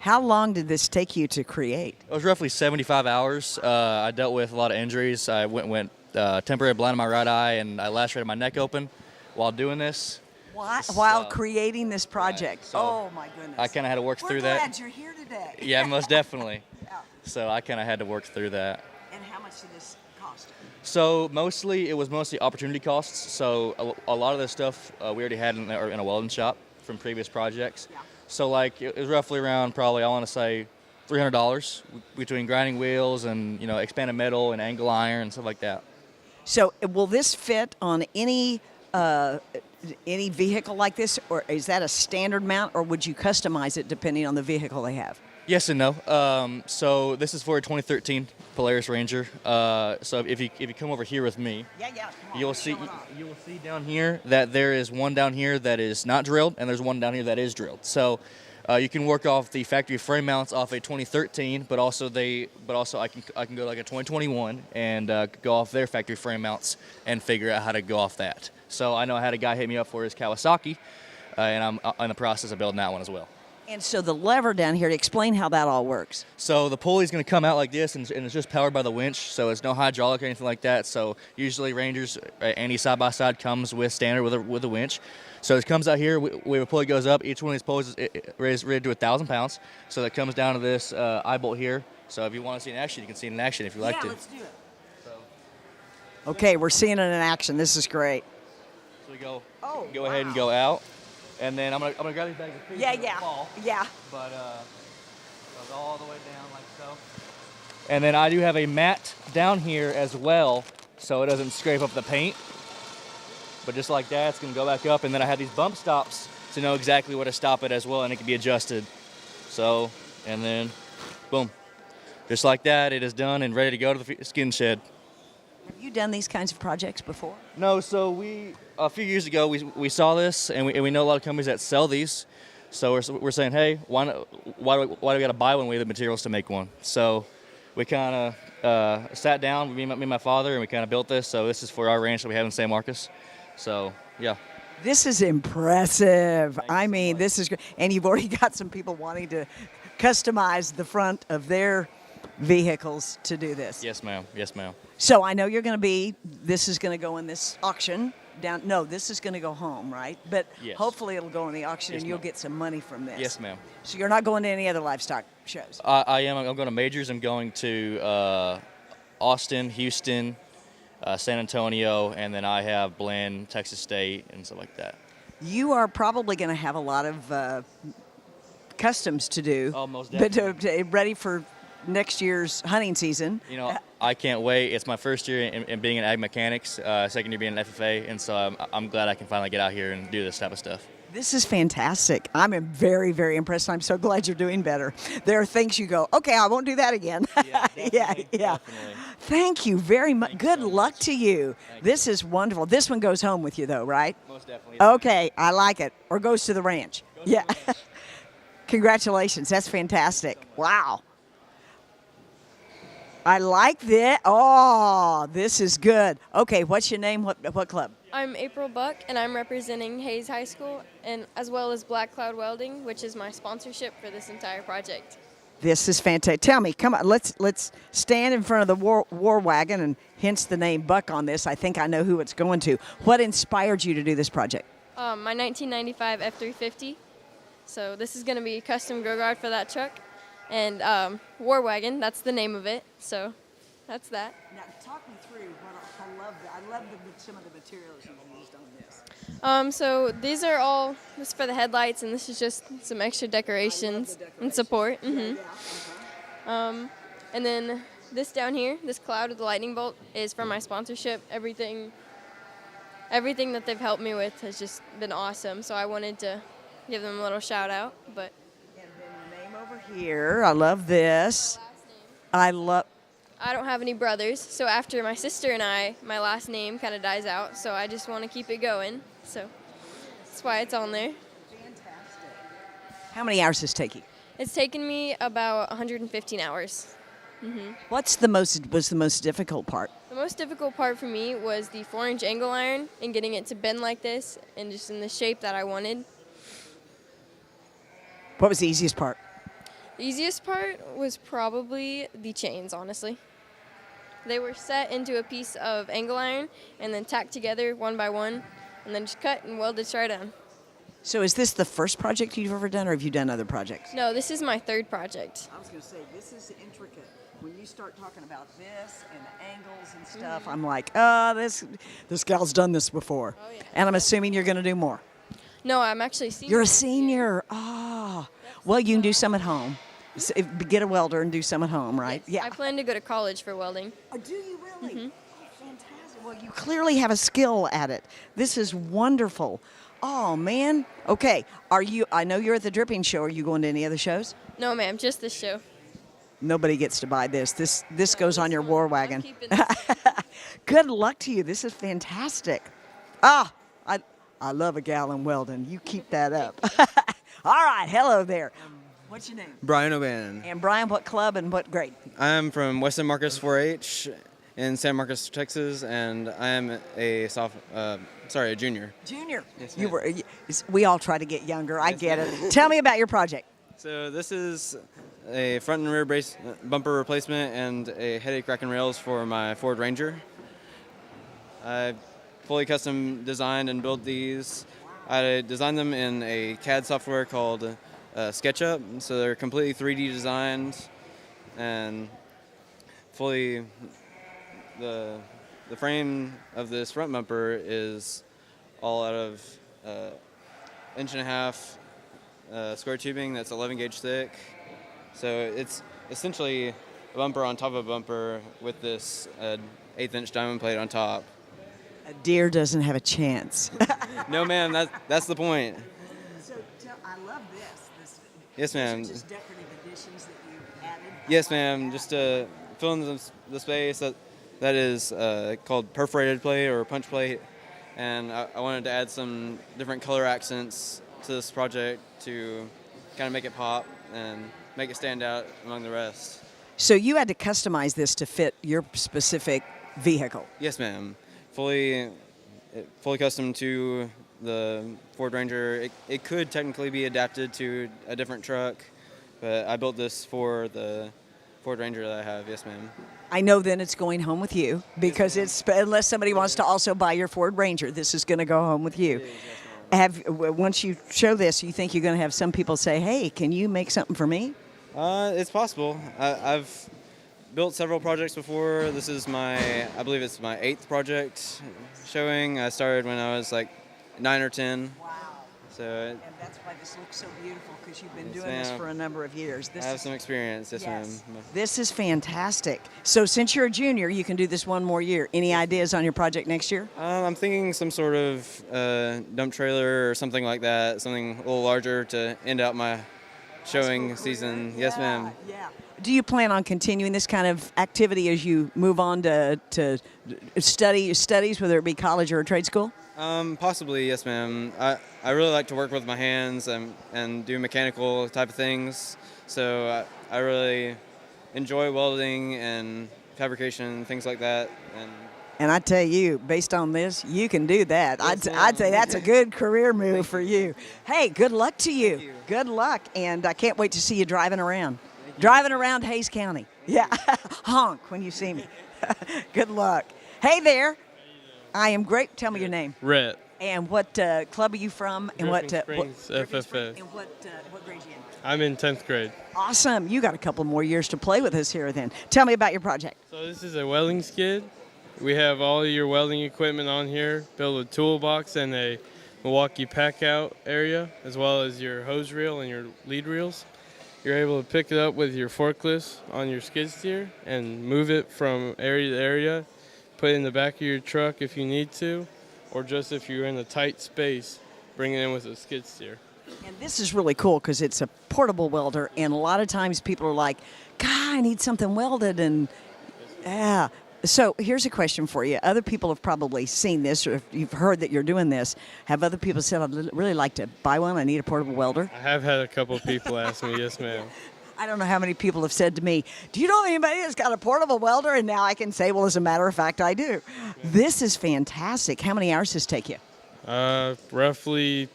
How long did this take you to create? It was roughly 75 hours. I dealt with a lot of injuries. I went temporary blind in my right eye, and I lacerated my neck open while doing this. While creating this project. Right, so oh, my goodness. I kind of had to work through that. We're glad you're here today. Yeah, most definitely. Yeah. So I kind of had to work through that. And how much did this cost? So it was mostly opportunity costs. So a lot of this stuff we already had in a welding shop from previous projects. Yeah. So it was roughly around probably, I want to say, $300 between grinding wheels and, expanded metal and angle iron and stuff like that. So will this fit on any vehicle like this, or is that a standard mount, or would you customize it depending on the vehicle they have? Yes and no. So this is for a 2013 Polaris Ranger. So if you come over here with me, you'll see down here that there is one down here that is not drilled, and there's one down here that is drilled. So you can work off the factory frame mounts off a 2013, but also I can go like a 2021 and go off their factory frame mounts and figure out how to go off that. So I know I had a guy hit me up for his Kawasaki, and I'm in the process of building that one as well. And so the lever down here, to explain how that all works. So the pulley's going to come out like this, and it's just powered by the winch, so it's no hydraulic or anything like that. So usually Rangers, any side-by-side comes with standard with a winch. So it comes out here, where the pulley goes up. Each one of these pulleys is rated to 1,000 pounds. So that comes down to this eye bolt here. So if you want to see it in action, you can see it in action if you like to. Yeah, let's do it. Okay, we're seeing it in action. This is great. So we go ahead and go out. And then I'm gonna grab these bags of feed. Yeah. But goes all the way down like so. And then I do have a mat down here as well, so it doesn't scrape up the paint. But just like that, it's gonna go back up. And then I have these bump stops to know exactly where to stop it as well, and it can be adjusted. So, and then, boom, just like that, it is done and ready to go to the skin shed. Have you done these kinds of projects before? No, so a few years ago we saw this, and we know a lot of companies that sell these. So we're saying, hey, why do we got to buy one when we have the materials to make one? So we kind of sat down, me and my father, and we kind of built this. So this is for our ranch that we have in San Marcos. So yeah. This is impressive. I mean, this is great. And you've already got some people wanting to customize the front of their vehicles to do this. Yes, ma'am. Yes, ma'am. So I know you're going to this is going to go in this auction down. No, this is going to go home, right? But yes. Hopefully it'll go in the auction Yes, and you'll ma'am. get some money from this. Yes, ma'am. So you're not going to any other livestock shows? I am. I'm going to majors. I'm going to Austin, Houston, San Antonio, and then I have Blinn, Texas State, and stuff like that. You are probably going to have a lot of customs to do. Oh, most But definitely. ready for next year's hunting season. You know, I can't wait. It's my first year in being an ag mechanics, second year being an FFA, and so I'm glad I can finally get out here and do this type of stuff. This is fantastic. I'm very, very impressed. I'm so glad you're doing better. There are things you go, okay, I won't do that again. Yeah, Definitely. Thank you very much. Good luck to you. This is wonderful. This one goes home with you, though, right? Most definitely. Okay, I like it. Or goes to the ranch. Yeah. Congratulations. That's fantastic. Wow. I like that. Oh, this is good. Okay, what's your name? What club? I'm April Buck, and I'm representing Hayes High School, and as well as Black Cloud Welding, which is my sponsorship for this entire project. This is fantastic. Tell me, come on, let's stand in front of the war wagon, and hence the name Buck on this. I think I know who it's going to. What inspired you to do this project? My 1995 F350. So this is going to be a custom grow guard for that truck. And War Wagon, that's the name of it. So that's that. Now talk me through what I love some of the materials you used on this. So these are all this is for the headlights, and this is just some extra decorations and support. And then this down here, this cloud with the lightning bolt, is from my sponsorship. Everything that they've helped me with has just been awesome. So I wanted to give them a little shout out. But here, I love this. I don't have any brothers, so after my sister and I, my last name kind of dies out, so I just want to keep it going. So that's why it's on there. How many hours does it take you? It's taken me about 115 hours. Was the most difficult part? The most difficult part for me was the 4-inch angle iron and getting it to bend like this and just in the shape that I wanted. What was the easiest part? The easiest part was probably the chains, honestly. They were set into a piece of angle iron and then tacked together one by one and then just cut and welded straight on. So is this the first project you've ever done, or have you done other projects? No, this is my third project. I was going to say, this is intricate. When you start talking about this and the angles and stuff, I'm like, this gal's done this before. Oh, yeah. And I'm assuming you're going to do more. No, I'm actually a senior. You're a senior. Well, you can do some at home. Get a welder and do some at home, right? Yes. Yeah. I plan to go to college for welding. Oh, do you really? Oh, fantastic. Well, you clearly have a skill at it. This is wonderful. Oh, man. Okay. I know you're at the Dripping show. Are you going to any other shows? No, ma'am. Just this show. Nobody gets to buy this. This goes on your war wagon. Good luck to you. This is fantastic. I love a gal in welding. You keep that up. All right. Hello there. What's your name? Bryan O'Bannon. And Bryan, what club and what grade? I'm from West San Marcos 4-H in San Marcos, Texas, and I am a junior. Junior. Yes, we all try to get younger. I get it. Tell me about your project. So this is a front and rear brace bumper replacement and a headache rack and rails for my Ford Ranger. I fully custom designed and built these. I designed them in a CAD software called SketchUp, so they're completely 3D designed and fully. The frame of this front bumper is all out of 1.5 square tubing that's 11 gauge thick. So it's essentially a bumper on top of a bumper with this 1/8 inch diamond plate on top. A deer doesn't have a chance. No, ma'am, that's the point. So I love this. Yes, ma'am. These are just decorative additions that you added? Yes, ma'am. Just to fill in the space that is called perforated plate or punch plate. And I wanted to add some different color accents to this project to kind of make it pop and make it stand out among the rest. So you had to customize this to fit your specific vehicle? Yes, ma'am. Fully custom to the Ford Ranger. It could technically be adapted to a different truck, but I built this for the Ford Ranger that I have. Yes, ma'am. I know then it's going home with you because it's unless somebody wants to also buy your Ford Ranger, this is going to go home with you. Once you show this, you think you're going to have some people say, "Hey, can you make something for me?" It's possible. I've built several projects before. This is I believe it's my 8th project showing. I started when I was like 9 or 10. Wow. So and that's why this looks so beautiful because you've been doing this for a number of years. I have some experience. Yes, ma'am. This is fantastic. So since you're a junior, you can do this one more year. Any ideas on your project next year? I'm thinking some sort of dump trailer or something like that, something a little larger to end out my showing season. Yes, ma'am. Yeah. Do you plan on continuing this kind of activity as you move on to studies, whether it be college or a trade school? Possibly, yes, ma'am. I really like to work with my hands and do mechanical type of things. So I really enjoy welding and fabrication, things like that. And I tell you, based on this, you can do that. Yes, I'd say that's a good career move for you. Hey, good luck to you. Good luck, and I can't wait to see you driving around. Driving around Hays County. Yeah, honk when you see me. Good luck. Hey there. I am great. Tell me your name. Rhett. And what club are you from? And Dripping Springs, FFS. And what grade are you in? I'm in 10th grade. Awesome. You got a couple more years to play with us here then. Tell me about your project. So this is a welding skid. We have all of your welding equipment on here, build a toolbox and a Milwaukee pack-out area, as well as your hose reel and your lead reels. You're able to pick it up with your forklifts on your skid steer and move it from area to area, put it in the back of your truck if you need to, or just if you're in a tight space, bring it in with a skid steer. And this is really cool because it's a portable welder, and a lot of times people are like, God, I need something welded, and yeah. So here's a question for you. Other people have probably seen this, or if you've heard that you're doing this. Have other people said, I'd really like to buy one, I need a portable welder? I have had a couple of people ask me, yes, ma'am. I don't know how many people have said to me, do you know anybody that's got a portable welder? And now I can say, well, as a matter of fact, I do. This is fantastic. How many hours does this take you? Roughly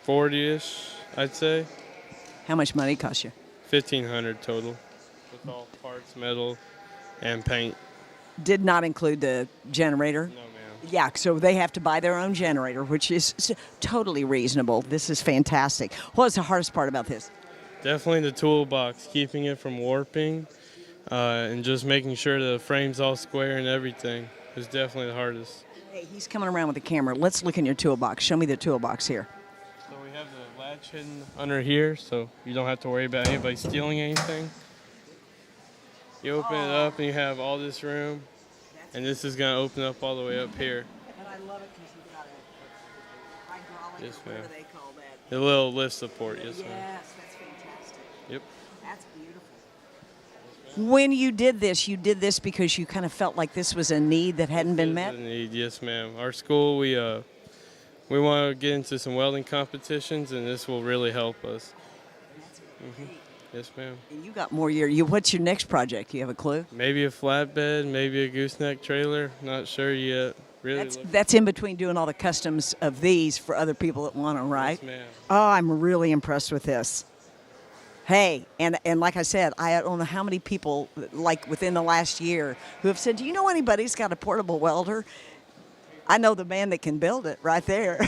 40-ish, I'd say. How much money cost you? $1,500 total, with all parts, metal, and paint. Did not include the generator? No, ma'am. Yeah, so they have to buy their own generator, which is totally reasonable. This is fantastic. What's the hardest part about this? Definitely the toolbox, keeping it from warping, and just making sure the frame's all square and everything is definitely the hardest. Hey, he's coming around with the camera. Let's look in your toolbox. Show me the toolbox here. So we have the latch hidden under here, so you don't have to worry about anybody stealing anything. You open it up and you have all this room, and this is going to open up all the way up here. And I love it because you've got a hydraulic, yes, what ma'am. do they call that? The little lift support, yes, ma'am. Yes, that's fantastic. Yep. That's beautiful. When you did this because you kind of felt like this was a need that hadn't been met? A need, yes, ma'am. Our school, we want to get into some welding competitions, and this will really help us. That's great. Yes, ma'am. And you got more year. What's your next project? You have a clue? Maybe a flatbed, maybe a gooseneck trailer. Not sure yet. Really. That's in between doing all the customs of these for other people that want them, right? Yes, ma'am. Oh, I'm really impressed with this. Hey, and like I said, I don't know how many people, like within the last year, who have said, do you know anybody who's got a portable welder? I know the man that can build it right there.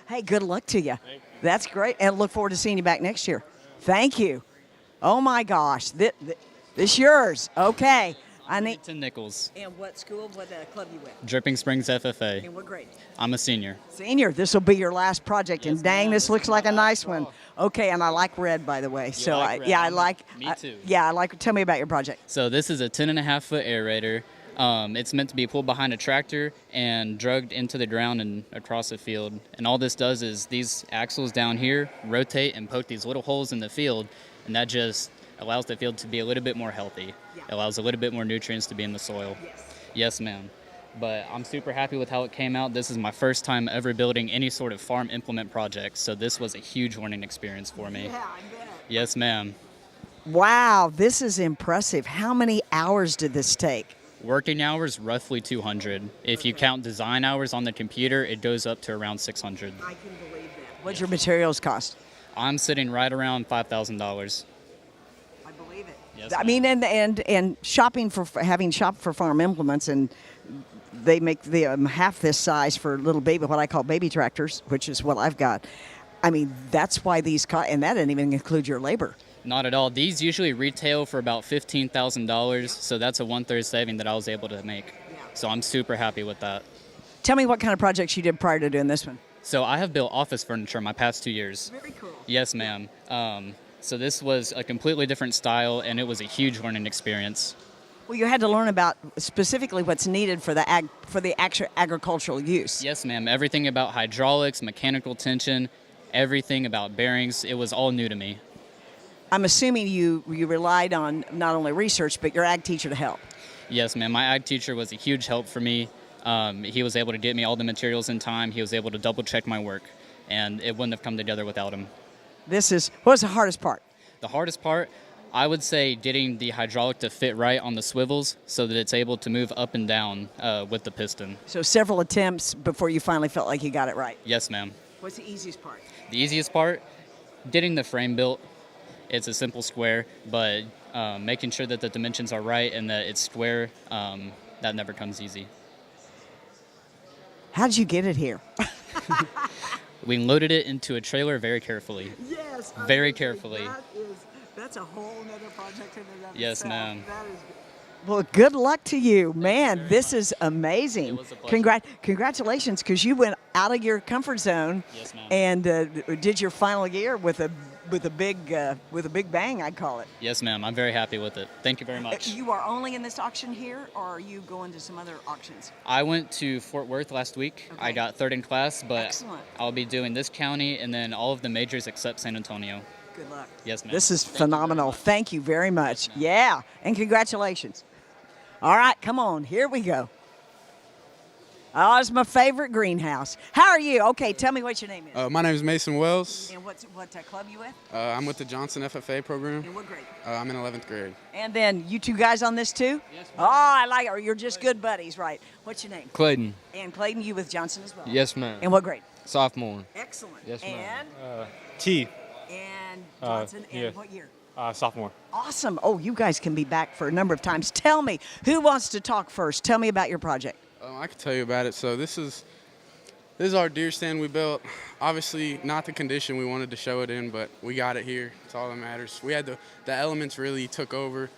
Hey, good luck to you. That's great, and look forward to seeing you back next year. Thank you. Oh my gosh, this yours. Okay. I need to Nicoles. And what school, what club you with? Dripping Springs FFA. And what grade? I'm a senior. Senior, this will be your last project, and dang, this looks like a nice one. Okay, and I like red, by the way. So like red? I like. Me too. Yeah, I like. Tell me about your project. So this is a 10.5-foot aerator. It's meant to be pulled behind a tractor and drugged into the ground and across the field. And all this does is these axles down here rotate and poke these little holes in the field, and that just allows the field to be a little bit more healthy. Yeah. It allows a little bit more nutrients to be in the soil. Yes, ma'am. But I'm super happy with how it came out. This is my first time ever building any sort of farm implement project, so this was a huge learning experience for me. Yeah, I bet. Yes, ma'am. Wow, this is impressive. How many hours did this take? Working hours, roughly 200. If you count design hours on the computer, it goes up to around 600. I can believe that. What's your materials cost? I'm sitting right around $5,000. I believe it. Yes, I mean, and shopping for having shopped for farm implements, and they make half this size for little baby, what I call baby tractors, which is what I've got. I mean, that's why these and that didn't even include your labor. Not at all. These usually retail for about $15,000, so that's a 1/3 saving that I was able to make. Yeah. So I'm super happy with that. Tell me what kind of projects you did prior to doing this one. So I have built office furniture my past 2 years. Very cool. Yes, ma'am. So this was a completely different style, and it was a huge learning experience. Well, you had to learn about specifically what's needed for the actual agricultural use. Yes, ma'am. Everything about hydraulics, mechanical tension, everything about bearings, it was all new to me. I'm assuming you relied on not only research, but your ag teacher to help. Yes, ma'am. My ag teacher was a huge help for me. He was able to get me all the materials in time. He was able to double check my work, and it wouldn't have come together without him. What's the hardest part? The hardest part, I would say getting the hydraulic to fit right on the swivels so that it's able to move up and down with the piston. So several attempts before you finally felt like you got it right. Yes, ma'am. What's the easiest part? The easiest part, getting the frame built. It's a simple square, but making sure that the dimensions are right and that it's square, that never comes easy. How did you get it here? We loaded it into a trailer very carefully. Yes. Very carefully. That's a whole other project in and of Yes, itself. ma'am. Well, good luck to you, man. This is amazing. It was a pleasure. Congratulations, because you went out of your comfort zone. Yes, ma'am. And did your final year with a big bang, I'd call it. Yes, ma'am. I'm very happy with it. Thank you very much. You are only in this auction here, or are you going to some other auctions? I went to Fort Worth last week. Okay. I got third in class, but Excellent. I'll be doing this county and then all of the majors except San Antonio. Good luck. Yes, ma'am. This is phenomenal. Thank you very much. Yeah, and congratulations. All right, come on. Here we go. Oh, it's my favorite greenhouse. How are you? Okay, tell me what your name is. My name is Mason Wells. And what club you with? I'm with the Johnson FFA program. In what grade? I'm in 11th grade. And then you two guys on this too? Yes. Oh, I like it. Or you're just good buddies, right? What's your name? Clayton. And Clayton, you with Johnson as well? Yes, ma'am. In what grade? Sophomore. Excellent. Yes, ma'am. And? T. And Johnson, yeah. and what year? Sophomore. Awesome. Oh, you guys can be back for a number of times. Tell me, who wants to talk first? Tell me about your project. I can tell you about it. So this is our deer stand we built. Obviously not the condition we wanted to show it in, but we got it here. It's all that matters. We had the elements really took over.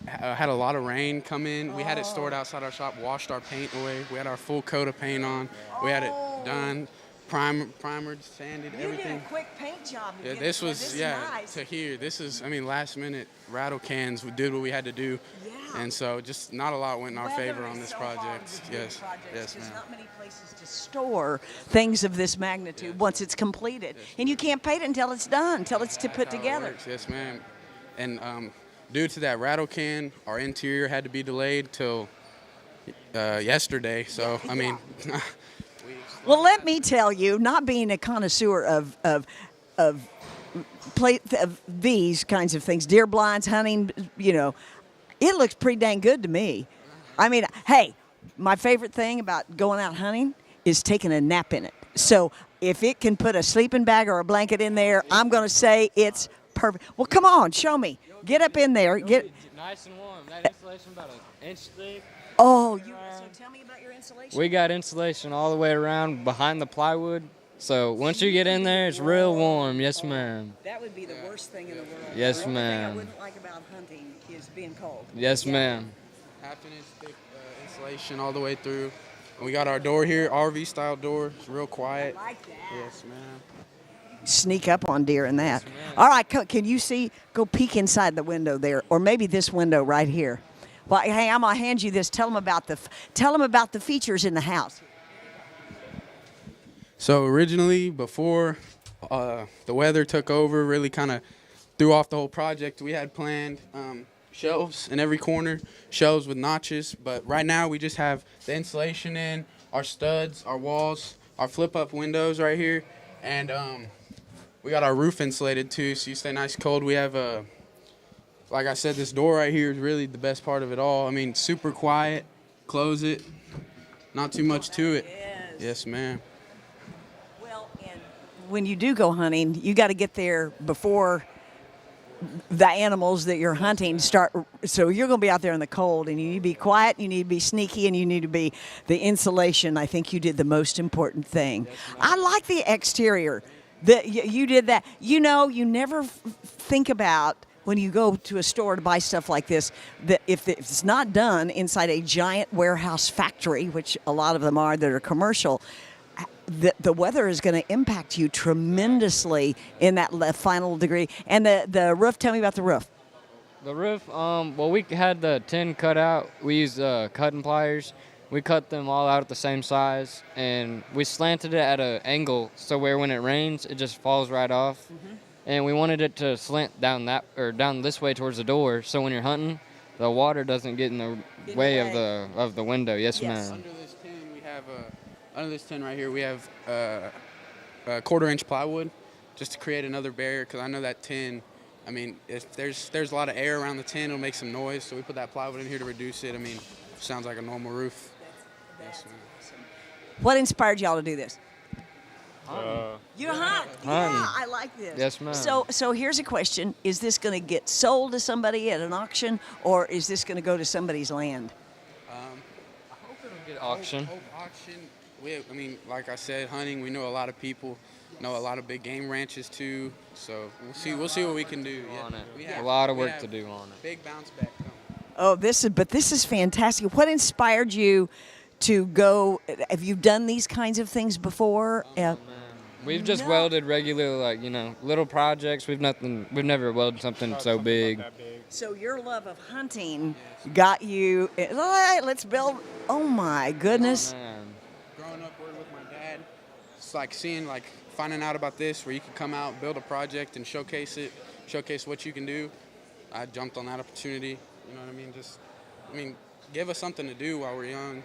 Had a lot of rain come in. We had it stored outside our shop, washed our paint away. We had our full coat of paint on. We had it done, primered, sanded, everything. You did a quick paint job. Yeah, this was nice. to here. This is, last minute rattle cans. We did what we had to do. Yeah. And so just not a lot went in our Weather favor on is this so project. hard with Yes. projects. Yes, There's ma'am. not many places to store things of this magnitude once it's completed. And you can't paint it until it's done, until it's put That's how it together. works. Yes, ma'am. And due to that rattle can, our interior had to be delayed till yesterday. So, Well, let me tell you, not being a connoisseur of these kinds of things, deer blinds, hunting, it looks pretty dang good to me. Hey, my favorite thing about going out hunting is taking a nap in it. So if it can put a sleeping bag or a blanket in there, I'm going to say it's perfect. Well, come on, show me. Get up in there. Get. Nice and warm. That insulation about an inch thick. Oh, so tell me about your insulation. We got insulation all the way around behind the plywood. So once you get in there, it's real warm. Yes, ma'am. That would be the worst thing in the world. Yes, The only thing I ma'am. wouldn't like about hunting is being cold. Yes, ma'am. Half an inch thick insulation all the way through. And we got our door here, RV style door. It's real quiet. I like that. Yes, ma'am. Sneak up on deer in that. All right, can you see? Go peek inside the window there, or maybe this window right here. Well, hey, I'm gonna hand you this. Tell them about the features in the house. So originally, before the weather took over, really kind of threw off the whole project, we had planned shelves in every corner, shelves with notches. But right now, we just have the insulation in, our studs, our walls, our flip-up windows right here, and we got our roof insulated too, so you stay nice cold. We have like I said, this door right here is really the best part of it all. I mean, super quiet. Close it. Not too much to it. Yes, ma'am. When you do go hunting, you got to get there before the animals that you're hunting start. So you're going to be out there in the cold, and you need to be quiet, you need to be sneaky, and you need to be the insulation. I think you did the most important thing. I like the exterior. You did that. You know, you never think about when you go to a store to buy stuff like this, that if it's not done inside a giant warehouse factory, which a lot of them are that are commercial, the weather is going to impact you tremendously in that final degree. And the roof, tell me about the roof. The roof, well, we had the tin cut out. We used cutting pliers. We cut them all out at the same size, and we slanted it at an angle so where when it rains, it just falls right off. Mm-hmm. And we wanted it to slant down down this way towards the door, so when you're hunting, the water doesn't get in the way of the window. Yes, ma'am. Under this tin, we have under this tin right here, we have a 1/4-inch plywood, just to create another barrier. Because I know that tin, I mean, if there's a lot of air around the tin, it'll make some noise. So we put that plywood in here to reduce it. I mean, it sounds like a normal roof. Yes, ma'am. What inspired y'all to do this? You hunting. hunt. Yeah, I like this. Yes, ma'am. So here's a question: is this going to get sold to somebody at an auction, or is this going to go to somebody's land? I hope it'll get auction. Hope auction. I mean, like I said, hunting. We know a lot of people, know a lot of big game ranches too. So we'll see what we can do. On it. We have a lot of work to do on it. Big bounce back coming. Oh, this is fantastic. What inspired you to go? Have you done these kinds of things before? We've just welded regular, little projects. We've never welded something so big. So your love of hunting got you. All right, let's build. Oh my goodness. Growing up with my dad, it's like finding out about this, where you can come out, build a project, and showcase what you can do. I jumped on that opportunity. You know what I mean? Give us something to do while we're young.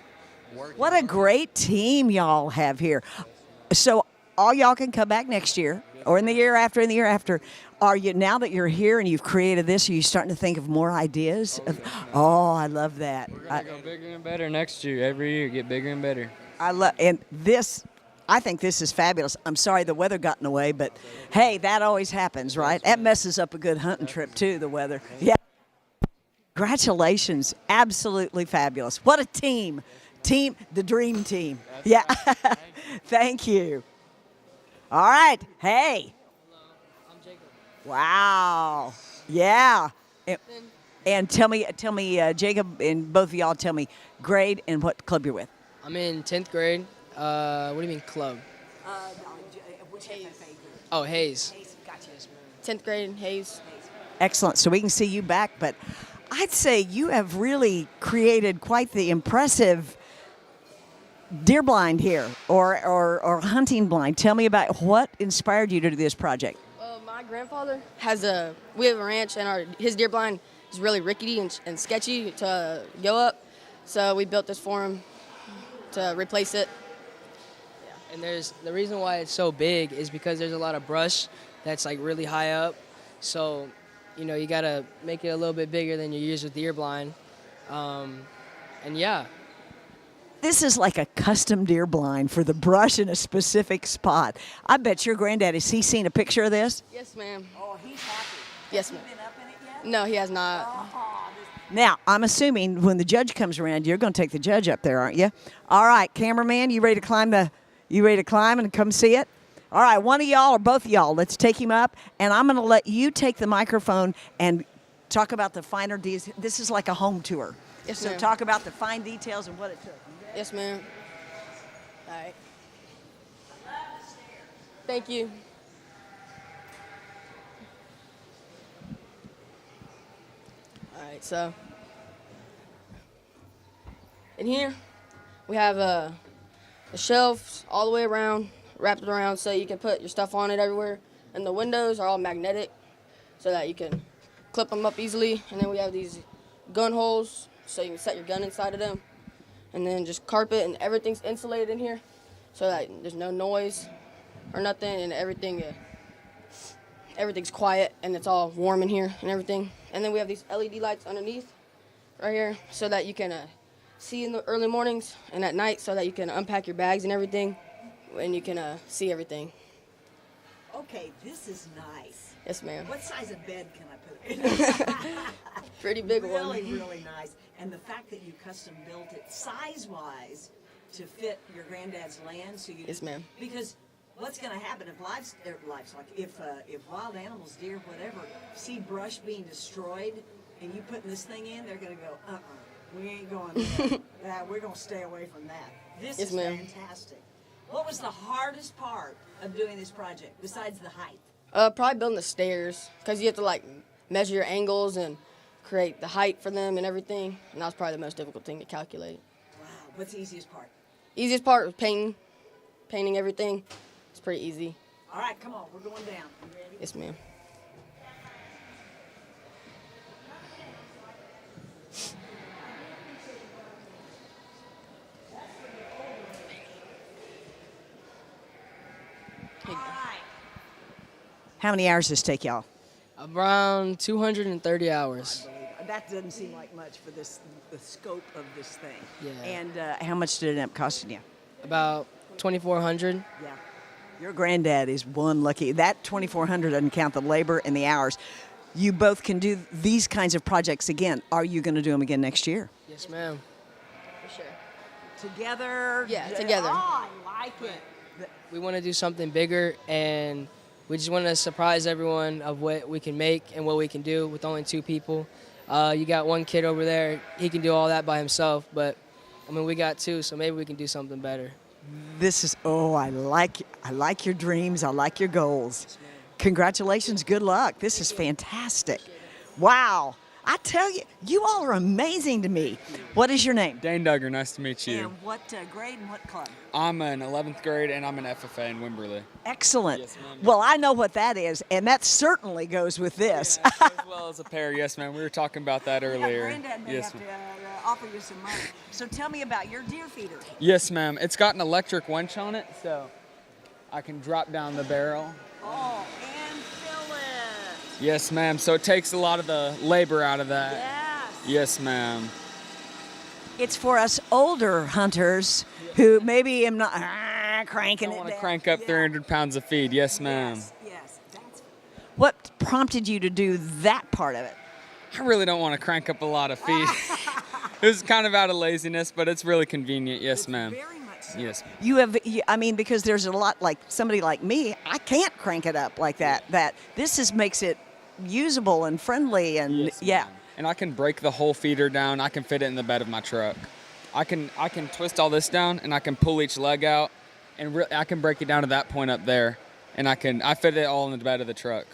What a great team y'all have here. So all y'all can come back next year, or in the year after, Are you, now that you're here and you've created this, are you starting to think of more ideas? Oh, I love that. We're going to go bigger and better next year. Every year, get bigger and better. I think this is fabulous. I'm sorry the weather got in the way, but hey, that always happens, right? That messes up a good hunting trip too, the weather. Yeah. Congratulations. Absolutely fabulous. What a team. The dream team. Yeah. Thank you. All right. Hey. Hello, I'm Jacob. Wow. Yeah. And tell me, Jacob, and both of y'all tell me grade and what club you're with. I'm in 10th grade. What do you mean club? Which FFA group? Oh, Hayes. Gotcha. 10th grade, Hayes. Excellent. So we can see you back, but I'd say you have really created quite the impressive deer blind here, or hunting blind. Tell me about what inspired you to do this project. My grandfather we have a ranch, and his deer blind is really rickety and sketchy to go up. So we built this for him to replace it. And the reason why it's so big is because there's a lot of brush that's like really high up. So, you gotta make it a little bit bigger than you use with deer blind. And yeah. This is like a custom deer blind for the brush in a specific spot. I bet your granddad, has he seen a picture of this? Yes, ma'am. Oh, he's happy. Yes, ma'am. No, he has not. Now, I'm assuming when the judge comes around, you're going to take the judge up there, aren't you? All right, cameraman, you ready to climb and come see it? All right, one of y'all or both of y'all, let's take him up, and I'm going to let you take the microphone and talk about the finer details. This is like a home tour. Yes, so ma'am. talk about the fine details and what it took. Yes, ma'am. All right. Thank you. All right, so in here we have the shelves all the way around, wrapped it around so you can put your stuff on it everywhere. And the windows are all magnetic so that you can clip them up easily. And then we have these gun holes so you can set your gun inside of them. And then just carpet, and everything's insulated in here so that there's no noise or nothing, and everything's quiet and it's all warm in here and everything. And then we have these LED lights underneath right here so that you can see in the early mornings and at night so that you can unpack your bags and everything and you can see everything. Okay, this is nice. Yes, ma'am. What size of bed can I put in? Pretty big one. Really, really nice. And the fact that you custom built it size-wise to fit your granddad's land, so you. Yes, ma'am. Because what's going to happen if livestock, if wild animals, deer, whatever, see brush being destroyed, and you putting this thing in, they're going to go, we ain't going there. We're going to stay away from that. This Yes, is ma'am. fantastic. What was the hardest part of doing this project besides the height? Probably building the stairs because you have to measure your angles and create the height for them and everything. And that was probably the most difficult thing to calculate. Wow. What's the easiest part? Easiest part was painting everything. It's pretty easy. All right, come on. We're going down. You ready? Yes, ma'am. How many hours does this take y'all? Around 230 hours. That doesn't seem like much for the scope of this thing. Yeah. And how much did it end up costing you? About 2,400. Yeah. Your granddad is one lucky. That 2,400 doesn't count the labor and the hours. You both can do these kinds of projects again. Are you going to do them again next year? Yes, ma'am. For sure. Together? Yeah, together. Oh, I like it. We want to do something bigger, and we just want to surprise everyone of what we can make and what we can do with only 2 people. You got one kid over there. He can do all that by himself, but, we got 2, so maybe we can do something better. This is, I like your dreams. I like your goals. Congratulations. Good luck. This is fantastic. Wow. I tell you, you all are amazing to me. What is your name? Dane Dugger. Nice to meet you. And what grade and what club? I'm in 11th grade, and I'm an FFA in Wimberley. Excellent. Yes, ma'am. Well, I know what that is, and that certainly goes with this. Yeah, as well as a pair, yes, ma'am. We were talking about that earlier. Granddad may Yes, have ma'am. to offer you some money. So tell me about your deer feeder. Yes, ma'am. It's got an electric winch on it, so I can drop down the barrel. Oh, and fill it. Yes, ma'am. So it takes a lot of the labor out of that. Yes. Yes, ma'am. It's for us older hunters who maybe am not cranking I it want to down. crank up 300 pounds of feed. Yes, ma'am. Yes. What prompted you to do that part of it? I really don't want to crank up a lot of feed. It was kind of out of laziness, but it's really convenient. Yes, ma'am. Very much so. Yes. Because there's a lot, like somebody like me, I can't crank it up like that. This makes it usable and friendly, and Yes, yeah. ma'am. And I can break the whole feeder down. I can fit it in the bed of my truck. I can twist all this down, and I can pull each leg out, and I can break it down to that point up there, and I fit it all in the bed of the truck.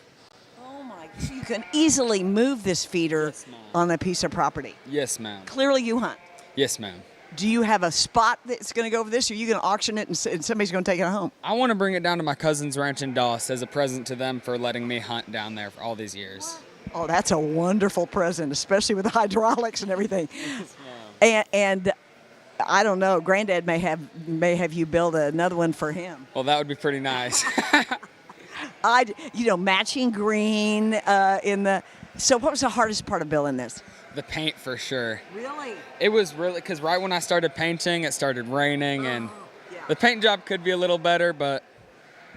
Oh my! So you can easily move this feeder on a piece of property. Yes, ma'am. Clearly, you hunt. Yes, ma'am. Do you have a spot that's going to go over this, or are you going to auction it and somebody's going to take it home? I want to bring it down to my cousin's ranch in Doss as a present to them for letting me hunt down there for all these years. Oh, that's a wonderful present, especially with the hydraulics and everything. And I don't know, Granddad may have you build another one for him. Well, that would be pretty nice. Matching green in the. So, what was the hardest part of building this? The paint, for sure. Really? It was really, because right when I started painting, it started raining, and the paint job could be a little better, but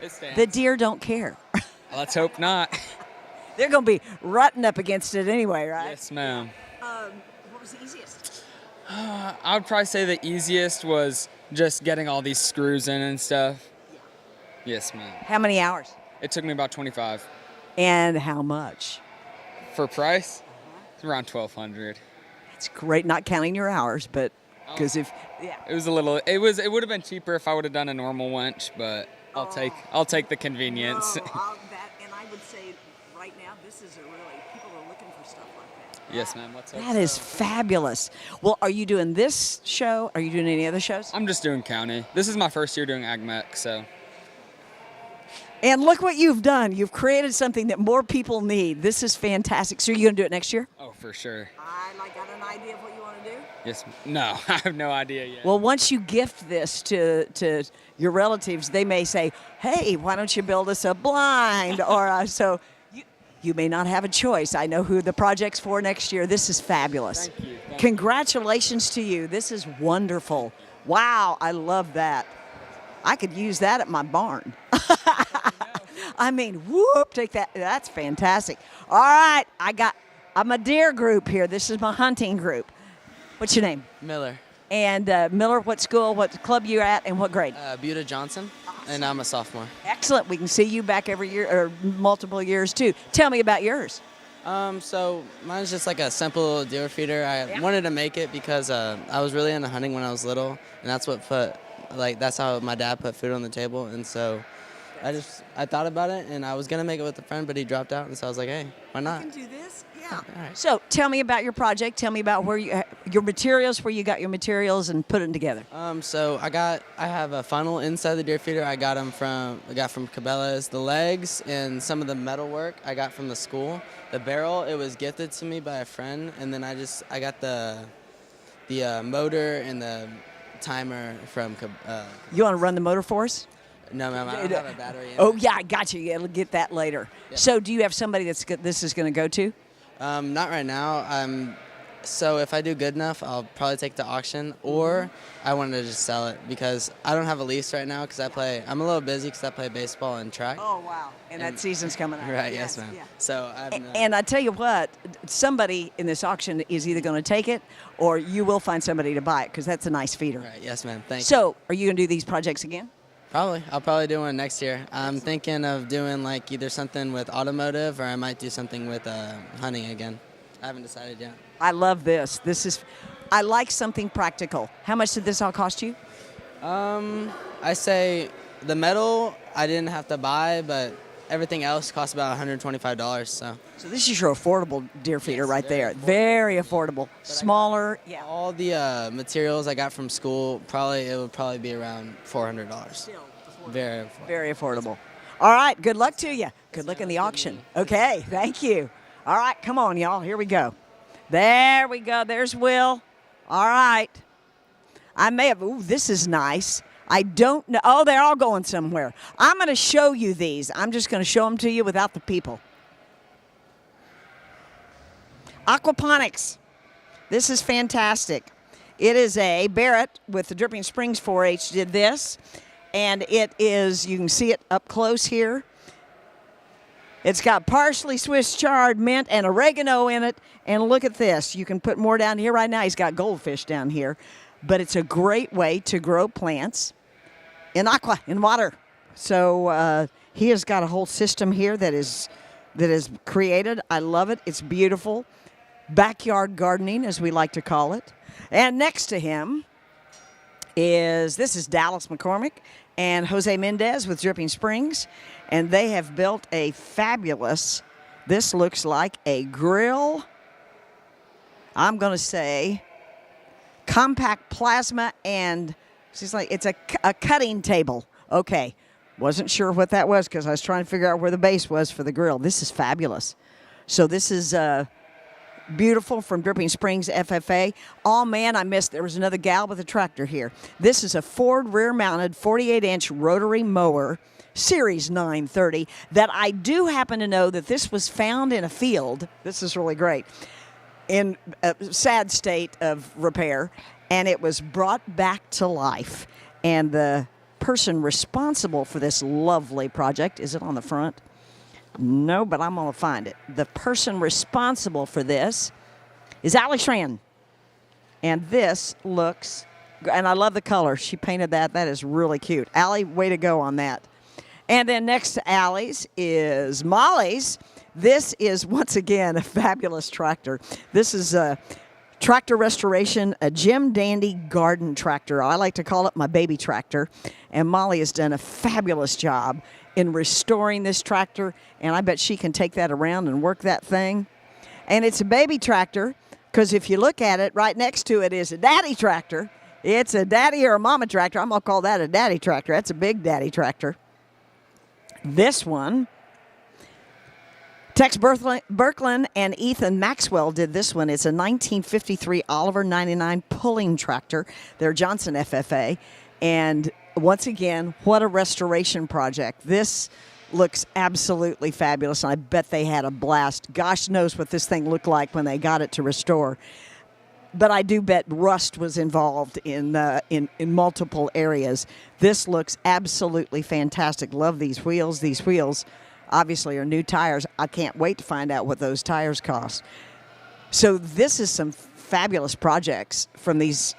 it stands. The deer don't care. Let's hope not. They're going to be rutting up against it anyway, right? Yes, ma'am. What was the easiest? I would probably say the easiest was just getting all these screws in and stuff. Yes, ma'am. How many hours? It took me about 25. And how much? For price, it's around 1,200. That's great, not counting your hours, but because It was a little. It would have been cheaper if I would have done a normal winch, but I'll take the convenience. And I would say right now, this is people are looking for stuff like that. Yes, ma'am. What's up? That is fabulous. Well, are you doing this show? Are you doing any other shows? I'm just doing county. This is my first year doing AgMech, so. And look what you've done. You've created something that more people need. This is fantastic. So are you going to do it next year? Oh, for sure. I got an idea of what you want to do. Yes. No, I have no idea yet. Well, once you gift this to your relatives, they may say, "Hey, why don't you build us a blind?" Or so you may not have a choice. I know who the project's for next year. This is fabulous. Thank you. Congratulations to you. This is wonderful. Wow, I love that. I could use that at my barn. I mean, whoop, take that. That's fantastic. All right, I'm a deer group here. This is my hunting group. What's your name? Miller. And Miller, what school, what club you're at, and what grade? Buda Johnson, and I'm a sophomore. Excellent. We can see you back every year, or multiple years, too. Tell me about yours. So mine's just like a simple deer feeder. I wanted to make it because I was really into hunting when I was little, and that's how my dad put food on the table, and so I thought about it, and I was gonna make it with a friend, but he dropped out, and so I was like, hey, why not? You can do this? Yeah. All right. So tell me about your project. Tell me about where your materials, where you got your materials, and put them together. So I have a funnel inside the deer feeder. I got from Cabela's. The legs and some of the metal work I got from the school. The barrel, it was gifted to me by a friend, and then I got the motor and the timer from. You want to run the motor for us? No, ma'am. I don't have a battery in Oh, yeah, I got you. You'll get that later. Yeah. So do you have somebody this is going to go to? Not right now. So if I do good enough, I'll probably take it to auction, or I wanted to just sell it because I don't have a lease right now because I'm a little busy because I play baseball and track. Oh, wow. And that season's coming up. Right, yes, ma'am. Yeah. So And I tell you what, somebody in this auction is either going to take it or you will find somebody to buy it because that's a nice feeder. Right, yes, ma'am. Thank you. So are you going to do these projects again? Probably. I'll probably do one next year. I'm thinking of doing like either something with automotive or I might do something with hunting again. I haven't decided yet. I love this. I like something practical. How much did this all cost you? I say the metal I didn't have to buy, but everything else cost about $125. So this is your affordable deer feeder right there. Very affordable. Smaller. Yeah. All the materials I got from school, it would probably be around $400. Very affordable. Very affordable. All right. Good luck to you. Good luck in the auction. Okay. Thank you. All right. Come on, y'all. Here we go. There we go. There's Will. All right. I may have. Ooh, this is nice. I don't know. Oh, they're all going somewhere. I'm going to show you these. I'm just going to show them to you without the people. Aquaponics. This is fantastic. It is a Barrett with the Dripping Springs 4-H did this. And it is, you can see it up close here. It's got parsley, Swiss chard, mint, and oregano in it. And look at this. You can put more down here right now. He's got goldfish down here. But it's a great way to grow plants in water. So he has got a whole system here that is created. I love it. It's beautiful. Backyard gardening, as we like to call it. And next to him this is Dallas McCormick and Jose Mendez with Dripping Springs. And they have built a fabulous, this looks like a grill. I'm going to say compact plasma, and it's a cutting table. Okay. Wasn't sure what that was because I was trying to figure out where the base was for the grill. This is fabulous. So this is beautiful from Dripping Springs FFA. Oh, man, I missed. There was another gal with a tractor here. This is a Ford rear-mounted 48-inch rotary mower, Series 930, that I do happen to know that this was found in a field. This is really great. In a sad state of repair, and it was brought back to life. And the person responsible for this lovely project, is it on the front? No, but I'm going to find it. The person responsible for this is Allie Schran. And this looks, and I love the color. She painted that. That is really cute. Allie, way to go on that. And then next to Allie's is Molly's. This is, once again, a fabulous tractor. This is a tractor restoration, a Jim Dandy garden tractor. I like to call it my baby tractor. And Molly has done a fabulous job in restoring this tractor. And I bet she can take that around and work that thing. And it's a baby tractor because if you look at it, right next to it is a daddy tractor. It's a daddy or a mama tractor. I'm going to call that a daddy tractor. That's a big daddy tractor. This one, Tex Birkeland and Ethan Maxwell did this one. It's a 1953 Oliver 99 pulling tractor. They're Johnson FFA. And once again, what a restoration project. This looks absolutely fabulous, and I bet they had a blast. Gosh knows what this thing looked like when they got it to restore. But I do bet rust was involved in multiple areas. This looks absolutely fantastic. Love these wheels. These wheels obviously are new tires. I can't wait to find out what those tires cost. So this is some fabulous projects from these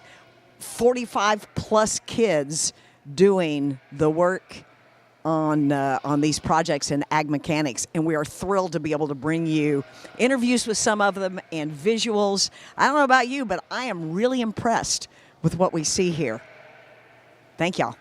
45-plus kids doing the work on these projects in ag mechanics, and we are thrilled to be able to bring you interviews with some of them and visuals. I don't know about you, but I am really impressed with what we see here. Thank y'all.